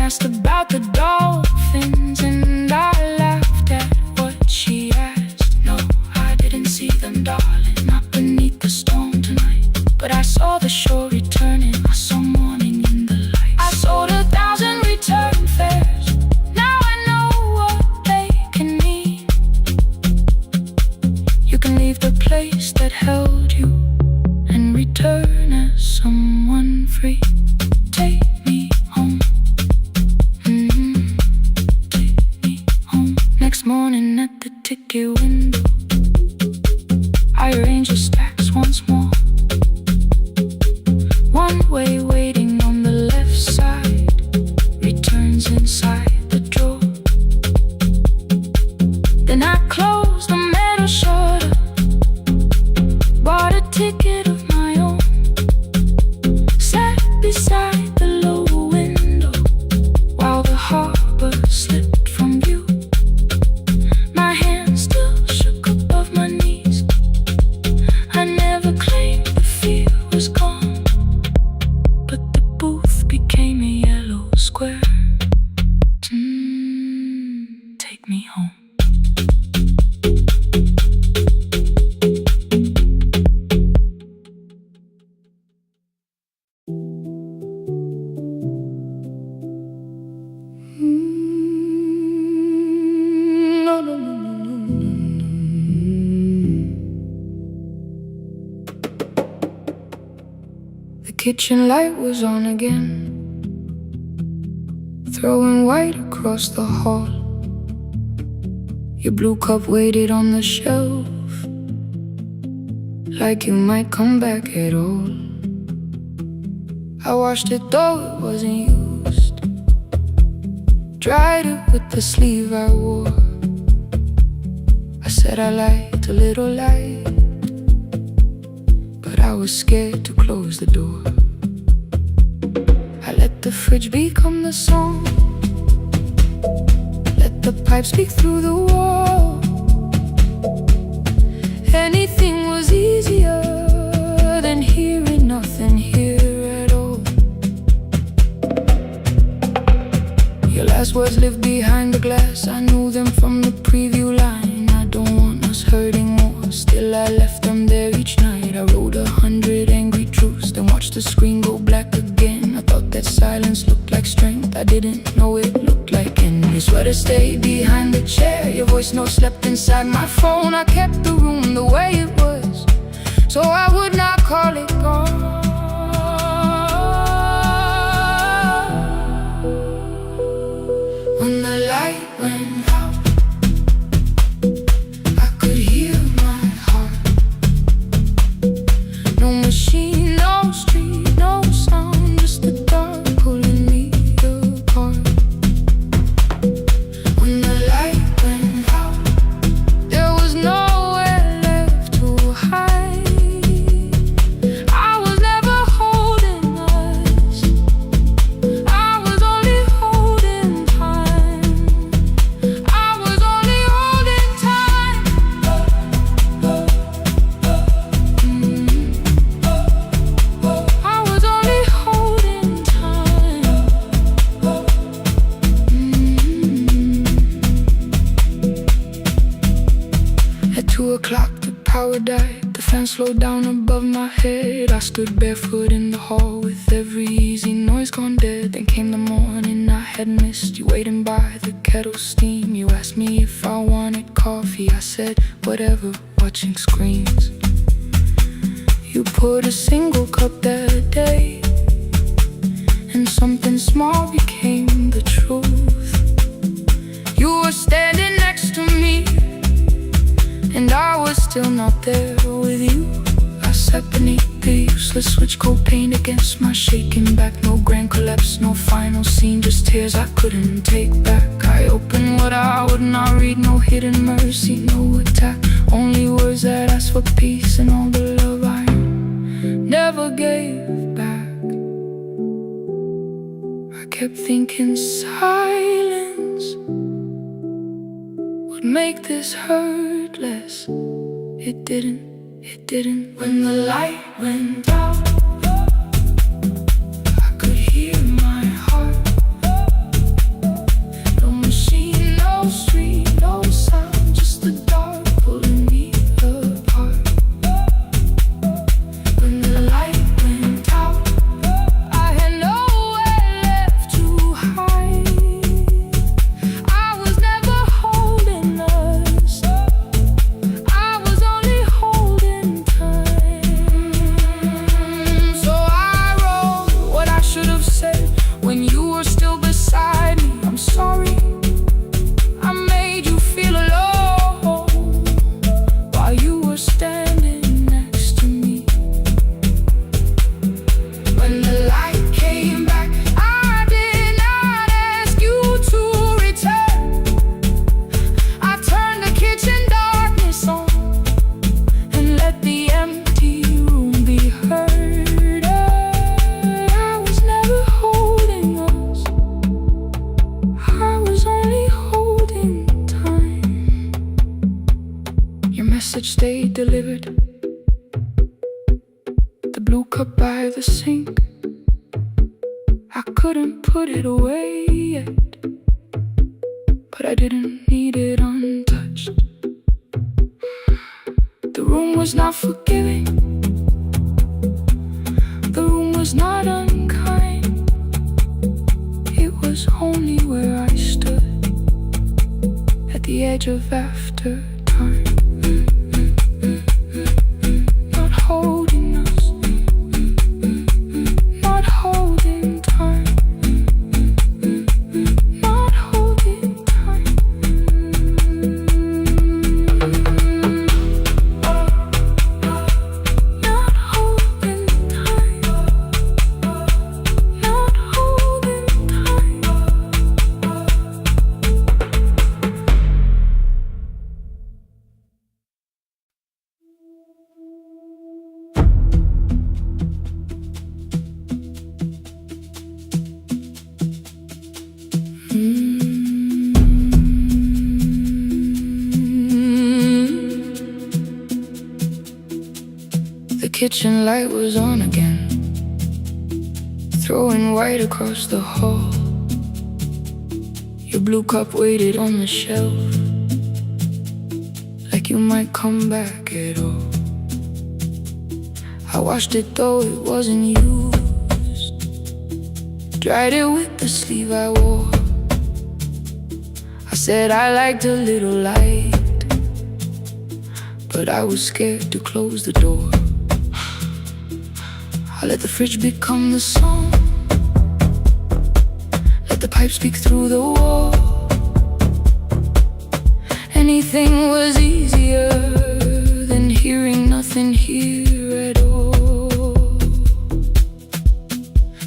asked about the dolphins, and I laughed at what she asked. No, I didn't see them, darling, not beneath the storm tonight. But I saw the shore returning, I saw morning in the light. I sold 1,000 return fares, now I know what they can mean. You can leave the place that held you and return as someone free. Take me home, take me home. Next morning at the ticket window, I arrange the stacks once more. One way waiting on the left side, returns inside the drawer. Then I close the metal shutter, bought a ticket of my own, sat beside the low window while the harbor slipped from view. My hands still shook above my knees. I never claimed the fear was gone, but the booth became a yellow square. Take me home. The kitchen light was on again, throwing white across the hall. Your blue cup waited on the shelf, like you might come back at all. I washed it though it wasn't used, dried it with the sleeve I wore. I said I liked a little light, but I was scared to close the door. I let the fridge become the song, let the pipe speak through the wall. Anything was easier than hearing nothing here at all. Your last words lived behind the glass, I knew them from the preview line. I don't want us hurting more, still I left them there each night. I wrote 100 angry truths, then watched the screen go black again. I thought that silence looked like strength, I didn't know it looked like end. Your sweater stayed behind the chair, your voice note slept inside my phone. I kept the room the way it was, so I would not call it gone. When the light went out, I could hear my heart. No machine, no street, no sound, just the dark pulling me apart. When the light went out, there was nowhere left to hide. I was never holding us, I was only holding time. I was only holding time. I was only holding time. At 2 o'clock the power died, the fan slowed down above my head. I stood barefoot in the hall with every easy noise gone dead. Then came the morning I had missed, you waiting by the kettle steam. You asked me if I wanted coffee, I said whatever, watching screens. You poured a single cup that day, and something small became the truth. You were standing next to me, and I was still not there with you. I sat beneath the useless switch, cold paint against my shaking back. No grand collapse, no final scene, just tears I couldn't take back. I opened what I would not read, no hidden mercy, no attack, only words that asked for peace and all the love I never gave back. I kept thinking silence would make this hurt less. It didn't. When the light went out, I could hear my heart. message they delivered. The blue cup by the sink, I couldn't put it away yet, but I didn't need it untouched. The room was not forgiving, the room was not unkind. It was only where I stood at the edge of after time. Not holding us, not holding time, not holding time. Not holding time, not holding time. The kitchen light was on again, throwing white across the hall. Your blue cup waited on the shelf, like you might come back at all. I washed it though it wasn't used, dried it with the sleeve I wore. I said I liked a little light, but I was scared to close the door. I let the fridge become the song, let the pipe speak through the wall. Anything was easier than hearing nothing here at all.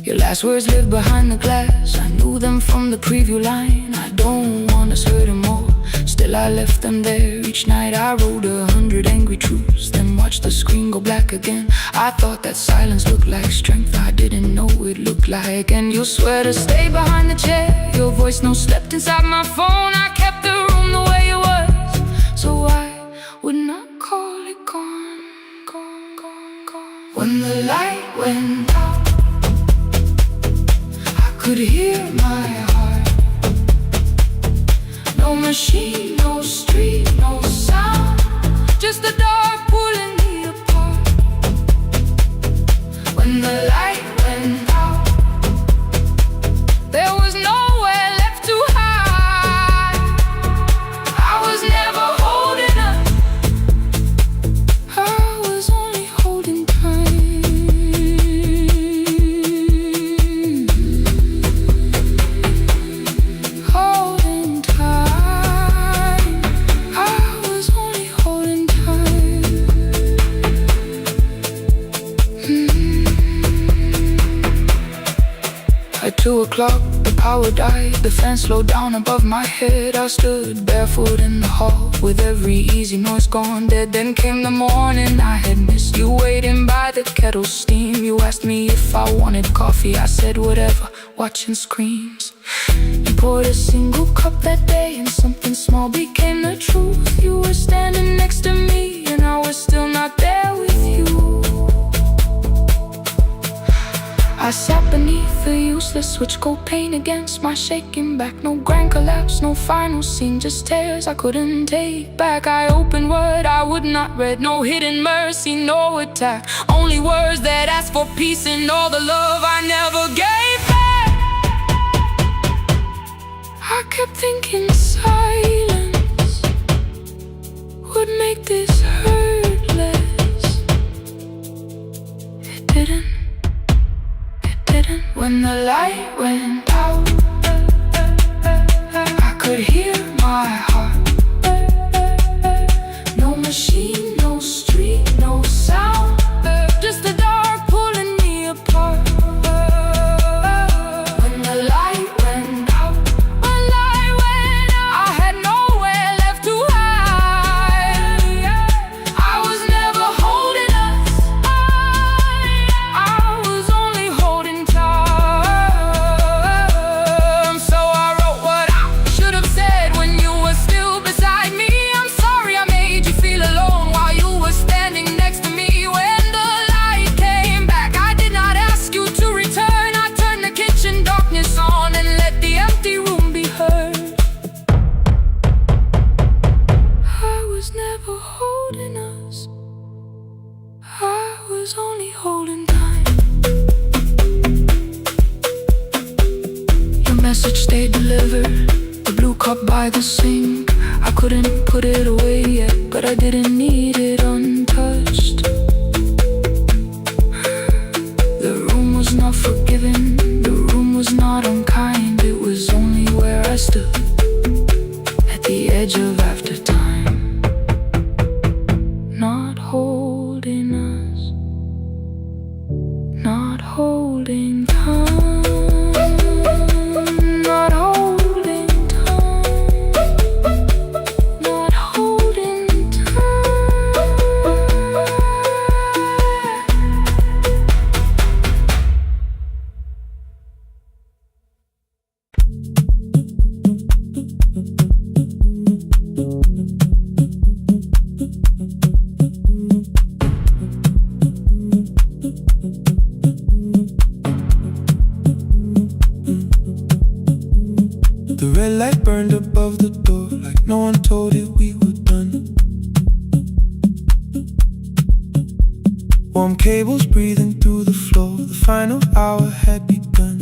Your last words lived behind the glass, I knew them from the preview line. I don't want us hurt more, still I left them there. Each night I wrote 100 angry truths, then watched the screen go black again. I thought that silence looked like strength, I didn't know it looked like. And you swear to stay behind the chair, your voice no slept inside my phone. I kept the room the way it was, so I would not call it gone, gone, gone, gone. When the light went out, I could hear my heart. No machine, no street, no sound, just the dark pulling me apart. When the light went out, there was nowhere left to hide. I was never holding up, I was only holding time. Holding time, I was only holding time. At 2 o'clock, the power died, the fan slowed down above my head. I stood barefoot in the hall, with every easy noise gone dead. Then came the morning, I had missed you waiting by the kettle steam. You asked me if I wanted coffee, I said whatever, watching screens. You poured a single cup that day, and something small became the truth. You were standing next to me, and I was still not there with you. I sat beneath the useless switch, cold pain against my shaking back. No grand collapse, no final scene, just tears I couldn't take back. I opened what I would not read, no hidden mercy, no attack. Only words that asked for peace and all the love I never gave back. I kept thinking silence would make this hurt less. It didn't. When the light went out, I could hear my heart. No machine, no street, no sound, just the dark pulling me apart. When the light went out, I had nowhere left to hide. I was never holding us, I was only holding tight. package they delivered, the blue cup by the sink. I couldn't put it away yet, but I didn't need it untouched. The room was not forgiving, the room was not unkind. It was only where I stood at the edge of after time, not holding us, not holding time, not holding time, not holding time. The red light burned above the door, like no one told it we were done. Warm cables breathing through the floor, the final hour had begun.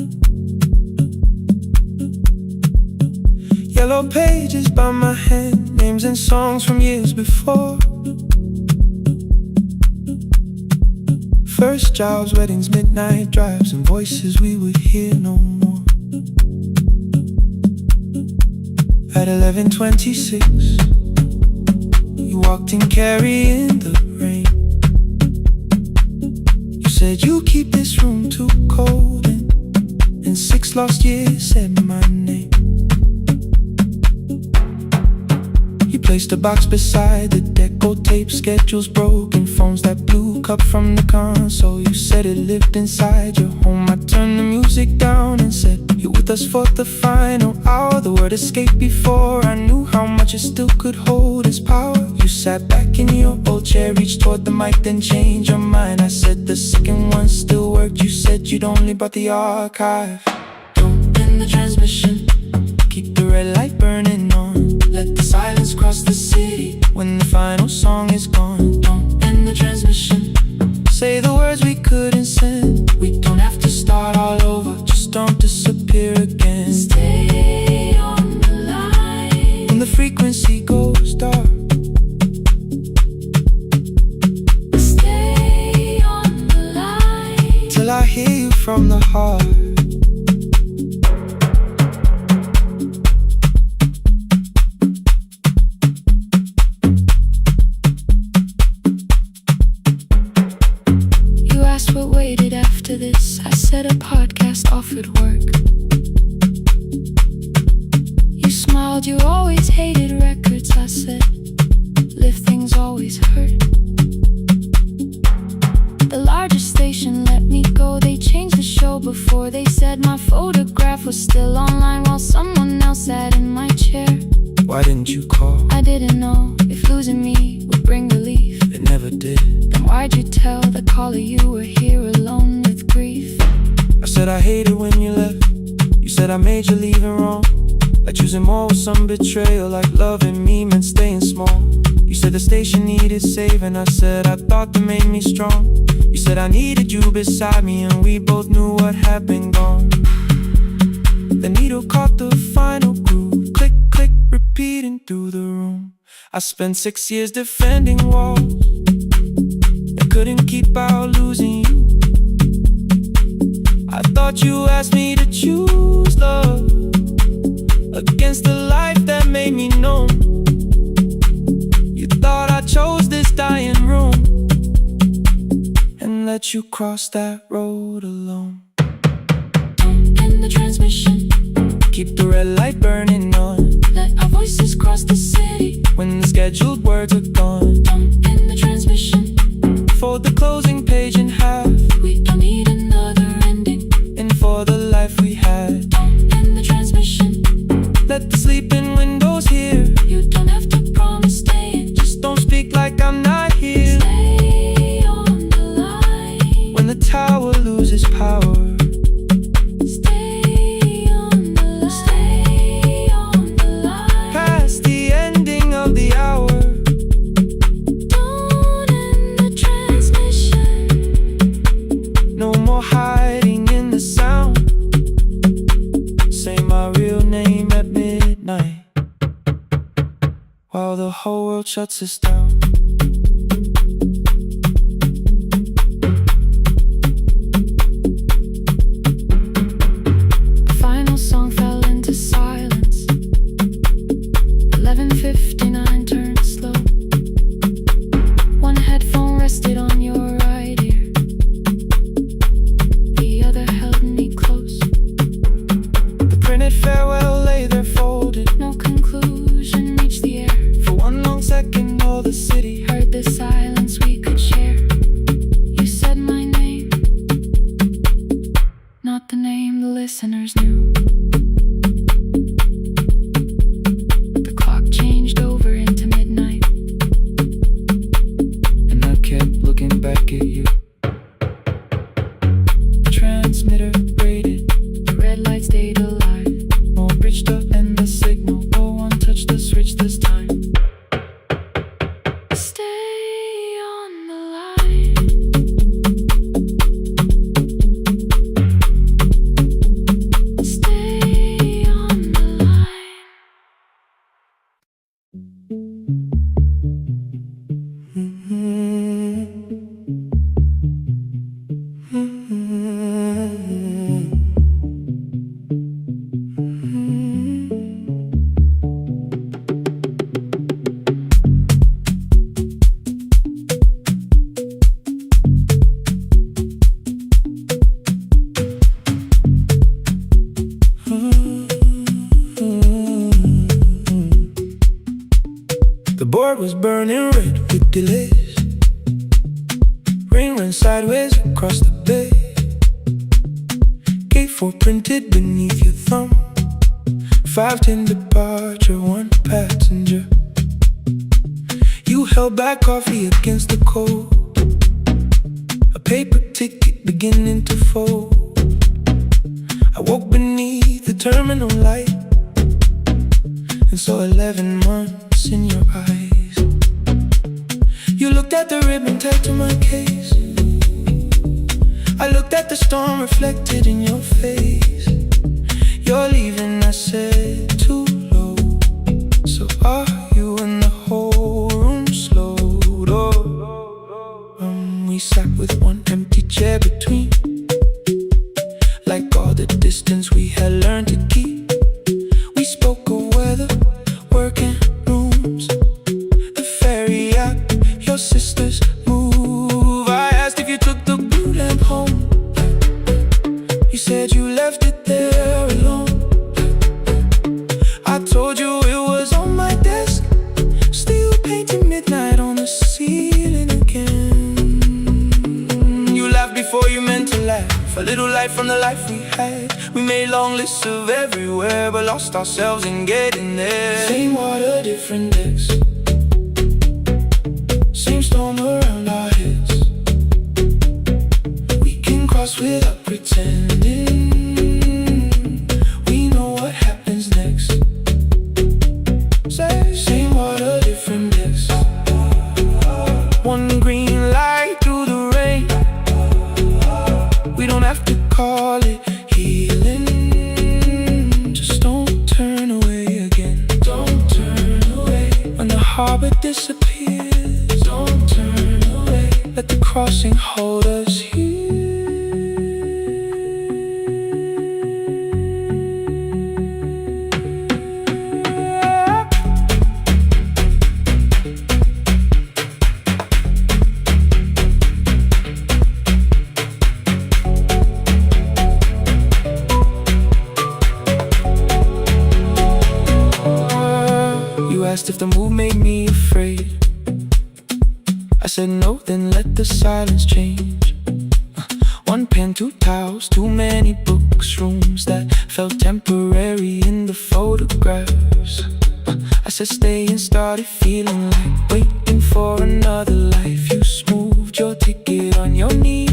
Yellow pages by my hand, names and songs from years before. First jobs, weddings, midnight drives, and voices we would hear no more. At 11:26, you walked in carrying the rain. You said you keep this room too cold, and 6 lost years said my name. You placed a box beside the deco tape, schedules broken, phones that blew cup from the console. You said it lived inside your home. I turned the music down and said, you're with us for the final hour. The word escaped before I knew how much it still could hold its power. You sat back in your old chair, reached toward the mic, then changed your mind. I said the second one still worked. You said you'd only brought the archive. Don't end the transmission, keep the red light burning on. Let the silence cross the city when the final song is gone. Don't end the transmission, say the words we couldn't send. We don't have to start all over, just don't disappear again. Stay on the line when the frequency goes dark. Stay on the line till I hear you from the heart. What waited after this? I said a podcast offered work. You smiled, you always hated records. I said, live things always hurt. The largest station let me go. They changed the show before they said my photograph was still online while someone else sat in my chair. Why didn't you call? I didn't know if losing me would bring relief. It never did. Then why'd you tell the caller you were here alone with grief? I said I hated when you left. You said I made you leaving wrong, like choosing more with some betrayal, like loving me meant staying small. You said the station needed saving. I said I thought that made me strong. You said I needed you beside me, and we both knew what had been gone. The needle caught the final groove, click, click, repeating through the room. I spent 6 years defending walls and couldn't keep out losing you. I thought you asked me to choose love against the life that made me numb. You thought I chose this dying room and let you cross that road alone. Don't end the transmission, keep the red light burning on. Let our voices cross the city when the scheduled words are gone. Don't end the transmission, fold the closing page in half. We don't need another ending, and for the life we had. Don't end the transmission, let the sleeping windows hear. You don't have to promise staying, just don't speak like I'm not here. Stay on the line when the tower loses power. the whole world shuts us down. The final song fell into silence. 11:59 turned slow. One headphone rested on your right ear, the other held me close. The printed farewell lay there folded. No conclusion reached the air. For one long second all the city Heard the silence we could share. You said my name, not the name the listeners knew. The clock changed over into midnight, and I kept looking back at you. The transmitter braided, the red light stayed alive. more bridged up and the signal. No one touched the switch this time. Stay on the line. Stay on the line. The board was burning red with delays. Rain ran sideways across the bay. Gate 4 printed beneath your thumb. 5:10 departure, 1 passenger. You held back coffee against the cold. A paper ticket beginning to fold. I woke beneath the terminal light and saw 11 months in your eyes. You looked at the ribbon tagged to my case. I looked at the storm reflected in your face. You're leaving, I said, too low. So are you, and the whole room slowed up. We sat with one empty chair between, like all the distance we had learned to keep. We spoke of weather, working rooms, the ferry out, your sister's move. I asked if you took the blue lamp home. You said you left it there alone. I told you it was on my desk, still painting midnight on the ceiling again. You laughed before you meant to laugh. A little light from the life we had. We made long lists of everywhere, but lost ourselves in getting there. Same water, different decks. Same storm around our heads. We can cross without pretending. We know what happens next. Same water, different decks. One green light through the rain. We don't have to call it healing. Just don't turn away again. Don't turn away. When the harbor disappears, don't turn away. Let the crossing hold us here. You asked if the move made me afraid. I said no, then let the silence change. One pen, 2 towels, too many books, rooms that felt temporary in the photographs. I said stay and started feeling like waiting for another life. You smoothed your ticket on your knee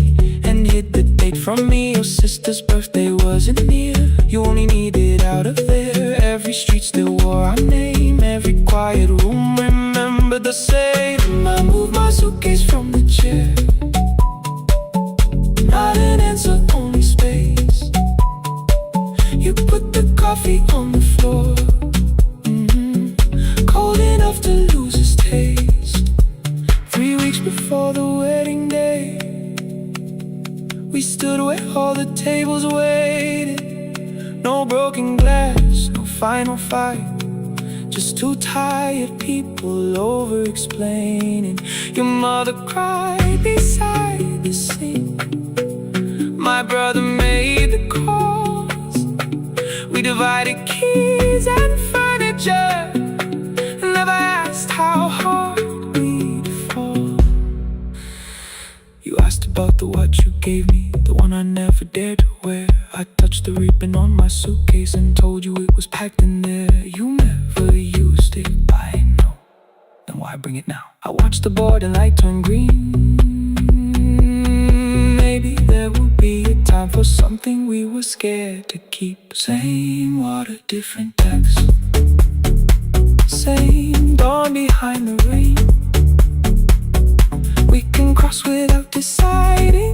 and hid the date from me. Your sister's birthday wasn't near. You only needed out of there. Every street still wore our name. Every quiet room remembered the same. I moved my suitcase from the chair. Not an answer, only space. You put the coffee on the floor, cold enough to lose taste. 3 weeks before the wedding day, we stood where all the tables waited. No broken glass, no final fight, just two tired people over-explaining. Your mother cried beside the sink. My brother made the calls. We divided keys and furniture, and never asked how hard we'd fall. You asked about the watch you gave me, the one I never dared to wear. I touched the ribbon on my suitcase and told you it was packed in there. You never used it, I know. Then why bring it now? I watched the border light turn green. Maybe there will be a time for something we were scared to keep. Same water, different text. Same dawn behind the rain. We can cross without deciding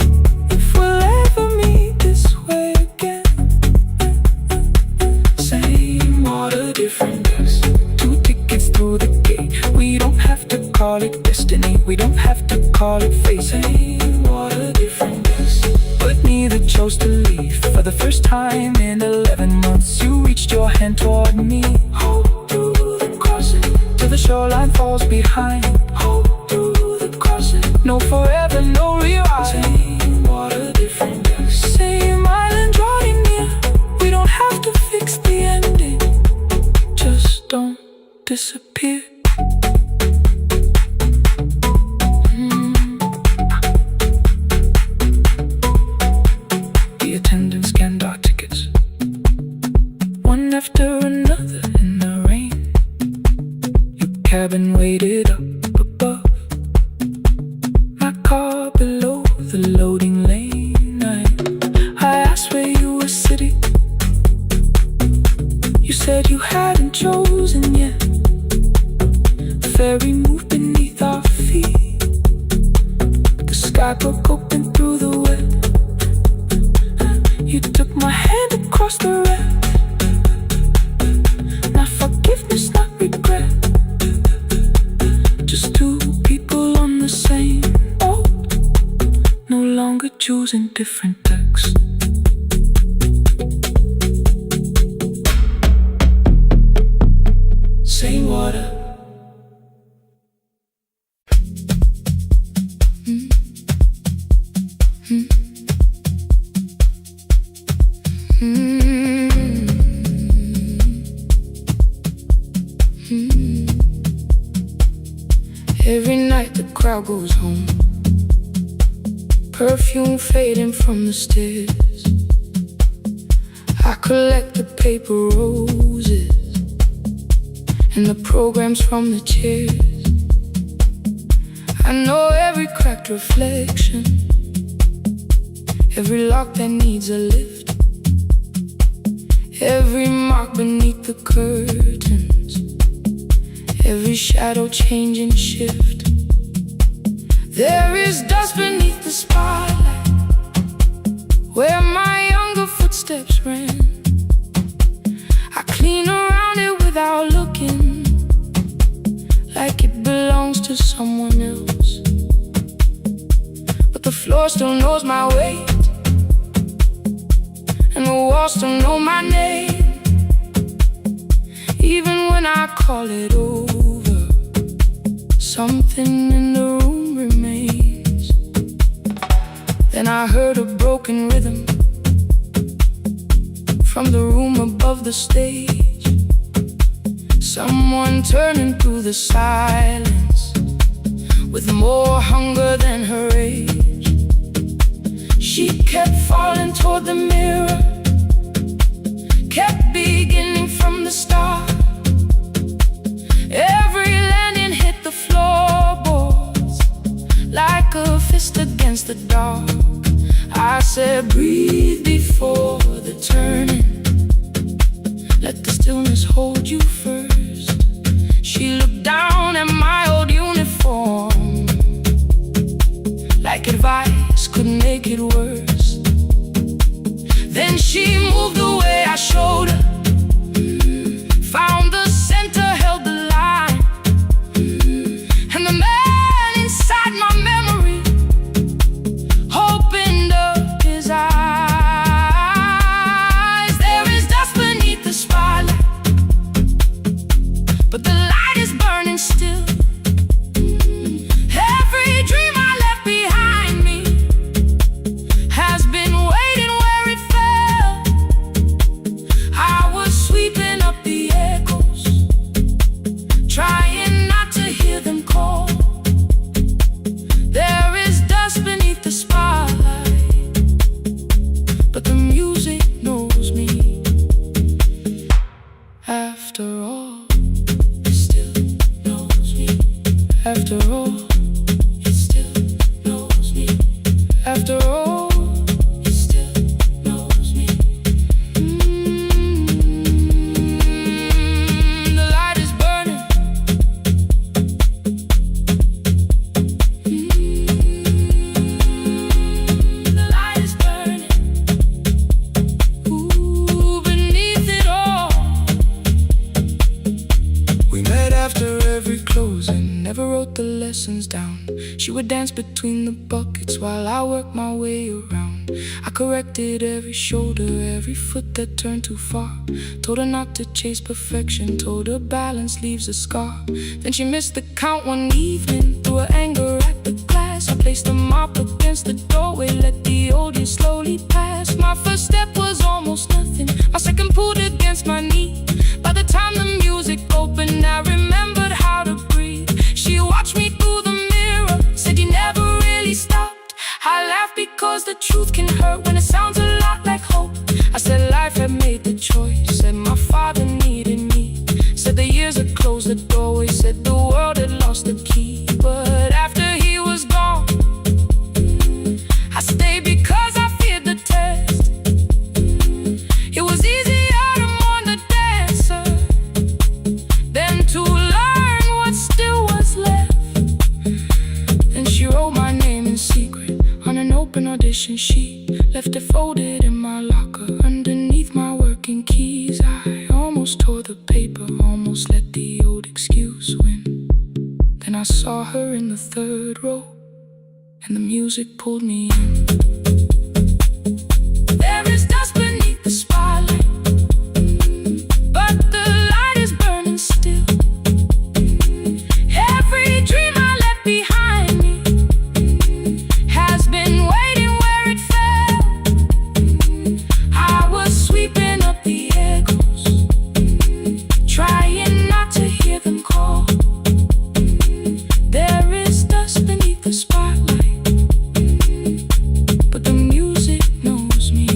if we'll ever meet this way again. Same water, different text. 2 tickets through the gate. We don't have to call it destiny, we don't have to call it fate. Same water, different text. But neither chose to leave. For the first time in 11 months, you reached your hand toward me. Hold through the crossing till the shoreline falls behind. Hold through the crossing. No forever, no rewrite. Same water, different text. Same island drawing near. We don't have to fix the ending, just don't disappear. The attendants scanned our tickets, one after another in the rain. Your cabin waited up above, my car below the loading lane. I asked where you were sitting. You said you hadn't chosen yet. The ferry moved beneath our feet. The sky broke open through the wet. You took my hand across the wreck. Not forgiveness, not regret. Just 2 people on the same boat, no longer choosing different texts. Same water. Every night the crowd goes home, perfume fading from the stairs. I collect the paper roses and the programs from the chairs. I know every cracked reflection, every lock that needs a lift, every mark beneath the curtains, every shadow change and shift. There is dust beneath the spotlight where my younger footsteps ran. I clean around it without looking, like it belongs to someone else. But the floor still knows my weight, and the walls still know my name. Even when I call it over, something in the room remains. Then I heard a broken rhythm from the room above the stage. Someone turning through the silence with more hunger than her age. She kept falling toward the mirror, kept beginning from the start. Every landing hit the floorboards like a fist against the dark. I said, breathe before the turning, let the stillness hold you first. She looked down at my old uniform, like advice could make it worse. Then she moved the way I showed her, found the center, held the line. all, it still knows me. After all, it still knows me. After all, it still knows me. The light is burning. The light is burning. Ooh, beneath it all. We met after every closing, never wrote the lessons down. She would dance between the buckets while I worked my way around. I corrected every shoulder, every foot that turned too far. Told her not to chase perfection, told her balance leaves a scar. Then she missed the count one evening, threw her anger at the glass. I placed the mop against the doorway, let the old years slowly pass. My first step was almost nothing, my second pulled against my knee. By the time the music opened, I remembered how to breathe. She watched me through the mirror, said you never really stopped. I laughed because the truth can hurt when it sounds a lot like hope. I said life had made the choice, said my father needed me. Said the years had closed the doorway, said the world had lost the key. But after he was gone, I stayed because I feared the test. It was easier to mourn the dancer than to learn what still was left. Then she wrote my name in secret on an open audition sheet, left it folded in my locker underneath my working keys. I almost tore the paper, almost let the old excuse win. Then I saw her in the third row, and the music pulled me in. There is dust beneath the spotlight, but the light is burning still. Every dream I left behind me has been waiting where it fell. I was sweeping up the echoes, trying not to hear them call. There is dust beneath the spotlight, but the music knows me.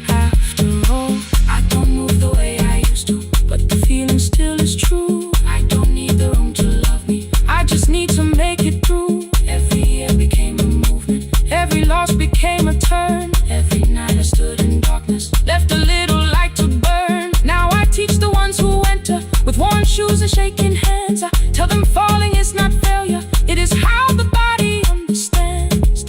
After all, I don't move the way I used to, but the feeling still is true. I don't need the room to love me, I just need to make it through. Every year became a movement, every loss became a turn. Every night I stood in darkness, left a little light to burn. Now I teach the ones who enter with worn shoes and shaking hands. I tell them falling is not failure, it is how the body understands.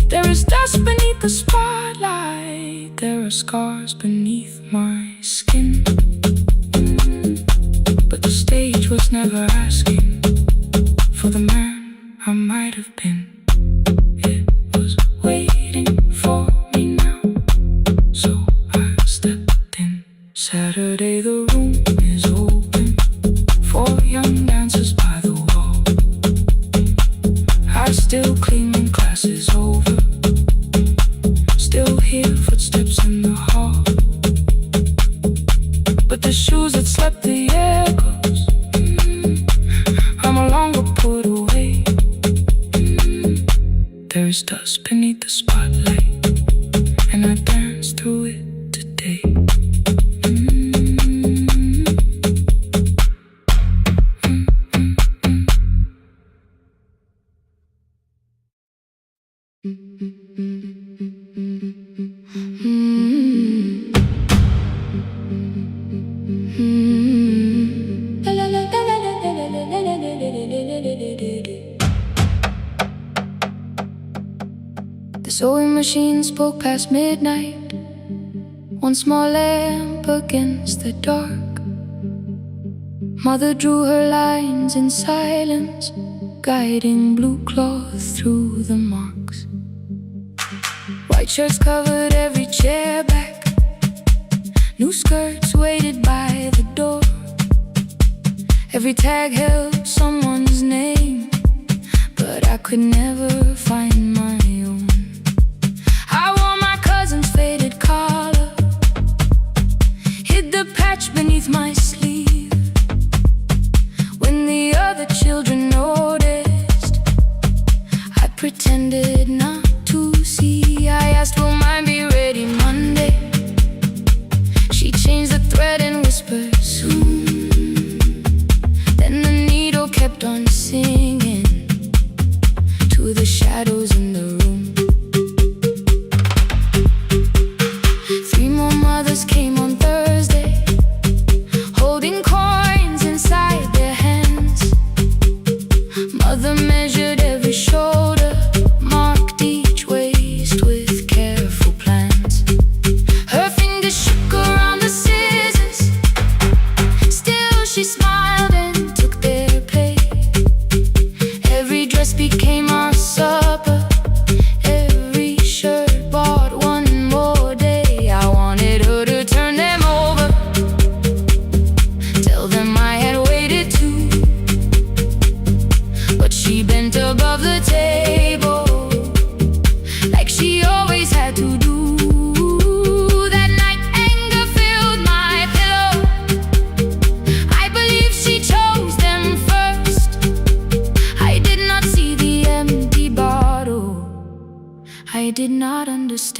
There is dust beneath the spotlight, there are scars beneath my skin. But the stage was never asking for the man I might have been. It was waiting for me now, so I stepped in. Saturday the room is open for young dancers by the wall. I still clean when class is over, still hear footsteps in the hall. But the shoes that slept the echoes, are no longer put away. There is dust beneath the spotlight, and I dance through it today. The sewing machine spoke past midnight, one small lamp against the dark. Mother drew her lines in silence, guiding blue cloth through the marks. White shirts covered every chair back, new skirts waited by the door. Every tag held someone's name, but I could never find my own. I wore my cousin's faded collar, hid the patch beneath my sleeve. When the other children noticed, I pretended not to see. I asked, will mine be ready Monday? She changed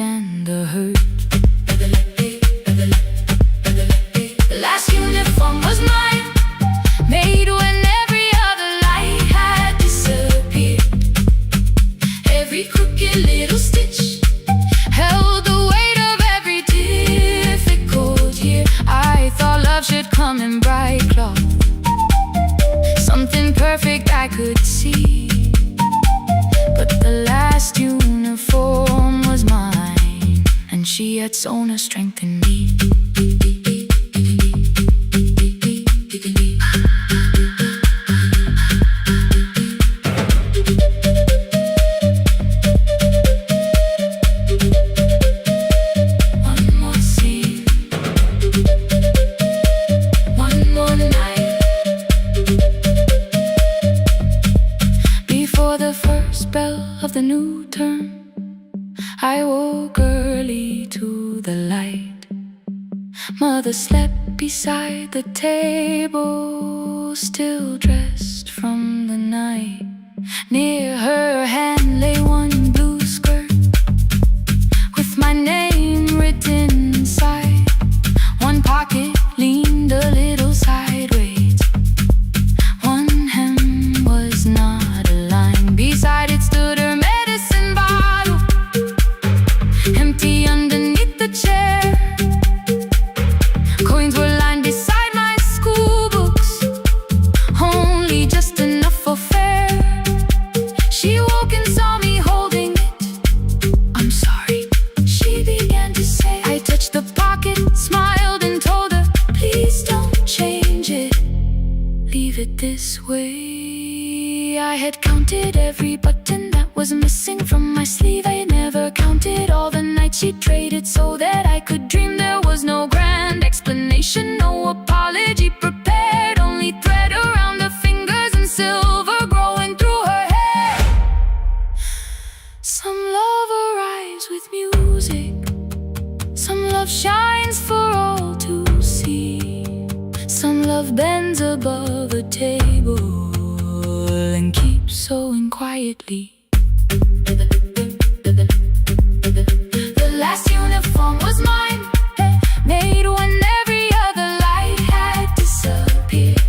understand the hurt. The last uniform was mine, made when every other light had disappeared. Every crooked little stitch held the weight of every difficult year. I thought love should come in bright cloth, something perfect I could see. But the last uniform was mine, and she had sewn her strength in me. One more scene, one more night. Before the first bell of the new term, I woke early to the light. Mother slept beside the table, still dressed from the night. Near her hand lay one blue skirt with my name written inside. One pocket leaned a little sideways, one hem was not aligned. Beside it stood her medicine bottle, empty underneath the chair. Coins were lined beside my school books, only just enough for fare. She woke and saw me holding it. I'm sorry, she began to say. I touched the pocket, smiled and told her, please don't change it, leave it this way. I had counted every button that was missing from my sleeve. I never counted all the nights she traded so that I could dream. There was no grand explanation, no apology prepared, only thread around her fingers and silver growing through her hair. Some love arrives with music, some love shines for all to see. Some love bends above a table and keeps sewing quietly. The last uniform was mine, made when every other light had disappeared.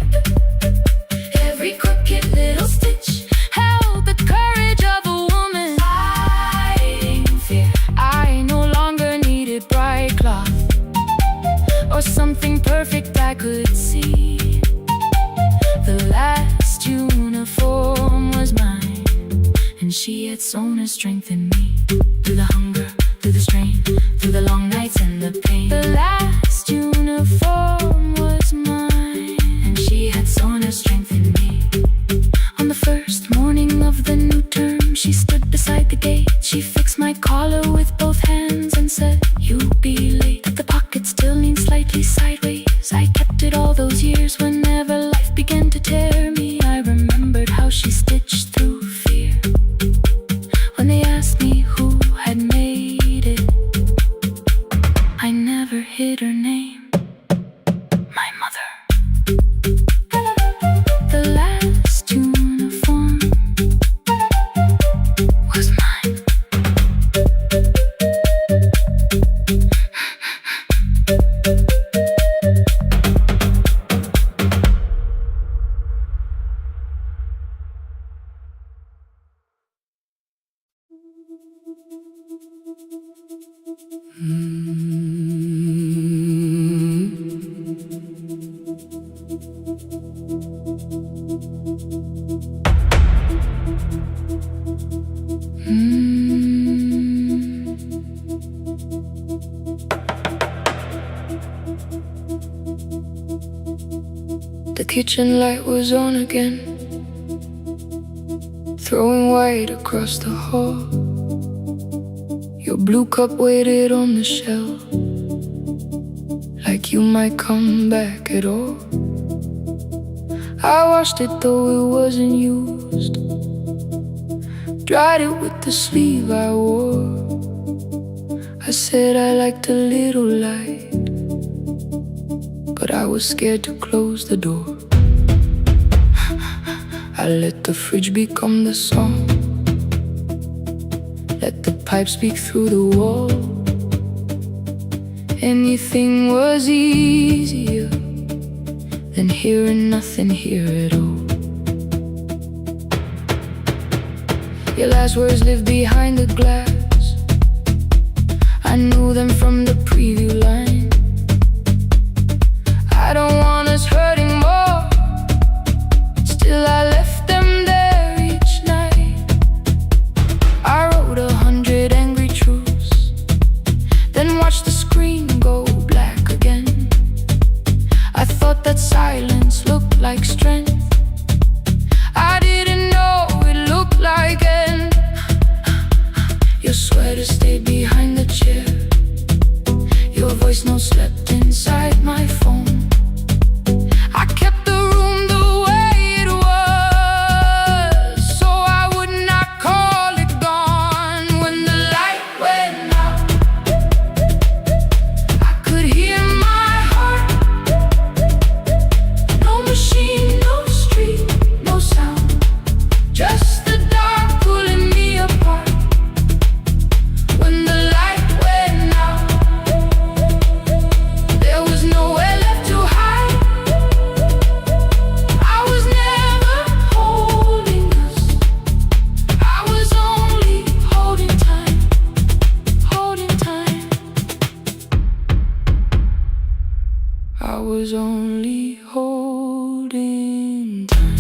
Every crooked little stitch held the courage of a woman fighting fear. I no longer needed bright cloth or something perfect I could see. The last uniform was mine, and she had sewn her strength in me. Through the hunger, through the strain, through the long nights and the pain. The last uniform was mine, and she had sewn her strength in me. On the first morning of the new term, she stood beside the gate. She fixed my collar with both hands and said, you'll be late. The pocket still leaned slightly sideways. I kept it all those years. Whenever life began to tear me, I remembered how she stitched through fear. When they asked me who had made it, I never hid her name, my mother. The last uniform was mine. The kitchen light was on again, throwing white across the hall. Your blue cup waited on the shelf, like you might come back at all. I washed it though it wasn't used, dried it with the sleeve I wore. I said I liked a little light, but I was scared to close the door. I let the fridge become the song, let the pipe speak through the wall. Anything was easier than hearing nothing here at all. Your last words live behind the glass. I knew them from the preview line. I don't want us hurting more. Still I left them there each night. I wrote 100 angry truths, then watched the screen go black again. I thought that silence looked like strength. I didn't know it looked like end. Your sweater stayed behind the chair. Your voice note slept inside my phone. I kept the room the way it was, so I would not call it gone. When the light went out, I could hear my heart. No machine, no street, no sound, just the dark pulling me apart. When the light went out, there was nowhere left to hide. I was never holding us, I was only holding time, holding time. I was only holding time.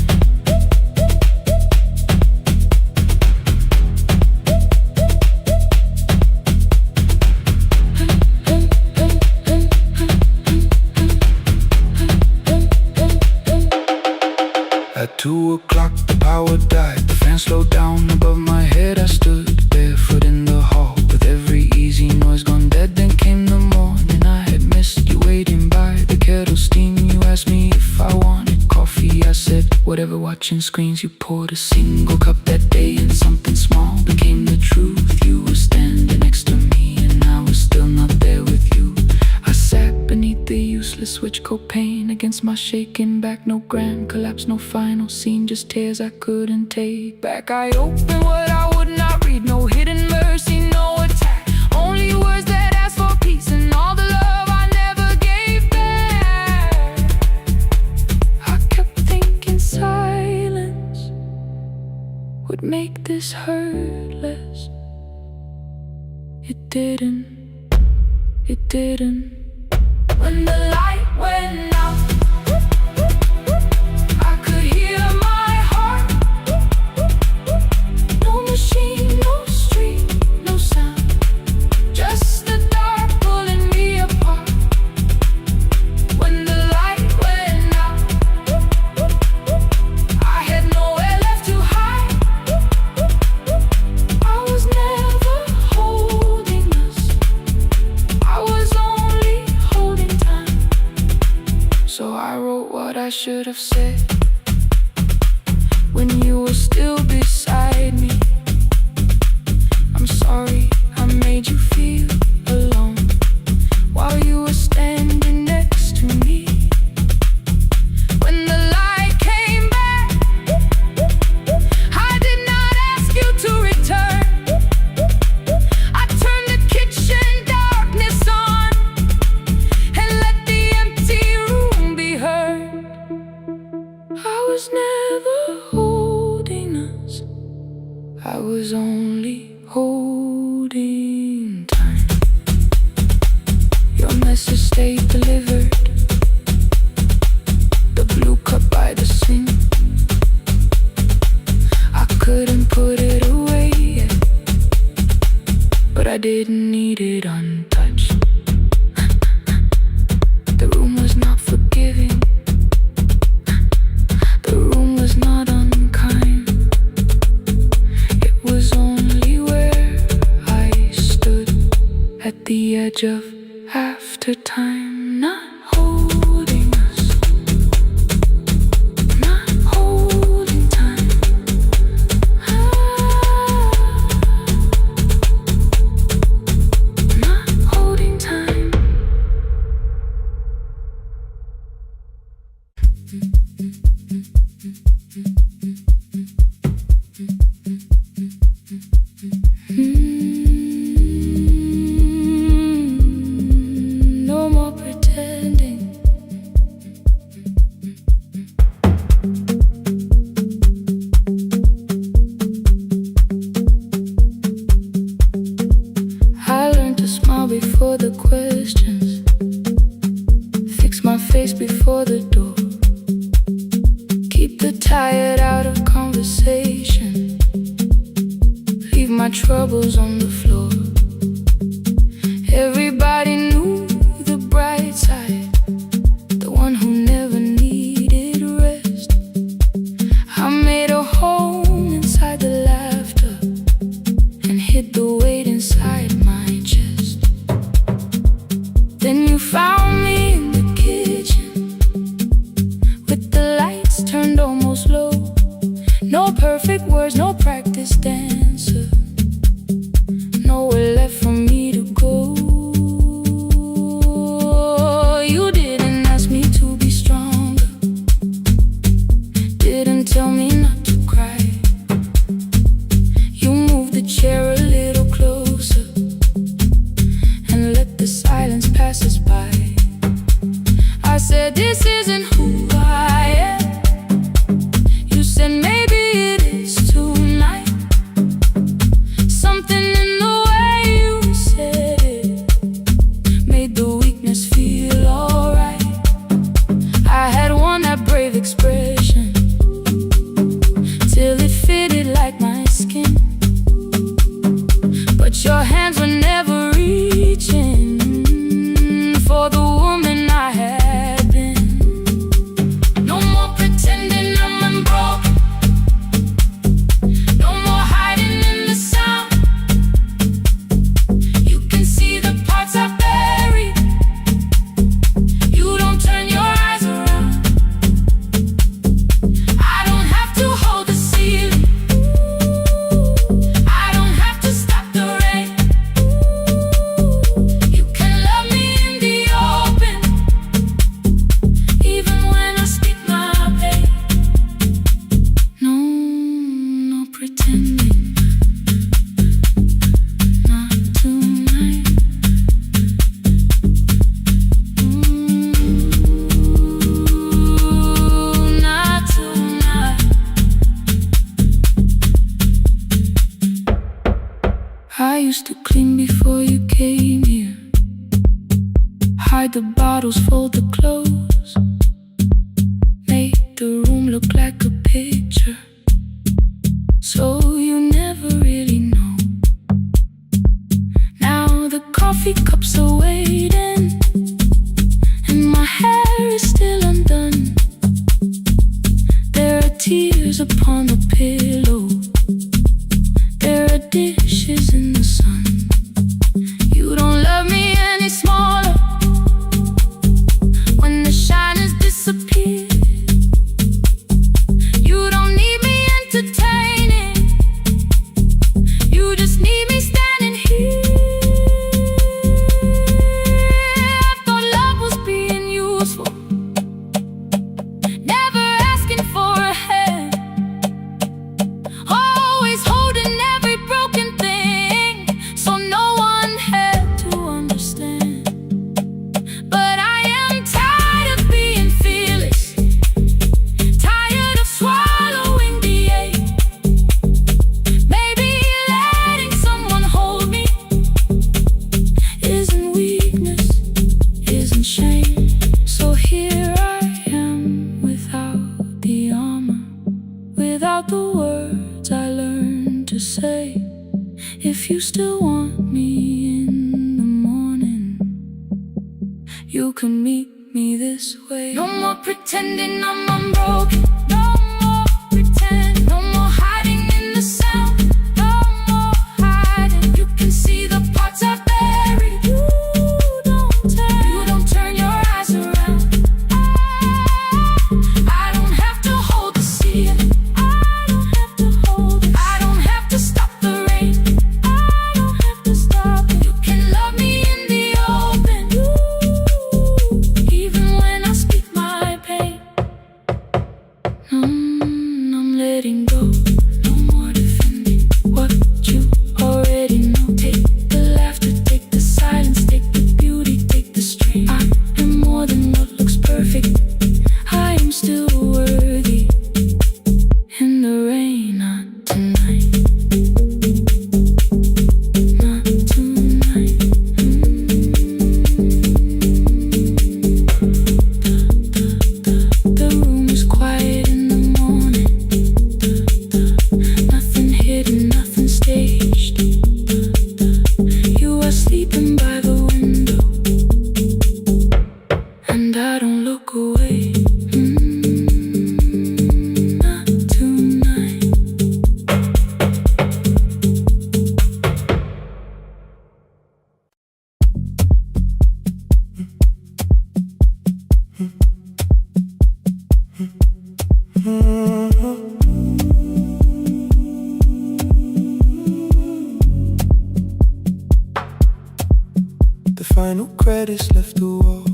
At 2 o'clock the power died. The fan slowed down above my head. I stood barefoot in the hall with every easy noise gone dead. Then came the morning. I had missed you waiting by the kettle steam. You asked me if I wanted coffee. I said whatever, watching screens. You poured a single cup that day, and something small became the truth. You were standing next to me, and I was still not there with you. I sat beneath the useless switch copain against my shaking back. No grand collapse, no final scene, just tears I couldn't take back. I opened what I would not read, no hidden mercy, no attack. Only words that ask for peace and all the love I never gave back. I kept thinking silence would make this hurt less. It didn't, it didn't. When the light went out, I could hear my heart. No machine, no street, no sound, just the dark pulling me apart. When the light went out, I had nowhere left to hide. I was never holding us, I was only holding time. So I wrote what I should have said when you were still beside me. I'm sorry I made you feel alone while you were standing next to me. When the light came back, I did not ask you to return. I turned the kitchen darkness on and let the empty room be heard. I was never holding us, I was only holding time. Your message stayed delivered, the blue cup by the sink. I couldn't put it away yet, but I didn't need it untouched. The room was not forgiving, the room was not unkind. It was only where I stood at the edge of after time, not holding us, not holding time. Not holding time. Mm-hmm. face before the door. Keep the tired out of conversation. Leave my troubles on the floor. Everybody knew the bright side, the one who never needed rest. I made a home inside the laughter and hid the weight inside my chest. Then you found me in the kitchen with the lights turned almost low. No perfect words, no practice dancer, nowhere left for me to go. You didn't ask me to be stronger, didn't tell me not to cry. You moved the chair a little closer and let the silence pass us by. I said, this isn't who I am. You said, maybe it is tonight. Something in the way you said it made the weakness feel alright. I had worn that brave expression till it fitted like my skin, but your hands were never reaching for the woman I had been. No more pretending I'm unbroken, no more hiding in the sound. You can see the parts I buried. You don't turn your eyes around. I don't have to hold the ceiling, I don't have to stop the rain. You can love me in the open, even when I speak my pain. No pretending, not tonight. Not tonight. I used to clean before you came here, hide the bottles, fold the clothes, make the room look like a picture, so you never really know. Now the coffee cups are waiting and my hair is still undone. There are tears upon the pillow, there are dishes in the sun. You don't love me any smaller when the shine has disappeared. You don't need me entertaining, you just need me standing here. I thought love was being useful, never asking for a hand, always holding every broken thing, so no one had to understand. But I am tired of being fearless, tired of swallowing the ache. Maybe letting someone hold me isn't weakness, isn't shame. So here I am without the armor, without the words I learned to say. If you still want me in the morning, you can meet me this way. No more pretending I'm unbroken, no more pretend, no more hiding in the sound, no more hiding. You can see the parts I buried. You don't turn your eyes around. I don't have to hold the ceiling, I don't have to hold it, I don't have to stop the rain, I don't have to stop it. You can love me in the open, even when I speak my pain. don't look away. Not tonight. The final credits left the wall.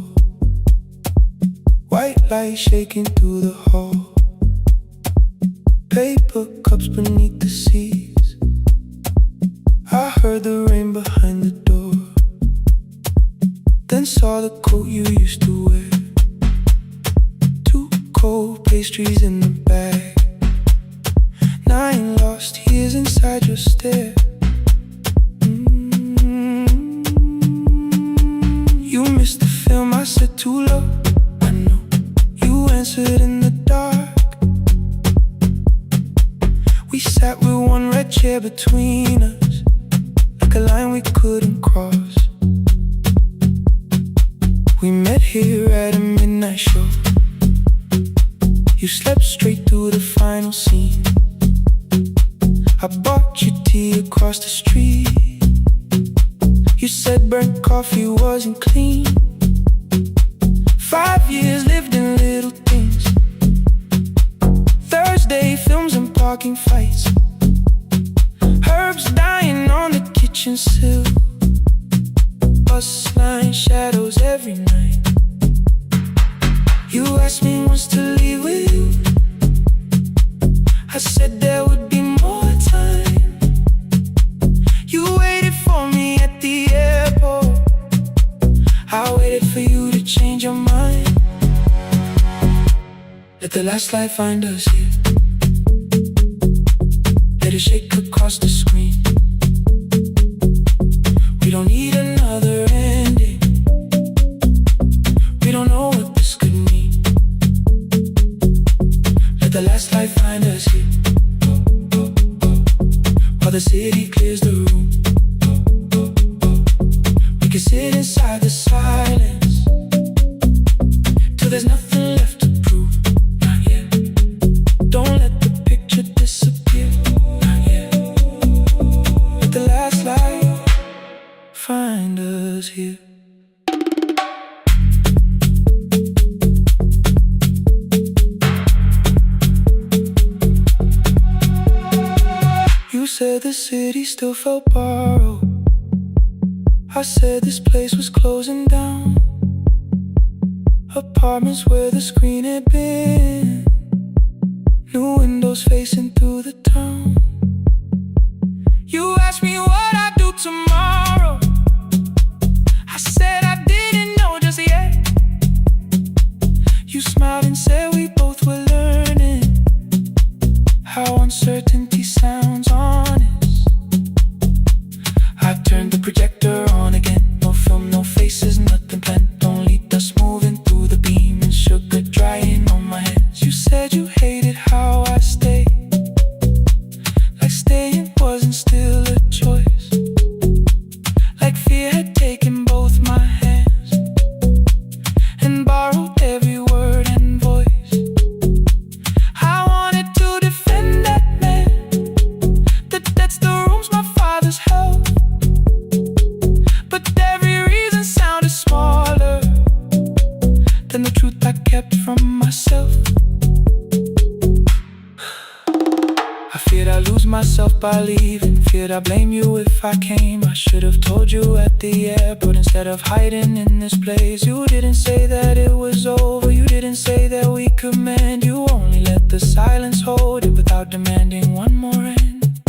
White light shaking through the hall. Paper cups beneath the seats. I heard the rain behind the door. Then saw the coat you used to wear. Two cold pastries in the bag. 9 lost years inside your stare. You missed the film, I said too low. I know, you answered in the dark. We sat with one red chair between us, like a line we couldn't cross. We met here at a midnight show. You slept straight through the final scene. I bought you tea across the street. You said burnt coffee wasn't clean. 5 years lived in little things. Thursday films and parking fights. Herbs dying on the kitchen sill. Bus line shadows every night. You asked me once to leave with you. I said there would be more time. You waited for me at the airport. I waited for you to change your mind. Let the last light find us here. Let it shake across the screen. We don't need another ending. We don't know what this could mean. Let the last light find us here. While the city clears the room, we can sit inside the silence till there's nothing left to prove. Not yet. Don't let the picture disappear. Not yet. Let the last light find us here. You said the city still felt borrowed. I said this place was closing down. Apartments where the screen had been. New windows facing through the town. You asked me what I'd do tomorrow. I said I didn't know just yet. You smiled and said we both were learning how uncertainty sounds honest. I turned the projector on again. No film, no faces, nothing planned. Only dust moving through the beam and sugar drying on my hands. You said you hated how I stayed, like staying wasn't still a choice. Like fear had taken both my hands and borrowed every word and voice. I wanted to defend that man, that's the rooms my father's held. But every reason sounded smaller than the truth I kept from myself. I feared I'd lose myself by leaving. Feared I'd blame you if I came. I should have told you at the airport instead of hiding in this place. You didn't say that it was over. You didn't say that we could mend. You only let the silence hold it without demanding one more end.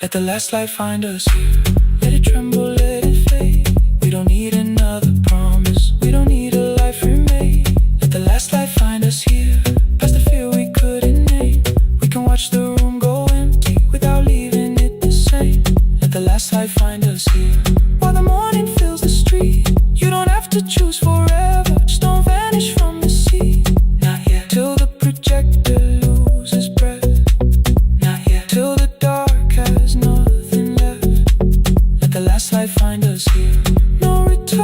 Let the last light find us here. Let it tremble, let it fade. We don't need another promise. We don't need a life remade. Let the last light find us here. Past the fear we couldn't name. We can watch the room go empty without leaving it the same. Let the last light find us here. While the morning fills the street, you don't have to choose forever. Just don't vanish from the sea. Not yet. Till the projector loses breath. Not yet. Till the dark has nothing left. Let the last light find us here. No return.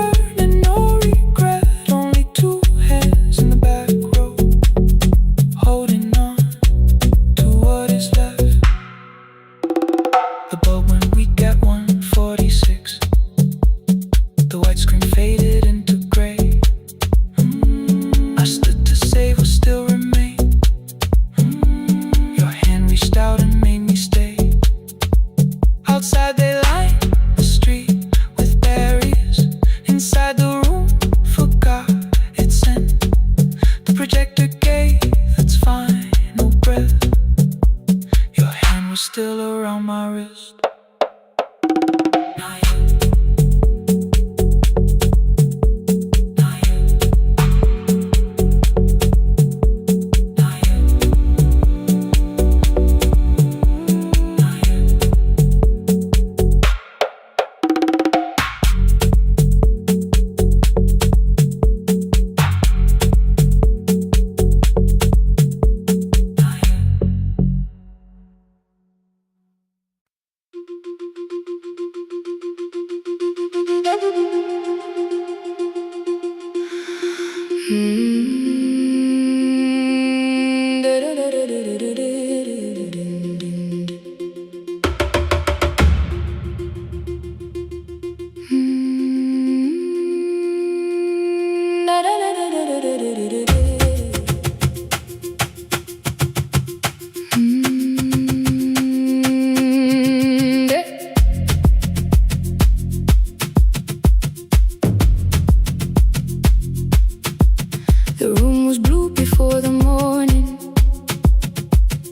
The room was blue before the morning,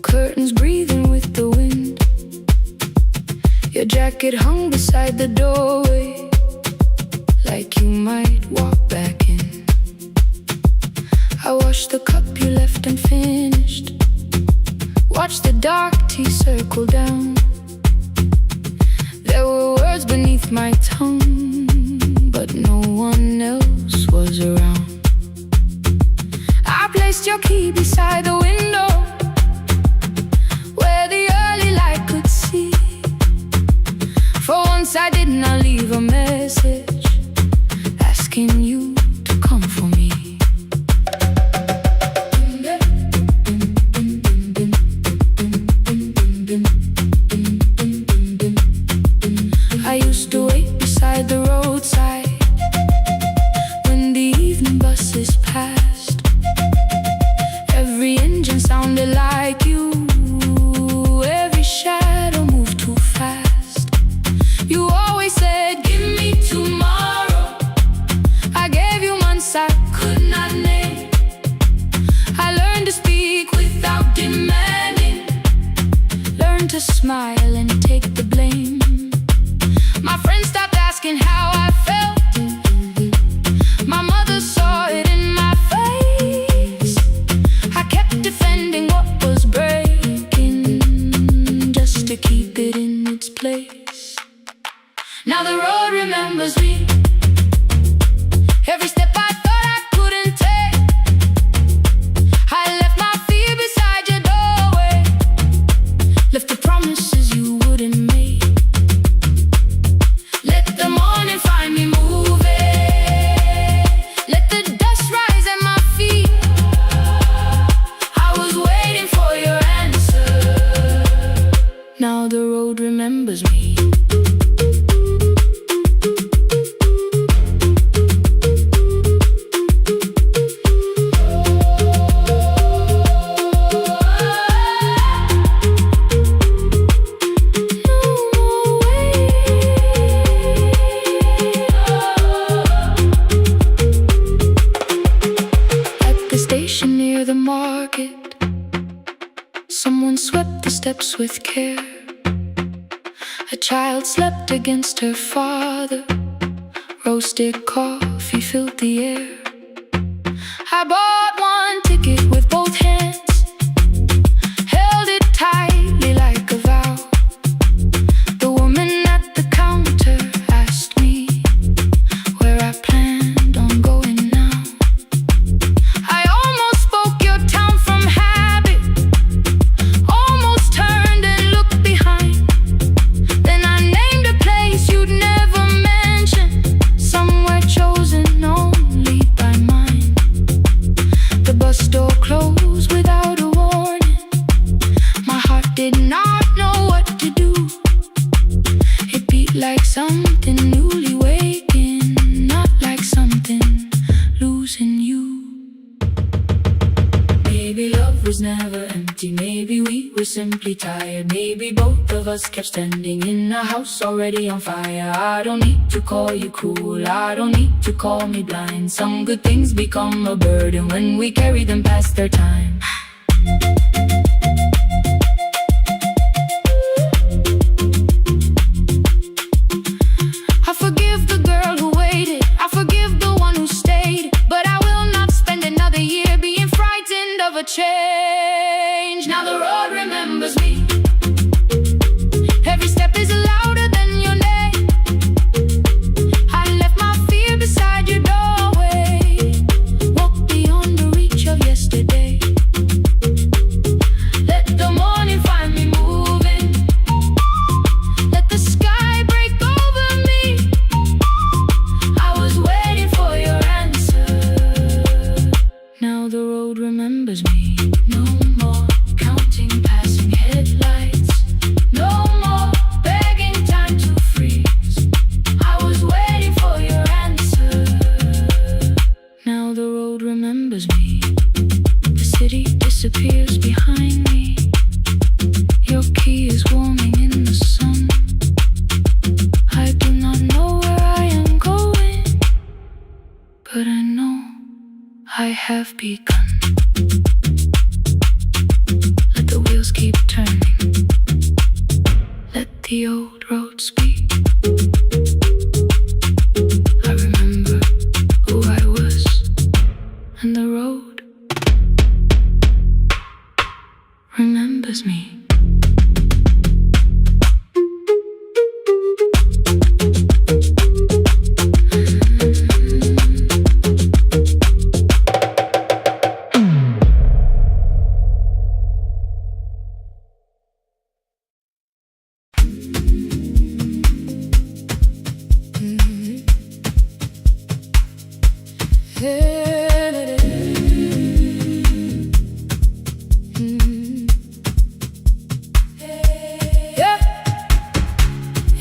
curtains breathing with the wind. Your jacket hung beside the doorway, like you might walk back in. I washed the cup you left unfinished, watched the dark tea circle down. There were words beneath my tongue, but no one else was around. I placed your key beside the window, where the early light could see. For once I did not leave a message asking you to come for me. I used to wait beside the roadside when the evening buses passed. Every engine sounded like you, every shadow moved too fast. You always said, give me tomorrow. I gave you months I could not name. I learned to speak without demanding, learned to smile and take the blame. My friends stopped asking how I felt. My mother saw it in my face. I kept defending what was breaking, just to keep it in its place. Now the road remembers me. Every step I thought I couldn't take, I left my fear beside your doorway, left the promises you wouldn't make. Let the morning find me moving, let the dust rise at my feet. I was waiting for your answer. Now the road remembers me. Near the market, someone swept the steps with care. A child slept against her father, roasted coffee filled the air. I bought one ticket with both hands, held it tightly like a vow. The woman at the counter asked me where I planned on going now. Like something newly waking, not like something losing you. Maybe love was never empty, maybe we were simply tired. Maybe both of us kept standing in a house already on fire. I don't need to call you cruel, I don't need to call me blind. Some good things become a burden when we carry them past their time. Change. Now the road remembers me. Every step is louder than your name. I left my fear beside your doorway, walked beyond the reach of yesterday. Let the morning find me moving, let the sky break over me. I was waiting for your answer. Now the road remembers me. No more counting passing headlights, no more begging time to freeze. I was waiting for your answer. Now the road remembers me. The city disappears behind me. Your key is warming in the sun. I do not know where I am going, but I know I have have begun. Let the wheels keep turning. Let the old road speak. I remember who I was, and the road remembers me.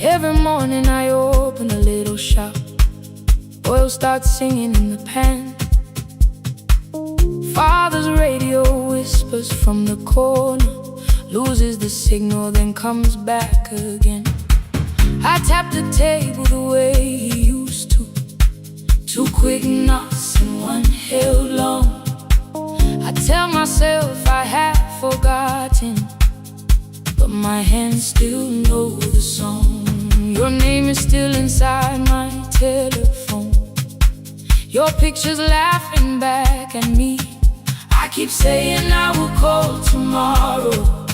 Every morning I open a little shop. Oil starts singing in the pan. Father's radio whispers from the corner, loses the signal, then comes back again. I tap the table the way he used to. 2 quick knocks and 1 held long. I tell myself I have forgotten, but my hands still know the song. Your name is still inside my telephone. Your picture's laughing back at me. I keep saying I will call tomorrow,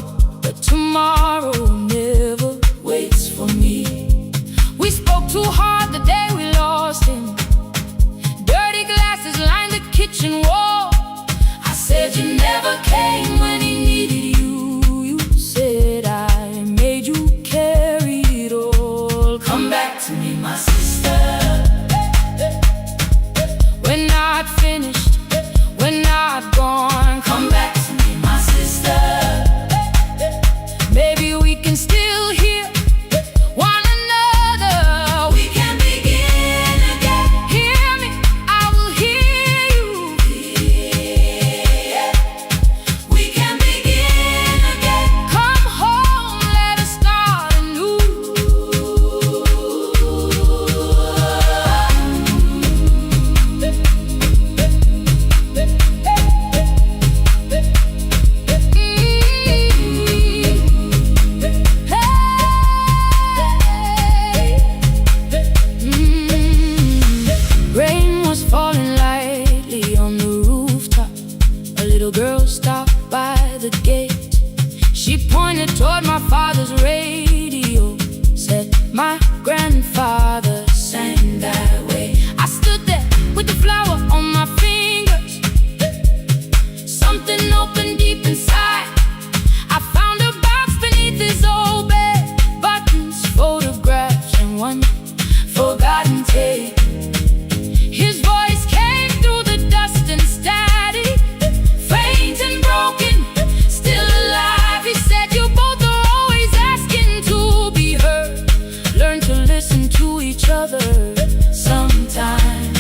but tomorrow never waits for me. We spoke too hard the day we lost him. Dirty glasses lined the kitchen wall. I said you never came when he needed you. You said I made you carry it all. Come back to me, my sister. We're not finished, we're not gone. Come back to me, my sister. Maybe we can still hear one another. We can begin again. Hear me, I will hear you. Yeah. We can begin again. Come home, let us start anew. Rain was falling lightly on the rooftop. A little girl stopped by the gate. She pointed toward my father's radio, said my grandfather sang that way. I stood there with the flower on my fingers. Something opened deep inside. I found a box beneath his old bed, buttons, photographs, and 1 forgotten tape. His voice came through the dust and static, faint and broken, still alive. He said you both are always asking to be heard. Learn to listen to each other sometimes.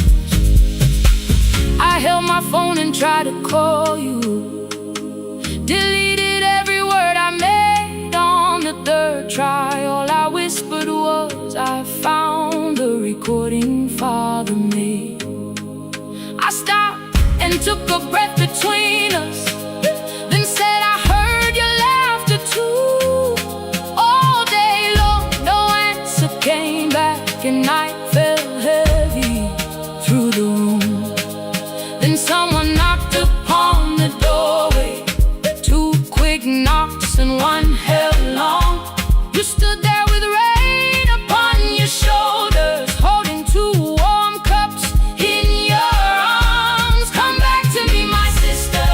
I held my phone and tried to call you. Deleted every word I made on the 3rd try. All I whispered was I found the recording Father made. I stopped and took a breath between us, then said I heard your laughter too. All day long, no answer came back, and night fell heavy through the room. Then someone knocked upon the doorway. 2 quick knocks and 1 held long. You stood there with rain upon your shoulders, holding 2 warm cups in your arms. Come back to me, my sister.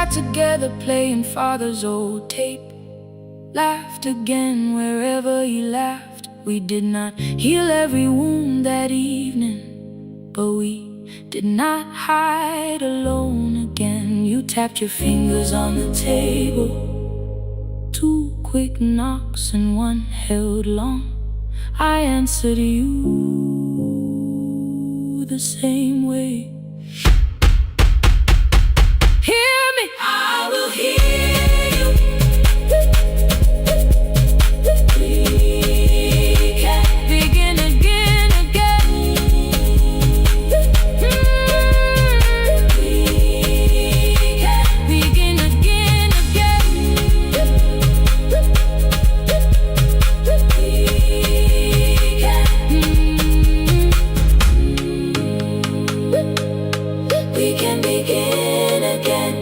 sat together playing father's old tape. Laughed again wherever he laughed. We did not heal every wound that evening, but we did not hide alone again. You tapped your fingers on the table, 2 quick knocks and 1 held long. I answered you the same way. Hear me, I will hear you. We can begin again, again. We can begin again, again. We can begin again.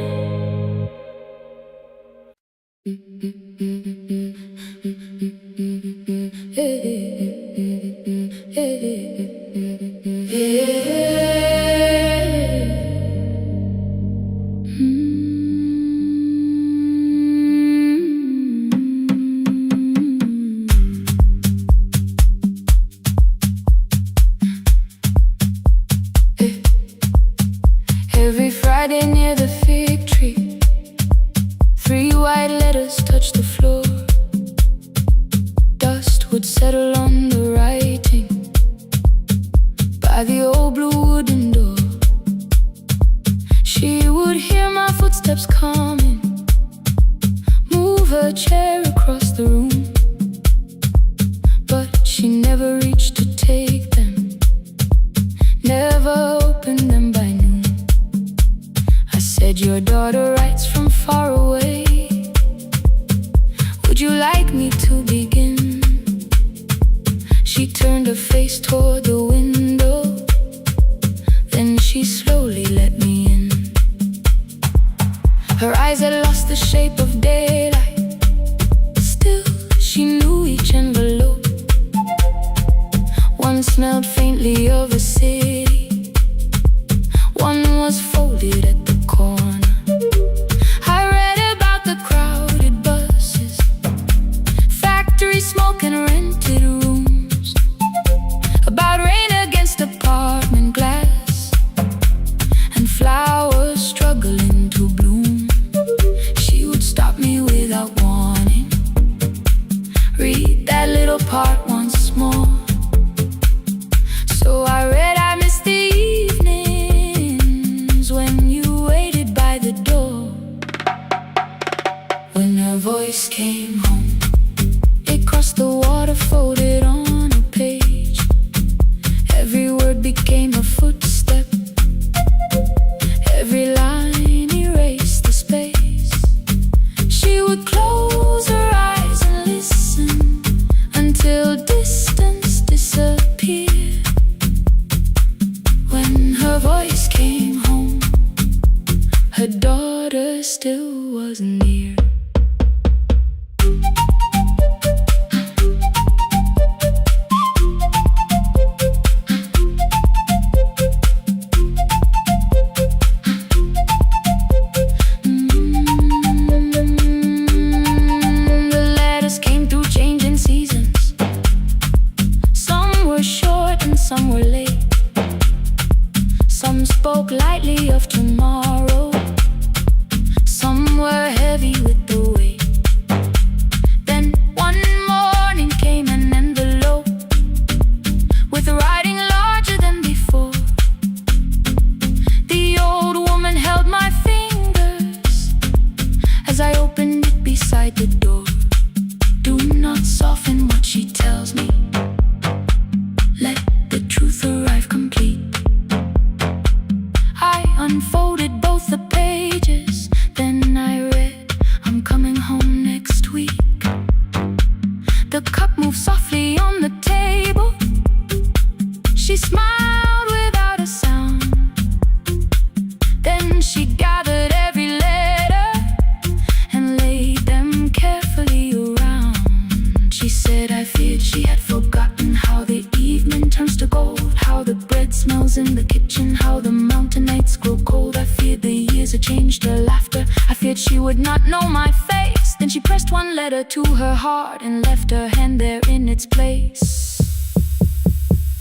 Every Friday near the fig tree, 3 white letters touched the floor. Dust would settle on the writing by the old blue wooden door. She would hear my footsteps coming, move her chair across the room, but she never reached to take them, never opened them by noon. I said, your daughter writes from far away. Would you like me to begin? She turned her face toward the window, then she slowly let me in. Her eyes had lost the shape of daylight. Still, she knew each envelope. One smelled faintly of a city, one was folded at the corner. I read about the crowded buses, factory smoke and rented rooms, about rain against apartment glass and flowers struggling to bloom. She would stop me without warning, read that little part once more. So I read, I miss the evenings when you waited by the door. When her voice came home, it crossed the water, folded on a page. Every word became a footstep, every line erased the space. She would close her eyes and listen until distance disappeared. When her voice came home, her daughter still wasn't near. The letters came through changing seasons. Some were short and some were late. Some spoke lightly of tomorrow, some were heavy with the weight. Then one morning came an envelope with writing larger than before. The old woman held my fingers as I opened it beside the door. Do not soften what she tells me, let the truth arrive complete. I unfolded both the pages, then I read, I'm coming home next week. The cup moved softly on the table. She smiled without a sound. Then she gathered every letter and laid them carefully around. She said, I feared she had forgotten how the evening turns to gold, how the bread smells in the kitchen, how the mountain nights grow cold. I feared the years had changed her laughter. I figured she would not know my face. Then she pressed one letter to her heart and left her hand there in its place.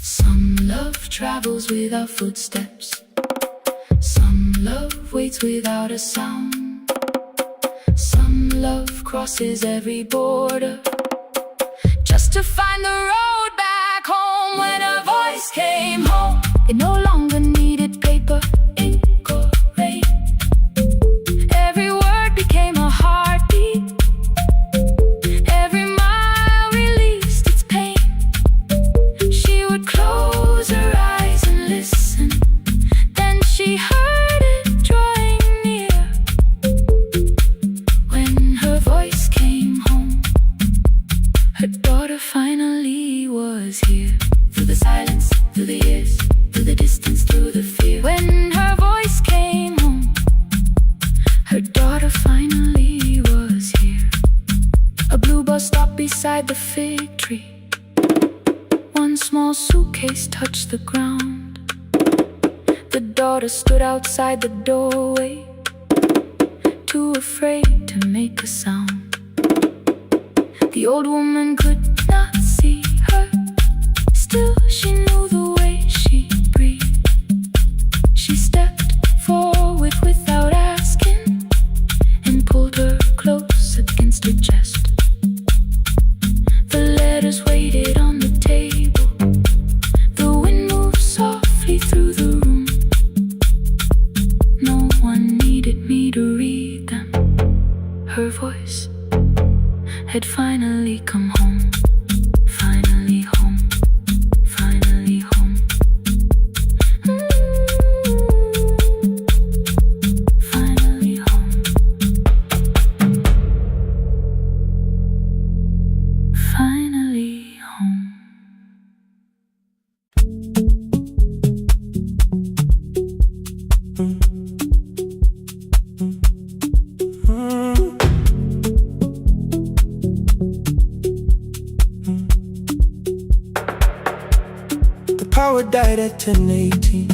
Some love travels without footsteps. Some love waits without a sound. Some love crosses every border just to find the road back home. When her voice came home, it no longer needed paper, ink or rain. Every word became a heartbeat. Every mile released its pain. She would close her eyes and listen. Then she heard it drawing near. When her voice came home, her daughter finally was here. Through the silence, through the years, through the distance, through the fear. When her voice came home, her daughter finally was here. A blue bus stopped beside the fig tree. One small suitcase touched the ground. The daughter stood outside the doorway, too afraid to make a sound. The old woman could not see her. Still, she knew the way she breathed. She stepped forward without asking and pulled her close against her chest. The letters waited on the table. The wind moved softly through the room. No one needed me to read them. Her voice had finally come home. Finally home. Finally home. Finally home. Finally home. Power died at 10:18.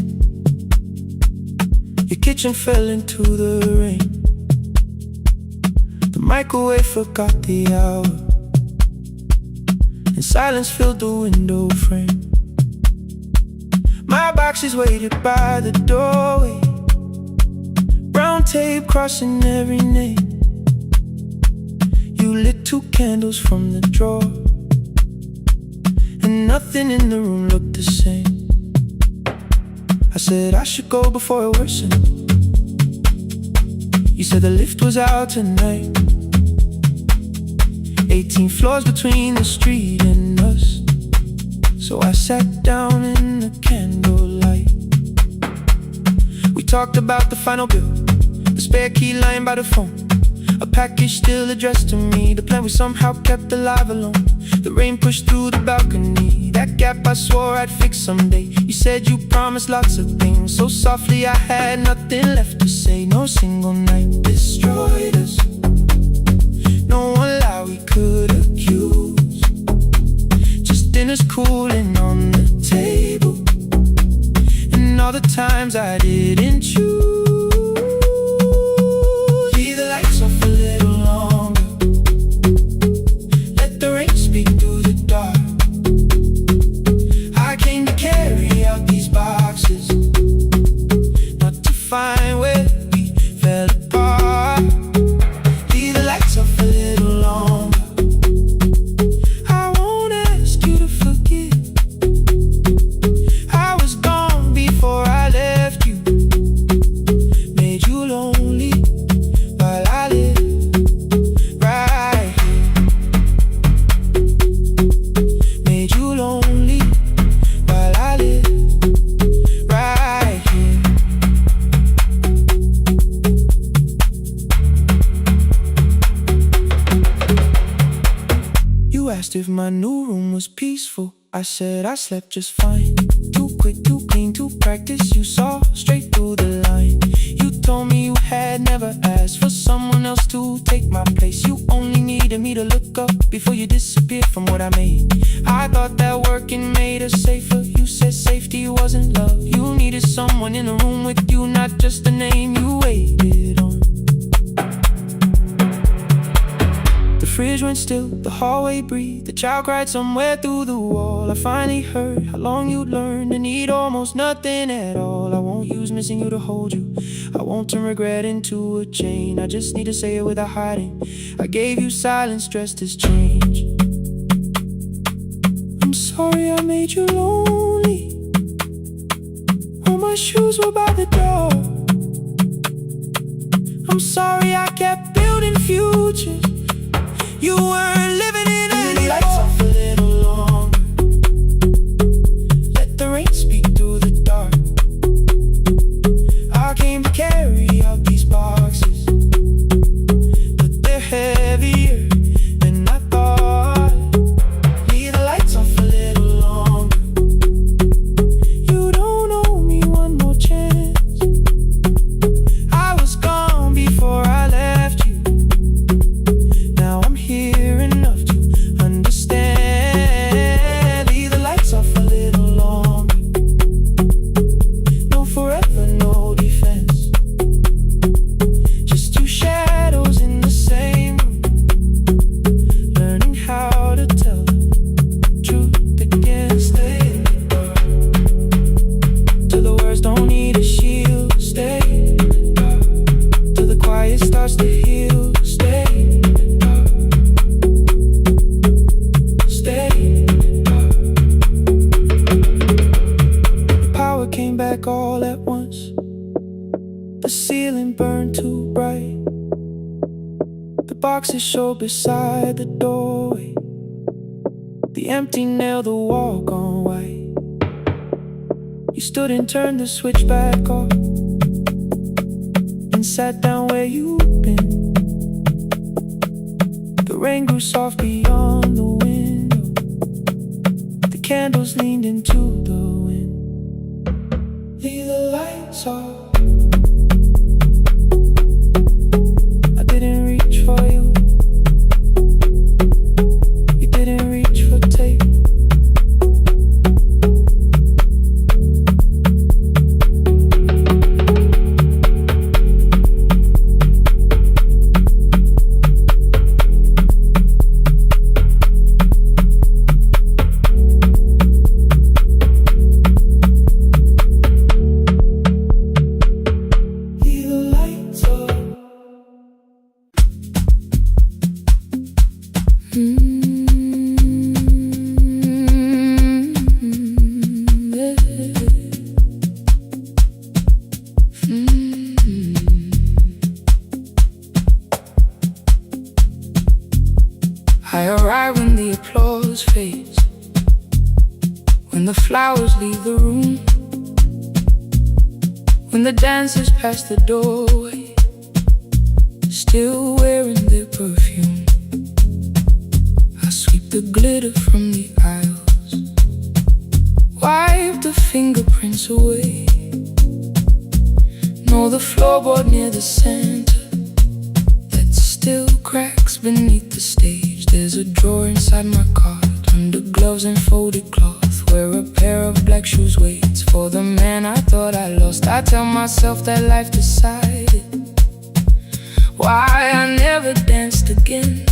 Your kitchen fell into the rain. The microwave forgot the hour, and silence filled the window frame. My boxes waited by the doorway, brown tape crossing every name. You lit 2 candles from the drawer, and nothing in the room looked the same. I said I should go before it worsened. You said the lift was out tonight. 18 floors between the street and us. So I sat down in the candlelight. We talked about the final bill, the spare key lying by the phone, a package still addressed to me, the plan we somehow kept alive alone. The rain pushed through the balcony, that gap I swore I'd fix someday. You said you promised lots of things, so softly I had nothing left to say. No single night destroyed us, no one lie we could accuse. Just dinners cooling on the table, and all the times I didn't choose. Leave the lights off a little longer, let the rain speak through the dark. I came to carry out these boxes, not to find where we fell apart. Leave the lights off a little longer, I won't ask you to forget. I was gone before I left you, made you lonely while I live right here. Made you lonely while I live right here. You asked if my new room was peaceful. I said I slept just fine. Too quick, too clean, too practiced. You saw straight through the line. You told me you had never asked for someone else to take my place. You only needed me to look up before you disappeared from what I made. I thought that working made us safer. You said safety wasn't love. You needed someone in the room with you, not just the name you waited on. still, the hallway breathed. The child cried somewhere through the wall. I finally heard how long you'd learned to need almost nothing at all. I won't use missing you to hold you. I won't turn regret into a chain. I just need to say it without hiding. I gave you silence dressed as change. I'm sorry I made you lonely. All my shoes were by the door. I'm sorry I kept building futures. You weren't living in any lights off a little longer. Let the rain speak through the dark. I came to carry out these boxes, but they're heavier than I thought. Leave the lights off a little longer. You don't owe me one more chance. I was gone before I left you. Now I'm here enough to understand. Leave the lights off a little longer. No forever, no defense. Just two shadows in the same room, learning how to tell the truth against the dark. Till the words don't need a shield. Stay dark. Till the quiet starts to heal. Stay dark. Stay dark. The power came back all at once. The ceiling burned too bright. The boxes showed beside the doorway. The empty nail, the wall gone white. You stood and turned the switch back off and sat down where you'd been. The rain grew soft beyond the window. The candles leaned into the wind. Leave the lights off. I didn't reach for you. You didn't reach for tape. Leave the lights off. I arrive when the applause fades, when the flowers leave the room, when the dancers pass the doorway, still wearing their perfume. I sweep the glitter from the aisles, wipe the fingerprints away. Know the floorboard near the center that still cracks beneath the stage. There's a drawer inside my cart, under gloves and folded cloth, where a pair of black shoes waits for the man I thought I lost. I tell myself that life decided why I never danced again.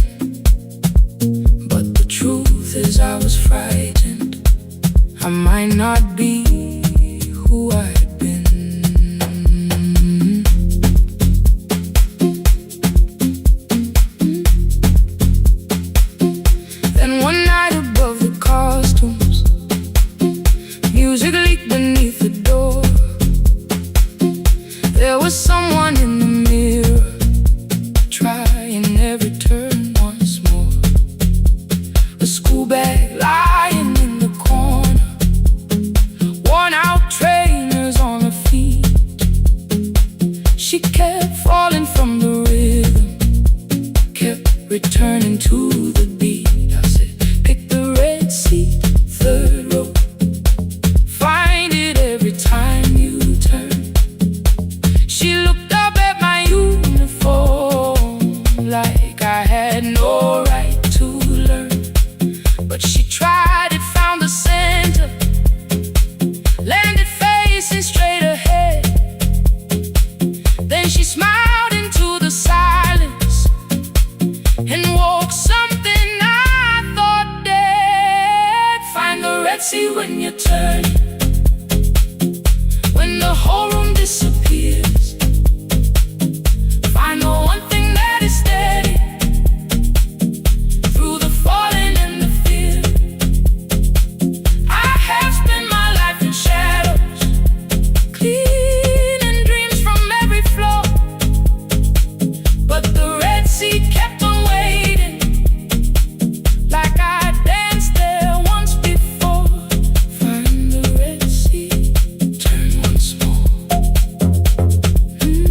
But the truth is I was frightened. I might not be who I'd been. Then one night above the costumes, music leaked beneath the door. There was someone in the mirror, trying every turn once more. A school bag lying in the corner, worn out trainers on her feet. She kept falling from the rhythm, kept returning to the beat. I said, pick the red seat, third row. Find it every time you turn. She looked up at my uniform like I had no right to learn. But she tried it, found the center, landed facing straight ahead. Then she smiled